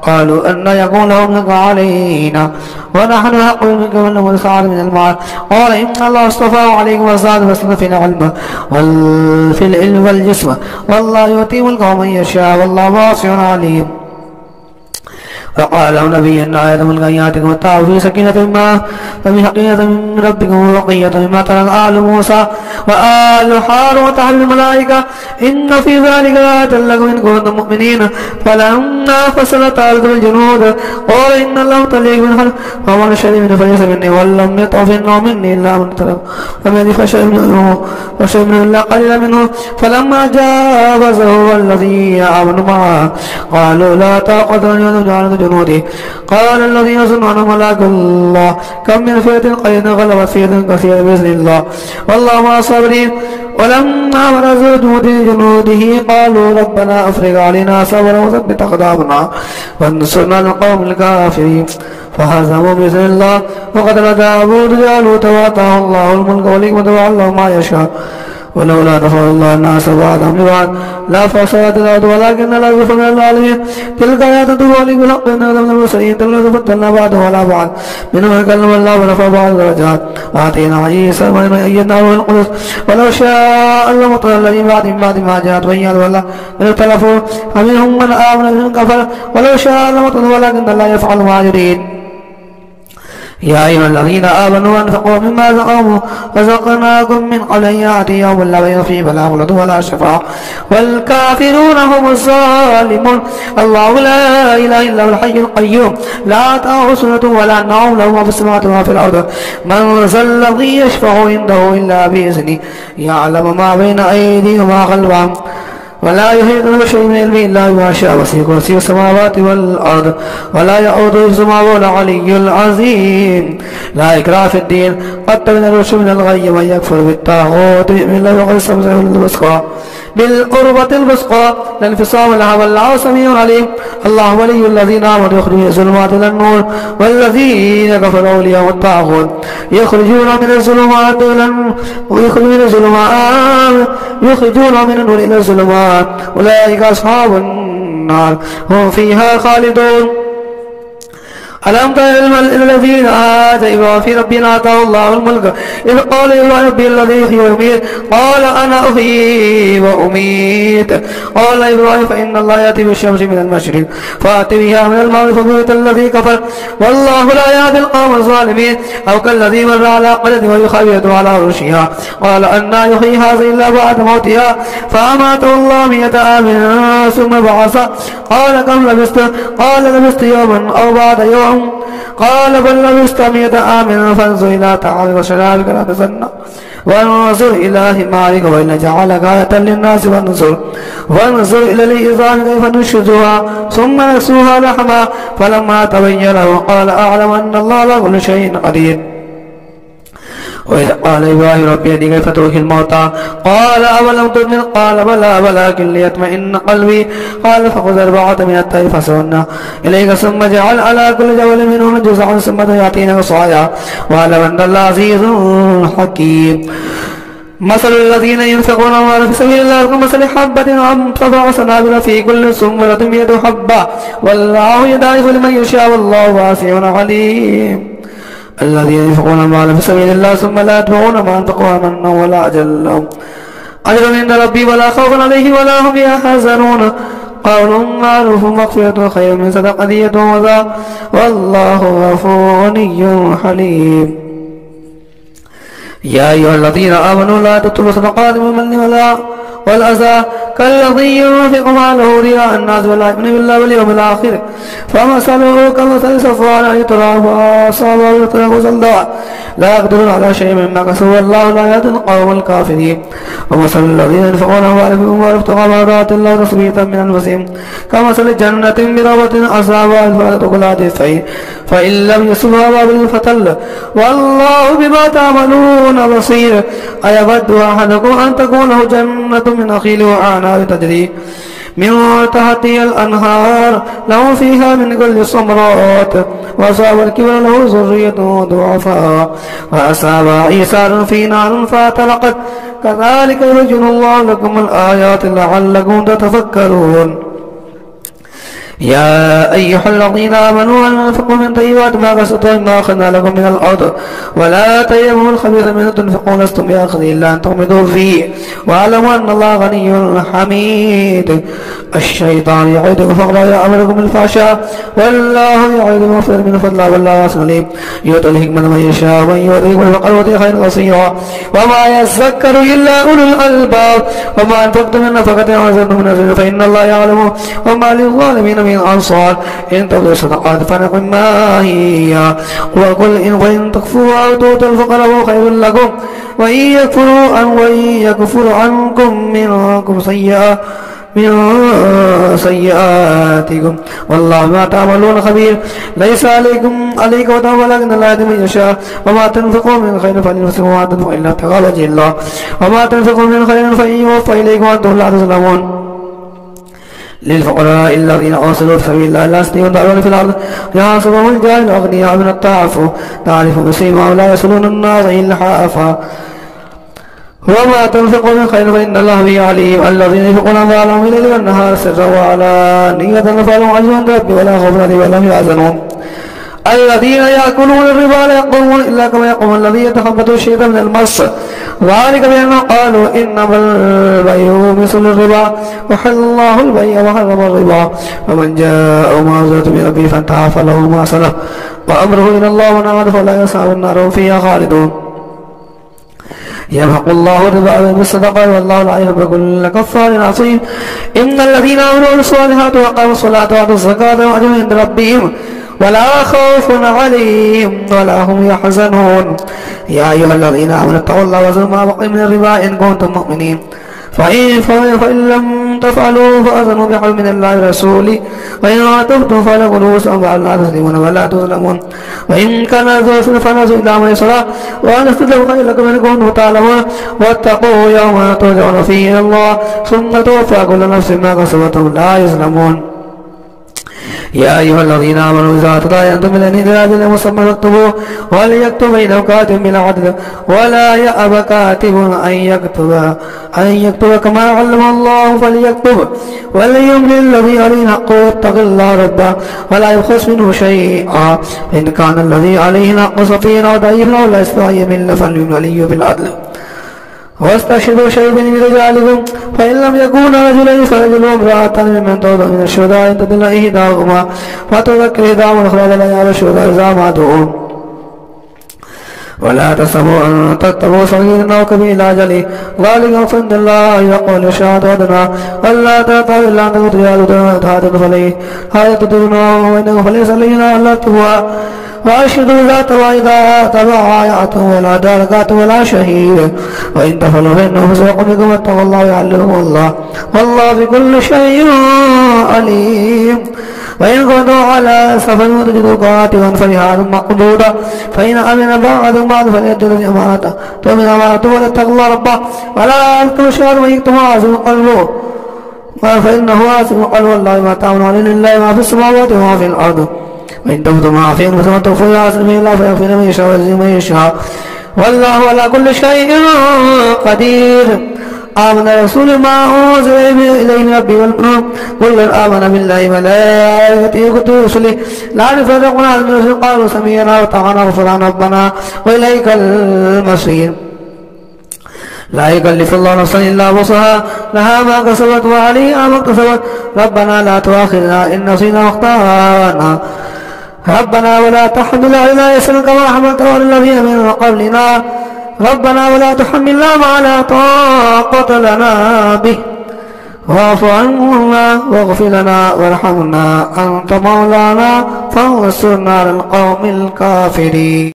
قالوا أن يكون لهم ملك علينا ونحن حق منك ولهم السعادة من المال قال إن الله اصطفاه عليكم وزاده بسطة في العلم وفي العلم والجسم والله يؤتي ملكه من يشاء والله واسع عليم. فقال له نبي إن آية ملكا يأتيكم التعب في سكينة ما فمن حقيقة من ربكم وبقية مما ترك آل موسى وآل هارون تحمل الملائكة إن في ذلك لآية لكم إن كنتم مؤمنين. فلما فصلت الأرض بالجنود قال إن الله مبتليكم بالنهر فمن شرب منه فليس مني ولم يطعم مني إلا من ترك فمن فشرب منه إلا قليلا منه. فلما جاوزه والذين آمنوا معه قالوا لا طاقة لنا جنوده قال الذين يظنون ملاك الله كم من فئة قليلة غلبت فئة كثيرة بإذن الله والله مع الصابرين. ولما برزوا جنوده قالوا ربنا أفرغ علينا صبرا وثبت أقدامنا وانصرنا على القوم الكافرين فهزموا بإذن الله وقتل داوود جالوت وآتاه الله الملك والحكمة وعلمه ما يشاء ولولا دفع الله الناس بعضهم ببعض لفسدت الأرض ولكن الله ذو فضل على العالمين. تلك آيات تبين بالحق إن هذا من المرسلين. تلك فضلنا بعضهم على بعض منهم من كلم الله ورفع بعض درجات وآتينا عيسى من أيدناه بالقدس ولو شاء الله مطر الذين بعد ما جاءت بينات والله من اختلفوا فمنهم من آمن ومنهم كفر ولو شاء الله مطر ولكن الله يفعل ما يريد. يا أيها الذين آمنوا أنفقوا مما رزقناكم من قبل أن يأتي يوم لا بيع فيه ولا خلة ولا شفاعة والكافرون هم الظالمون. الله لا إله إلا هو الحي القيوم لا تأخذه سنة ولا نوم له ما في السماوات وما في الأرض من ذا الذي يشفع عنده إلا بإذنه يعلم ما بين أيديهم وما خلفهم ولا يحيطون بشيء من علمه إلا بما شاء وسع كرسيه السماوات والأرض ولا يؤوده حفظهما وهو العلي العظيم. لا إكراه في الدين قد تبين الرشد من الغي من يكفر بالطاغوت ويؤمن بالله وقد استمسك بالقربة الوثقى لا انفصام لها والله سميع عليم. الله ولي الذين آمنوا يخرجون الظلمات إلى النور والذين كفروا أولياءهم الطاغوت يخرجون من الظلمات إلى النور يخرجون من النور إلى الظلمات أولئك أصحاب النار هم فيها خالدون. ألم تر إلى الذين آتوا إبراهيم في ربنا آتاه الله الملك إذ قال يا ربي الذي يحيي ويميت قال أنا أحيي وأميت قال إبراهيم فإن الله يأتي بالشمس من المشرق فأت بها من المغرب فبهت الذي كفر والله لا يهدي القوم الظالمين. أو كالذي مر على قرية وهي خاوية على عروشها قال أنى يحيي هذه إلا بعد موتها فأماته الله 100 عام ثم بعث قال كم لبثت قال لبثت يوما أو بعد يوم قال بل لبثت 100 عام فانظر إلى طعامك وشرابك لا تسنى وانظر إلى حمارك وإن جعلك آية للناس وانظر إلى العظام كيف ننشزها ثم نكسوها لحما فلما تبين له قال أعلم أن الله على كل شيء قدير. وإذ قال إبراهيم ربي أرني كيف تحيي الموتى قال أولم تؤمن قال بلى ولكن ليطمئن قلبي قال فخذ 4 من الطير فصرنا إليك ثم اجعل على كل جبل منهم جزعا ثم يأتينا صاعا واعلم أن الله عزيز حكيم. مثل الذين ينفقون أموالهم في سبيل الله كمثل حبة أنبتت 7 سنابل في كل سنبلة 100 حبة والله يضاعف لمن يشاء والله واسع عليم. الذين ينفقون أموالهم في سبيل الله ثم لا يتبعون ما أنفقوا منا ولا أجل لهم أجر عند ربي ولا خوف عليهم ولا هم يحزنون قول معروف مغفرة خير من صدقة يتوزع والله غفور غني حليم. يا أيها الذين آمنوا لا تبطلوا صدقات بالمن والأذى كالذي ينفق ماله رياء الناس ولا يؤمن بالله واليوم الآخر فمثله كمثل صفوان تراب فأصابه تراب صلدا لا يقدرون على شيء مما كسبوا والله لا يهدي القوم الكافرين. ومثل الذين ينفقون أموالهم وابتغاء مرضات الله تثبيتا من أنفسهم كمثل جنة بربوة أصابها الفاتحة كلها ضعفين فإن لم يصبها وابل فتل والله بما تعملون بصير. أيود أحدكم أن تكون له جنة من نخيل وأعناب تجري من تحتها الأنهار له فيها من كل الثمرات وأصاب الكبر له ذرية ضعفاء وأصاب عيسى في نار فاحترقت كذلك يبين الله لكم الآيات لعلكم تتفكرون. يا أيها الذين آمنوا أنفقوا من طيبات ما كسبتم ما أخذنا لكم من الأرض ولا تيمموا الخبيث منه تنفقون لستم بآخذه إلا أن تغمضوا فيه واعلموا أن الله غني حميد. الشيطان يعدكم فقرا يأمركم بالفحشاء والله يعدكم مغفرة من فضله والله واسع عليم. يؤتي الحكمة من يشاء ومن يؤتي الفقر يؤتي خيرا كثيرا وما يذكر إلا أولو الألباب. وما أنفقتم من نفقة أو نذرتم من نذر فإن الله يعلمه وما للظالمين من أنصار. إن تبدوا الصدقات فنعم ما هي وقل إن تكفروا أو تؤتوا الفقراء فهو خير لكم وإن يكفروا عنكم منكم سيئاتكم والله ما تعملون خبير. ليس عليك وتم ولكن الله يهدي من يشاء وما تنفقوا من خير فلنفسكم وما تنفقوا إلا ابتغاء وجه الله وما تنفقوا من خير فيوفى إليكم وأنتم لا تظلمون. للفقراء الذين أرسلوا في سبيل الله لا يستطيعون دعوة في الأرض يحسبهم الجاهل أغنياء من التعفف تعرف بسيماهم لا يصلون الناس إلا حافا وما تنفقوا من خير فإن الله به عليم. الذين ينفقون أموالهم بالليل والنهار سرا وعلانية فلهم أجر عند ربهم ولا خوف عليهم ولا هم يحزنون. الذين يأكلون الربا لا يقومون إلا كما يقوم الذي يتخبطه الشيطان من المس ذلك بأنهم قالوا إنما البيع مثل الربا وحل الله البيع وحرم الربا فمن جاءه موعظة من ربه فانتهى فله ما سلف وأمره إلى الله ومن عاد فلا يصحب النار وهم فيها خالدون. يمحق الله الربا بالصدقة والله لا يحب كل كفار عصيم. إن الذين آمنوا وعملوا الصالحات وأقاموا الصلاة وآتوا الزكاة لهم أجر عند ربهم ولا خوف عليهم ولا هم يحزنون. يا أيها الذين آمنوا اتقوا الله وذروا ما بقي من الربا إن كنتم مؤمنين فإن لم تفعلوا فأذنوا بحرب من الله ورسوله وإن تبتم فلكم رؤوس أموالكم لا تظلمون ولا تظلمون وإن كان ذو عسرة فنظرة إلى ميسرة وأن تستغفروا خيرا لكم إن كنتم تعلمون واتقوا يوما ترجعون فيه إلى الله ثم توفى كل نفس ما كسبت لا يظلمون. يا أيها الذين آمنوا إذا تداينتم إلى أجل مسمى فاكتبوه وليكتب بينكم كاتب بالعدل ولا يأب كاتب أن يكتب كما علم الله فليكتب وليملل الذي عليه الحق ويتق الله ربه ولا يبخس منه شيئا إن كان الذي عليه الحق سفينا وضعيفا ولا يستطيع يمل فليملل بالعدل واستشهدوا شهيدين من رجالكم فإن لم يكونا رجلين فرجل وامرأة ممن ترضون من الشهداء إن تضل إحداهما فتذكر إحداهما الأخرى لا يعلم الشهداء إذا ماتوا ولا تحسبوا أن تتقوا صغيرا أو كبيرا أجله ذلك فإن الله يقول الشهادة أدنى ألا تعتقوا إلا أن تكونوا رجال تهاتف فليه هذا تدرونه وإنه فليس لينا ألا تهوى وأشهدوا ذات وإذا تبايعتم ولا داركات ولا شهيد وإن تفعلوا فإنه فسوق بكم واتقوا الله ويعلمكم الله والله بكل شيء عليم. وإن كنتم على سفر وتجدوا كاتبا فرهان مقبوضا فإن أمن بعضكم بعض فليؤدي الذي أمانته تؤمن أمانته وليتقوا الله ربه ولا يكتم الشهادة وإن يكتم عاصم قلبه فإنه عاصم قلبه والله ما تعملون لله ما في السماوات وما في الأرض وإن تبدوا ما في أنفسكم وتخفوه يعصم به الله فيغفر من يشاء ويعز من يشاء والله على كل شيء قدير. آمن الرسول ما أنزل إليه من ربه والمؤمنون كل آمن بالله وملائكته وكتبه ورسله لا نفرق بين أحد من رسله قالوا سمعنا وأطعنا غفرانك ربنا وإليك المصير. لا يكلف الله نفسا إلا وسعها لها ما كسبت وعليها ما اكتسبت ربنا لا تؤاخذنا إن نسينا واخطأنا ربنا ولا تحمل علينا إصرا كما حملته على الذين من قبلنا ربنا ولا تحملنا ما لا طاقة لنا به واعف عنا واغفر لنا وارحمنا أنت مولانا فانصرنا على القوم الكافرين.